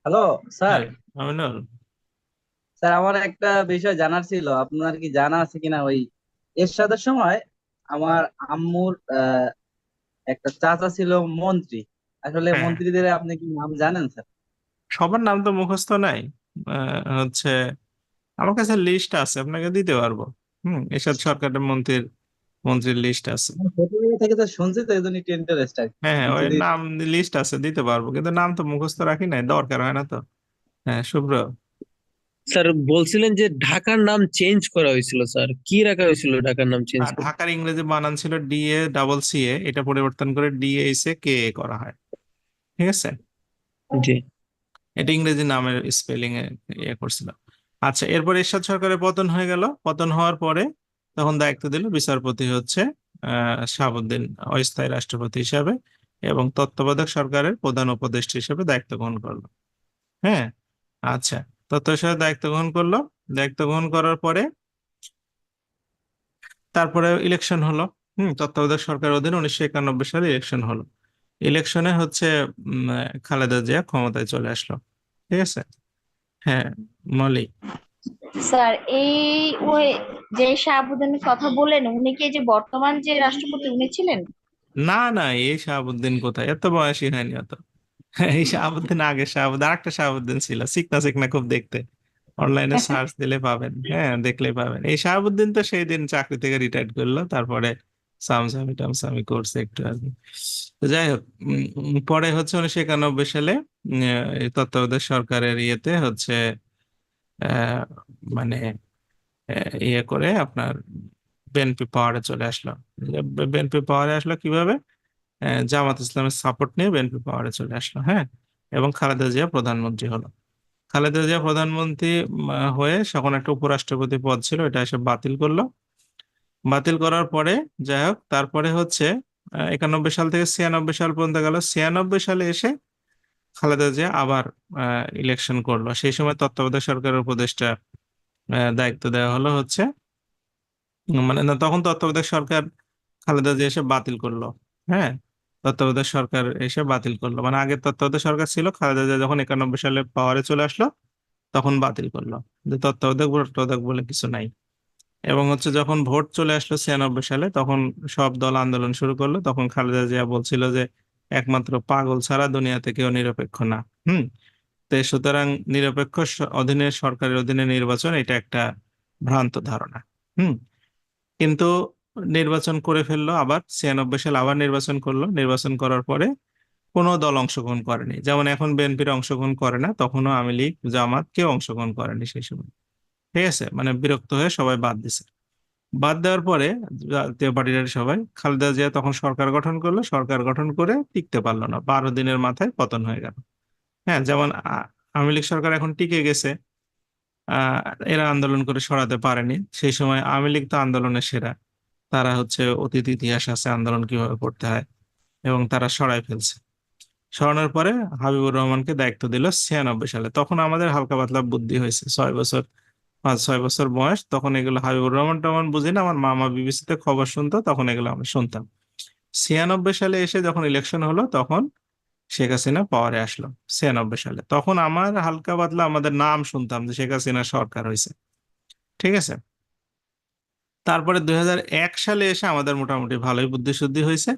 Hello sir. হ্যাঁ, আমিনুল। স্যার আমার একটা বিষয় জানার ছিল, আপনার কি জানা আছে কিনা, ওই এরশাদের সময় আমার আম্মুর একটা চাচা ছিল মন্ত্রী। আসলে হ্যাঁ, মন্ত্রীদের আপনি কি নাম জানেন স্যার? সবার নাম তো মুখস্থ নাই। হচ্ছে আমার কাছে লিস্ট আছে, আপনাকে দিতে পারবো। এরশাদ সরকারের মন্ত্রীর লিস্ট আছে। আমি ছোটবেলা থেকে তো শুনছি, তো এই জন্য একটু ইন্টারেস্ট আর কি। হ্যাঁ, হ্যাঁ, ওই যদি নাম লিস্ট আছে, দিতে পারবো, কিন্তু নাম তো মুখস্থ রাখি নাই, দরকার হয় না তো। হ্যাঁ, শুভ্র। স্যার বলছিলেন যে ঢাকার নাম চেঞ্জ করা হয়েছিল, স্যার কি রাখা হয়েছিল ঢাকার নাম চেঞ্জ আর করে? ঢাকার ইংরেজি বানান ছিল DA এটা পরিবর্তন করে DA করা হয়। ঠিক আছে। জি। এটা ইংরেজি নামের স্পেলিং এ ইয়ে করছিল। আচ্ছা, এরপর এরশাদ সরকারের পতন হয়ে গেল। পতন হওয়ার পরে তখন দায়িত্ব দিল বিচারপতি হচ্ছে শাহাবুদ্দিন অস্থায়ী রাষ্ট্রপতি হিসাবে। এবং তত্ত্বাবধায়ক সরকারের প্রধান উপদেষ্টা হিসেবে দায়িত্ব গ্রহণ করলো। হ্যাঁ, আচ্ছা, তত্ত্বাবধায়ক দায়িত্ব গ্রহণ করলো। দায়িত্ব গ্রহণ করার পরে তারপরে ইলেকশন হলো। তত্ত্বাবধায়ক সরকারের অধীনে 1991 সালে ইলেকশন হলো। ইলেকশনে হচ্ছে খালেদা জিয়া ক্ষমতায় চলে আসলো। ঠিক আছে। হ্যাঁ, মলি। স্যার এই ওই যে শাহাবুদ্দিনের কথা বললেন উনি কি এই যে বর্তমান যে রাষ্ট্রপতি উনি ছিলেন? না না, এই শাহাবুদ্দিন কোথায়, এত বয়সী হয়নি অত। এই শাহাবুদ্দিন আগে শাহাবুদ্দিন, আরেকটা শাহাবুদ্দিন ছিল, চিকনা চিকনা খুব দেখতে। অনলাইনে সার্চ দিলে পাবেন, হ্যাঁ দেখলেই পাবেন। এই শাহাবুদ্দিন তো সেই দিন চাকরি থেকে রিটায়ার করলো, তারপরে সামসামি টামসামি করছে একটু আর কি। তো যাই হোক, পরে হচ্ছে 1991 সালে এই তত্ত্বাবধায়ক সরকারের ইয়েতে হচ্ছে আহ, মানে ইয়ে করে আপনার বিএনপি পাওয়ারে চলে আসলো। বিএনপি পাওয়ারে আসলো কিভাবে? জামাত ইসলামের সাপোর্ট নিয়ে বিএনপি পাওয়ারে চলে আসলো। হ্যাঁ, এবং খালেদা জিয়া প্রধানমন্ত্রী হলো। খালেদা জিয়া প্রধানমন্ত্রী হয়ে তখন একটা উপরাষ্ট্রপতি পদ ছিল, এটা এসে বাতিল করলো। বাতিল করার পরে যাই হোক, তারপরে হচ্ছে 91 সাল থেকে 96 সাল পর্যন্ত গেল। 96 সালে এসে খালেদা জিয়া আবার ইলেকশন করলো। সেই সময় তত্ত্বাবধায়ক সরকারের উপদেষ্টা দায়িত্ব দেওয়া হলো হচ্ছে মানে না, তখন তত্ত্বাবধায়ক সরকার খালেদা জিয়া এসে বাতিল করলো। হ্যাঁ, তত্ত্বাবধায়ক সরকার এসে বাতিল করলো, মানে আগে তত্ত্বাবধায়ক সরকার ছিল, খালেদা জিয়া যখন 91 সালে পাওয়ারে চলে আসলো তখন বাতিল করলো, যে তত্ত্বাবধায়ক বলে কিছু নাই। এবং হচ্ছে যখন ভোট চলে আসলো 96 সালে, তখন সব দল আন্দোলন শুরু করলো। তখন খালেদা জিয়া বলছিল যে একমাত্র পাগল ছাড়া দুনিয়াতে কেউ নিরপেক্ষ না। হুম তো সুতরাং নিরপেক্ষ অধীনে, সরকারের অধীনে নির্বাচন, এটা একটা ভ্রান্ত ধারণা। হুম কিন্তু নির্বাচন করে ফেললো আবার। 96 সালে আবার নির্বাচন করলো। নির্বাচন করার পরে কোনো দল অংশগ্রহণ করেনি, যেমন এখন বিএনপির অংশগ্রহণ করে না, তখনও আওয়ামী লীগ, জামাত কেউ অংশগ্রহণ করেনি সেই সময়। ঠিক আছে, মানে বিরক্ত হয়ে সবাই বাদ দিছে। বাদ দেওয়ার পরে জাতীয় পার্টির সবাই, খালেদা জিয়া তখন সরকার গঠন করলো। সরকার গঠন করে টিকতে পারলো না, 12 দিনের মাথায় পতন হয়ে গেল। হ্যাঁ, যেমন আওয়ামী লীগ সরকার এখন টিকে গেছে, আহ এরা আন্দোলন করে সরাতে পারেনি। সেই সময় আওয়ামী লীগ তো আন্দোলনের সেরা, তারা হচ্ছে অতীত ইতিহাস আছে আন্দোলন কিভাবে করতে হয়, এবং তারা সরাই ফেলছে। সরানোর পরে হাবিবুর রহমানকে দায়িত্ব দিল 96 সালে। তখন আমাদের হালকা পাতলা বুদ্ধি হয়েছে, 6 বছর, 5-6 বছর বয়স, তখন এগুলো হাবিবুর রহমান টহমান বুঝি না, আমার মামা বিবিসিতে খবর শুনতো, তখন এগুলো আমি শুনতাম। 96 সালে এসে যখন ইলেকশন হলো, তখন শেখ হাসিনা পাওয়ারে আসলো। 96 সালে তখন আমার হালকা পাতলা আমাদের নাম শুনতাম যে শেখ হাসিনা সরকার হয়েছে। ঠিক আছে। তারপরে 2001 সালে এসে আমাদের মোটামুটি ভালোই বুদ্ধিশুদ্ধি হয়েছে।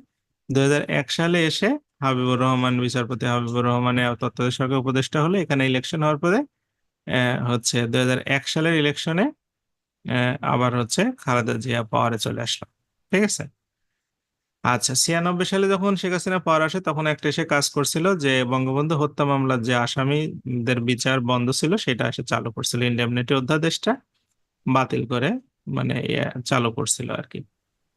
2001 সালে এসে বিচারপতি হাবিবুর রহমানের তত্ত্বাবধায়ক সরকার উপদেষ্টা হলো। এখানে ইলেকশন হওয়ার পরে হচ্ছে 2001 সালের ইলেকশনে আবার হচ্ছে খালেদা জিয়া পাওয়ারে চলে আসলো। ঠিক আছে। আচ্ছা, 96 সালে যখন শেখ হাসিনা পাওয়ার আসে, তখন একটা এসে কাজ করছিল যে বঙ্গবন্ধু হত্যা মামলার যে আসামিদের বিচার বন্ধ ছিল, সেটা এসে চালু করছিল। ইন্ডেমনিটি অধ্যাদেশটা বাতিল করে, মানে চালু করছিল আর কি।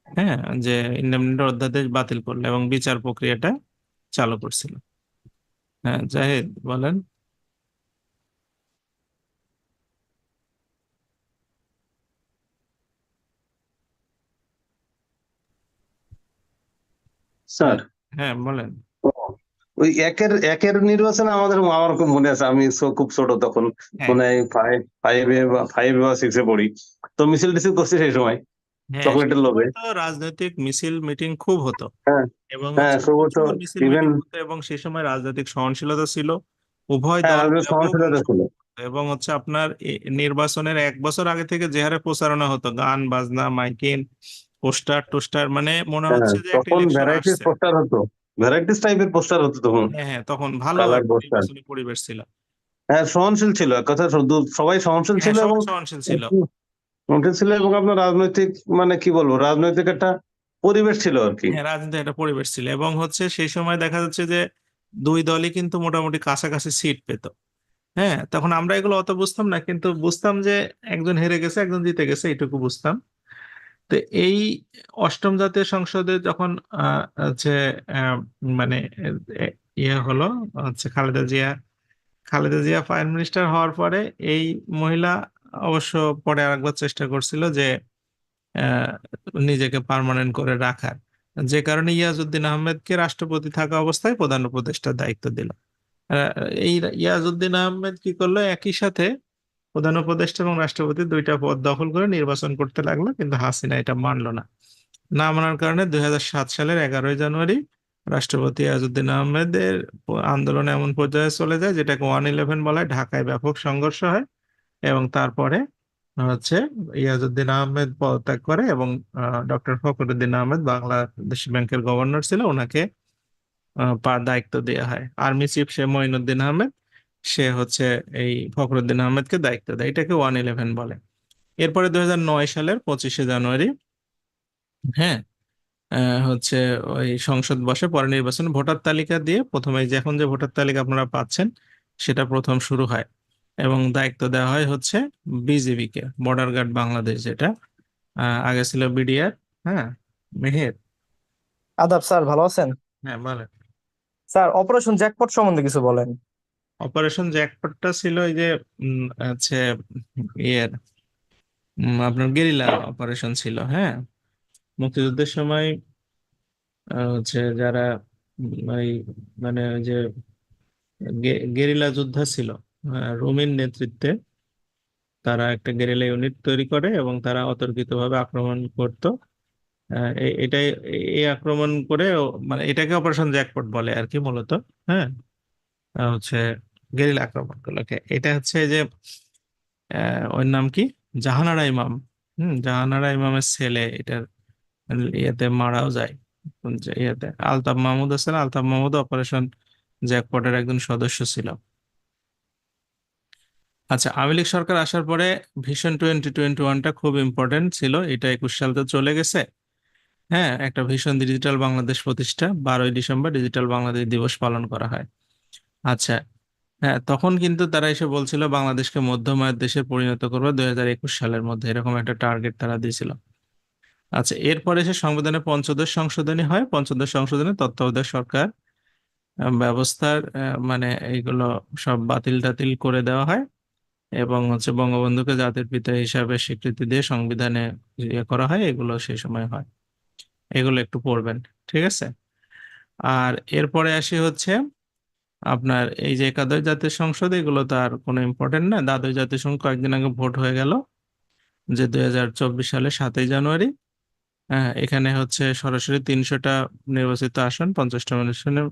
হ্যাঁ, যে ইন্ডেমনিটি অধ্যাদেশ বাতিল করলো এবং বিচার প্রক্রিয়াটা চালু করছিল। হ্যাঁ, জাহিদ বলেন। স্যার, হ্যাঁ বলেন। ওই একের নির্বাচনে আমার খুব মনে আছে, আমি খুব ছোট তখন, হ্যাঁ মনে হয় ফাইভে বা সিক্সে পড়ি। তো মিছিল টিছিল করছি সেই সময় হ্যাঁ, সেই চকলেটের লোভে। সময় তো রাজনৈতিক মিছিল মিটিং খুব হতো, হ্যাঁ, এবং হ্যাঁ, হচ্ছে সর্বোচ্চ প্রচুর মিছিল ইভেন, মিটিং হতো, এবং সেই সময় রাজনৈতিক সহনশীলতা ছিল। উভয় হ্যাঁ, দলকে রাজনৈতিক সহনশীলতা ছিল। এবং হচ্ছে আপনার নির্বাচনের 1 বছর আগে থেকে যে হারে প্রচারণা হতো, গান বাজনা মাইকিং পোস্টার টোস্টার, মানে মনে হ্যাঁ, হচ্ছে যে একটা তখন ইলেকশন ভ্যারাইটিস আসছে। পোস্টার হতো, ভ্যারাইটিস টাইপের পোস্টার হতো তখন, হ্যাঁ হ্যাঁ, তখন ভালো কালার একটা পোস্টার। নির্বাচনী পরিবেশ ছিল। হ্যাঁ, সহনশীল ছিল, এক কথা শুধু সবাই সহনশীল হ্যাঁ, ছিল, এবং সবাই সহনশীল ছিল। সহনশীল ছিল, এবং আপনার রাজনৈতিক, মানে কি বলবো, রাজনৈতিক একটা পরিবেশ ছিল আর কি। হ্যাঁ, রাজনীতি একটা পরিবেশ ছিল, এবং হচ্ছে সেই সময় দেখা যাচ্ছে যে দুই দলই কিন্তু মোটামুটি কাছাকাছি সিট পেত। হ্যাঁ, তখন আমরা এগুলো অত বুঝতাম না, কিন্তু বুঝতাম যে একজন হেরে গেছে একজন জিতে গেছে, এইটুকু বুঝতাম। তো এই অষ্টম জাতীয় সংসদে যখন হচ্ছে আহ, মানে ইয়ে হলো, হচ্ছে খালেদা জিয়া প্রাইম মিনিস্টার হওয়ার পরে এই মহিলা অবশ্য পরে আরেকবার চেষ্টা করছিল যে আহ, নিজেকে পার্মানেন্ট করে রাখার, যে কারণে ইয়াজউদ্দিন আহমেদকে রাষ্ট্রপতি থাকা অবস্থায় প্রধান উপদেষ্টার দায়িত্ব দিল। এই ইয়াজউদ্দিন আহমেদ কি করলো, একই সাথে প্রধান উপদেষ্টা এবং রাষ্ট্রপতি দুইটা পদ দখল করে নির্বাচন করতে লাগলো, কিন্তু হাসিনা এটা মানলো না। না মানার কারণে 2007 সালের 11ই জানুয়ারি রাষ্ট্রপতি ইয়াজউদ্দিন আহমেদের আন্দোলন এমন পর্যায়ে চলে যায়, যেটাকে 111 বলা হয়। ঢাকায় ব্যাপক সংঘর্ষ হয় এবং তারপরে হচ্ছে ইয়াজউদ্দিন আহমেদ পদত্যাগ করে এবং ডক্টর ফখরুদ্দিন আহমেদ, বাংলাদেশ ব্যাংকের গভর্নর ছিল, ওনাকে দায়িত্ব দেওয়া হয়। আর্মি চিফ সে মঈনুদ্দিন আহমেদ, সে হচ্ছে এই ফখরুদ্দিন আহমেদকে দায়িত্ব দেয়। এটাকে 111 বলে। এরপরে 2009 সালের 25শে জানুয়ারি, হ্যাঁ, হচ্ছে ওই সংসদ বসে। পরে নির্বাচনে ভোটার তালিকা দিয়ে প্রথমে, যে এখন যে ভোটার তালিকা আপনারা পাচ্ছেন, সেটা প্রথম শুরু হয় এবং দায়িত্ব দেওয়া হয় হচ্ছে বিজিবি কে, বর্ডার গার্ড বাংলাদেশ, যেটা আগে ছিল বিডিআর। হ্যাঁ, মেহের। আদাব স্যার, ভালো আছেন? হ্যাঁ, বলে। স্যার, অপারেশন জ্যাকপট সম্বন্ধে কিছু বলেন। অপারেশন জ্যাকপটটা ছিল এই যে হচ্ছে ইয়ের আপনার গেরিলা অপারেশন ছিল। হ্যাঁ, মুক্তিযুদ্ধের সময় হচ্ছে যারা ওই মানে ওই যে গেরিলা যোদ্ধা ছিল, রুমির নেতৃত্বে, তারা একটা গেরিলা ইউনিট তৈরি করে এবং তারা অতর্কিতভাবে আক্রমণ করত। এটাই, এই আক্রমণ করে মানে এটাকে অপারেশন জ্যাকপট বলে আর কি মূলত। হ্যাঁ, হচ্ছে গেরিলা আক্রমণ গুলোকে। এটা হচ্ছে যে ওর নাম কি, জাহানারা ইমাম। জাহানারা ইমামের ছেলে এটার ইয়েতে মারাও যায়। যে ইয়েতে আলতাফ মাহমুদ আছে না, আলতাফ মাহমুদ অপারেশন জ্যাকপটের একজন সদস্য ছিল। আচ্ছা, আওয়ামী লীগ সরকার আসার পরে ভিশন 2021টা খুব ইম্পর্টেন্ট ছিল। এটা 21 সাল তো চলে গেছে। হ্যাঁ, একটা ভিশন ডিজিটাল বাংলাদেশ প্রতিষ্ঠা, 12ই ডিসেম্বর ডিজিটাল বাংলাদেশ দিবস পালন করা হয়। আচ্ছা, হ্যাঁ, তখন কিন্তু তারা এসে বলছিল বাংলাদেশকে মধ্যম আয়ের দেশে পরিণত করবে 2021 সালের মধ্যে, এরকম একটা টার্গেট তারা দিয়েছিল। আচ্ছা, এরপরে এসে সংবিধানে পঞ্চদশ সংশোধনী হয়। পঞ্চদশ সংশোধনে তত্ত্বাবধায়ক সরকার ব্যবস্থার মানে এইগুলো সব বাতিল টাতিল করে দেওয়া হয় এবং হচ্ছে বঙ্গবন্ধুকে জাতির পিতা হিসাবে স্বীকৃতি দিয়ে সংবিধানে ইয়ে করা হয়। এগুলো সেই সময় হয়। এগুলো একটু পড়বেন, ঠিক আছে? আর এরপরে আসি হচ্ছে আপনার এই যে একাদশ জাতীয় সংসদ, এগুলো তো আর কোনো ইম্পর্টেন্ট না। দ্বাদশ জাতীয় সংসদ কয়েকদিন আগে ভোট হয়ে গেল, যে 2024 সালে 7ই জানুয়ারি। হ্যাঁ, এখানে হচ্ছে সরাসরি 300টা নির্বাচিত আসন, 50টা আসনে,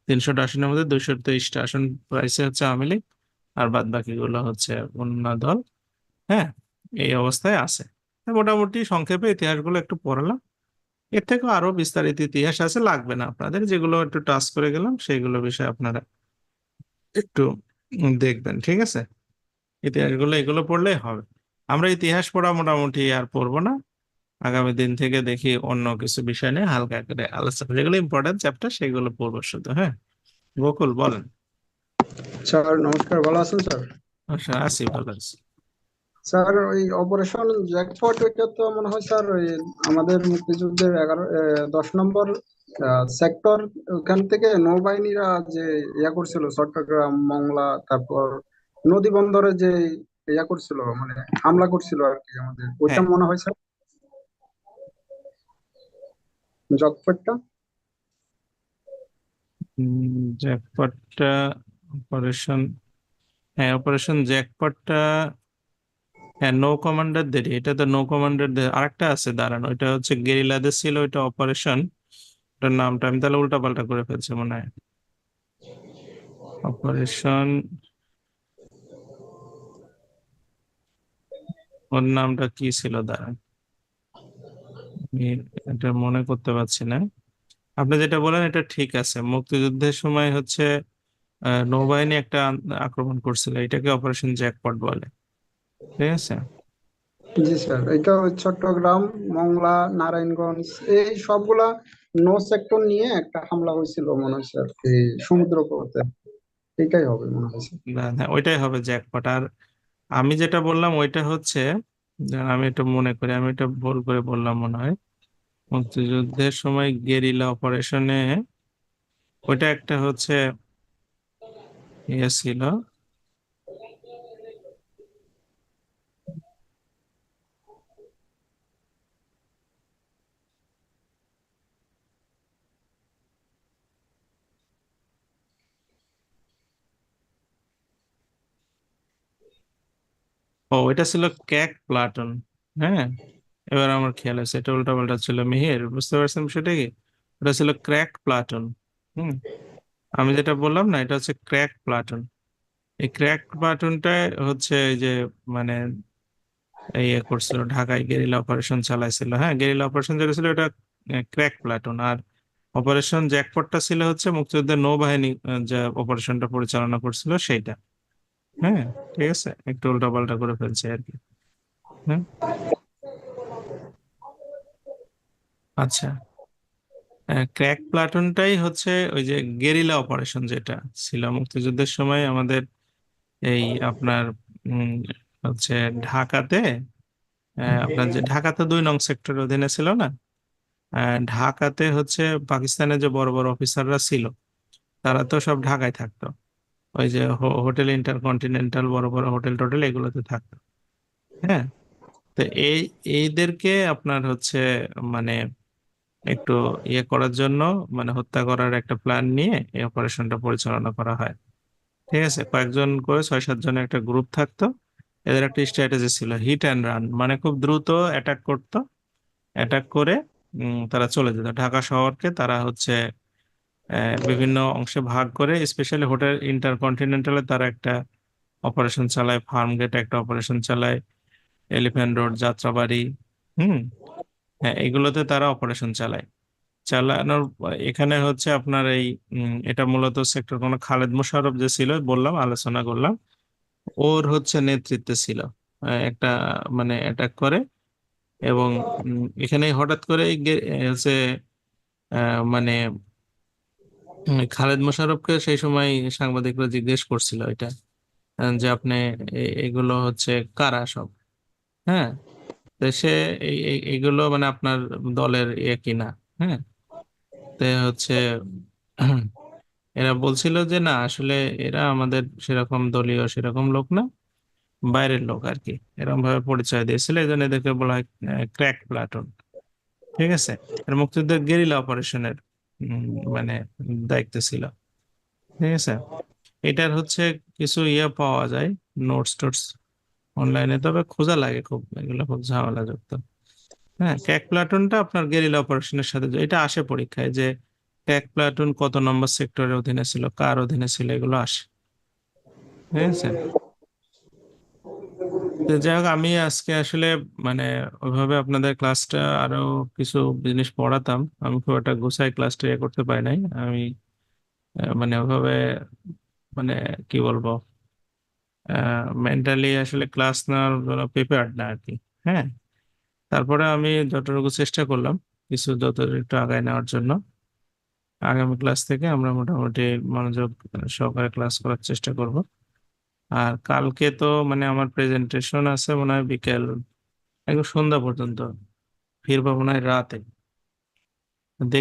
300টা আসনের মধ্যে 223টা আসন পাইছে হচ্ছে আওয়ামী লীগ, আর বাদ বাকিগুলো হচ্ছে অন্য দল। হ্যাঁ, এই অবস্থায় আছে। মোটামুটি সংক্ষেপে ইতিহাসগুলো একটু পড়লাম। এর থেকেও আরো বিস্তারিত ইতিহাস আছে, লাগবে না আপনাদের। যেগুলো একটু টাচ করে গেলাম সেইগুলো বিষয়ে আপনারা একটু দেখবেন, ঠিক আছে? ইতিহাসগুলো এগুলো পড়লেই হবে। আমরা ইতিহাস পড়া মোটামুটি আর পড়বো না। আগামী দিন থেকে দেখি অন্য কিছু বিষয় নিয়ে হালকা করে আলোচনা, যেগুলো ইম্পর্টেন্ট চ্যাপ্টার সেগুলো পড়বো শুধু। হ্যাঁ, গোকুল বলেন। স্যার নমস্কার, ভালো আছেন স্যার? আচ্ছা, আছি, ভালো আছি। স্যার ওই অপারেশন জ্যাকপট ওইটা তো মনে হয় স্যার ওই আমাদের মুক্তিযুদ্ধের 10 নম্বর সেক্টর, ওখান থেকে নৌবাহিনীরা যে করছিল চট্টগ্রাম, মংলা, তারপর নদী বন্দরে যে করছিল, মানে হামলা করছিল আর কি আমাদের, ওইটা হ্যাঁ, মনে হয় স্যার জ্যাকপটটা। জ্যাকপটটা, অপারেশন, হ্যাঁ অপারেশন জ্যাকপটটা, হ্যাঁ নৌ কমান্ডারদের, এটা তো নৌ কমান্ডারদের। আরেকটা আছে, দাঁড়ান, ওইটা হচ্ছে গেরিলাদের ছিল, ওইটা অপারেশন, ওটার নামটা আমি তাহলে উল্টা পাল্টা করে ফেলছি মনে হয়। অপারেশন, ওর নামটা কি ছিল, দাঁড়ান, আমি এটা মনে করতে পারছি না। আপনি যেটা বলেন এটা ঠিক আছে, মুক্তিযুদ্ধের সময় হচ্ছে নৌবাহিনী একটা আক্রমণ করছিল, এটাকে অপারেশন জ্যাকপট বলে, ঠিক আছে? জি স্যার, এটা ওই চট্টগ্রাম, মংলা, নারায়ণগঞ্জ এই সবগুলা নো সেক্টর নিয়ে একটা হামলা হয়েছিল মনে হয় স্যার, এই সমুদ্র পথে। এটাই হবে মনে হয় স্যার। না, হ্যাঁ, ওইটাই হবে জ্যাকপট। আর আমি যেটা বললাম ওইটা হচ্ছে, যেন আমি এটা মনে করি, আমি এটা ভুল করে বললাম মনে হয়। মুক্তিযুদ্ধের সময় গেরিলা অপারেশনে ওইটা একটা হচ্ছে ইয়ে ছিল, ও এটা ছিল ক্যাক প্লাটন। হ্যাঁ, এবার আমার খেয়াল আছে, এটা উল্টাপাল্টা ছিল। মিহির, বুঝতে পারছেন বিষয়টা কি? ওটা ছিল ক্র্যাক প্লাটন। হুম, আমি যেটা বললাম না, এটা হচ্ছে ক্র্যাক প্লাটন। এই ক্র্যাক প্লাটনটা হচ্ছে এই যে মানে ইয়ে করছিল, ঢাকায় গেরিলা অপারেশন চালাইছিল। হ্যাঁ, গেরিলা অপারেশন যেটা ছিল এটা ক্র্যাক প্লাটুন। আর অপারেশন জ্যাকপটটা ছিল হচ্ছে মুক্তিযুদ্ধের নৌবাহিনী যে অপারেশনটা পরিচালনা করছিল সেইটা। হ্যাঁ, ঠিক আছে, একটু উল্টাপাল্টা করে ফেলছে আর কি। হ্যাঁ, আচ্ছা। ক্র্যাক প্লাটুনটাই হচ্ছে ওই যে গেরিলা অপারেশন যেটা ছিল মুক্তিযুদ্ধের সময় আমাদের এই আপনার উম, হচ্ছে ঢাকাতে, আপনার যে ঢাকাতে 2 নং সেক্টরের অধীনে ছিল না, ঢাকাতে হচ্ছে পাকিস্তানের যে বড় বড় অফিসাররা ছিল তারা তো সব ঢাকায় থাকতো। ওই যে হোটেল ইন্টারকন্টিনেন্টাল, বড় বড় হোটেল টোটেল এগুলোতে থাকতো। হ্যাঁ, তো এইদেরকে আপনার হচ্ছে মানে একটু ইয়ে করার জন্য, মানে হত্যা করার একটা প্ল্যান নিয়ে এই অপারেশনটা পরিচালনা করা হয়। ঠিক আছে, কয়েকজন করে 6-7 জনের একটা গ্রুপ থাকতো। এদের একটা স্ট্র্যাটেজি ছিল হিট অ্যান্ড রান, মানে খুব দ্রুত অ্যাটাক করতো। অ্যাটাক করে তারা চলে যেত ঢাকা শহরকে। তারা হচ্ছে বিভিন্ন অংশে ভাগ করে, স্পেশালি হোটেল ইন্টারকন্টিনেন্টালে তারা একটা অপারেশন চালায়, ফার্ম গেটে একটা অপারেশন চালায়, এলিফ্যান্ট রোড, যাত্রাবাড়ি। হুম, হ্যাঁ, এগুলোতে তারা অপারেশন চালায়। চালানোর এখানে হচ্ছে আপনার এই এটা মূলত সেক্টর কোনো খালেদ মোশাররফ যে ছিল, বললাম, আলোচনা করলাম, ওর হচ্ছে নেতৃত্বে ছিল একটা মানে অ্যাটাক করে। এবং এখানে হঠাৎ করে হচ্ছে মানে খালেদ মোশাররফকে সেই সময় সাংবাদিকরা জিজ্ঞেস করছিল এটা, যে আপনি এগুলো হচ্ছে কারা সব। হ্যাঁ, তো সে এইগুলো মানে আপনার দলের ইয়ে কিনা। হ্যাঁ, তো হচ্ছে এরা বলছিল যে না, আসলে এরা আমাদের সেরকম দলীয় সেরকম লোক না, বাইরের লোক আর কি, এরকম ভাবে পরিচয় দিয়েছিল। এই জন্য এদেরকে বলা হয় ক্র্যাক প্লাটুন। ঠিক আছে, এর মুক্তিযুদ্ধের গেরিলা অপারেশনের মানে দায়িত্ব ছিল। ঠিক আছে, এটার হচ্ছে কিছু ইয়ে পাওয়া যায়, নোটস টোটস অনলাইনে, তবে খোঁজা লাগে খুব, এগুলো খুব ঝামেলাযুক্ত। হ্যাঁ, ক্যাক প্লাটুনটা আপনার গেরিলা অপারেশনের সাথে এটা আসে পরীক্ষায়, যে ক্যাক প্লাটুন কত নম্বর সেক্টরের অধীনে ছিল, কার অধীনে ছিল, এগুলো আসে। ঠিক আছে, তো যাই হোক, আমি আজকে আসলে মানে ওইভাবে আপনাদের ক্লাসটা আরো কিছু জিনিস পড়াতাম, আমি খুব একটা গোছায় ক্লাসটা ইয়ে করতে পারি নাই। আমি মানে ওইভাবে মানে কি বলবো, মেন্টালি আসলে ক্লাস নেওয়ার জন্য প্রিপেয়ার্ড না আর কি। হ্যাঁ, তারপরে আমি যতটুকু চেষ্টা করলাম কিছু যত একটু আগায় নেওয়ার জন্য। আগামী ক্লাস থেকে আমরা মোটামুটি মনোযোগ সহকারে ক্লাস করার চেষ্টা করব। আর কালকে তো মানে আমার প্রেজেন্টেশন আছে মনে হয় বিকেল একদম সন্ধ্যা পর্যন্ত, ফিরবো মনে হয় রাতে।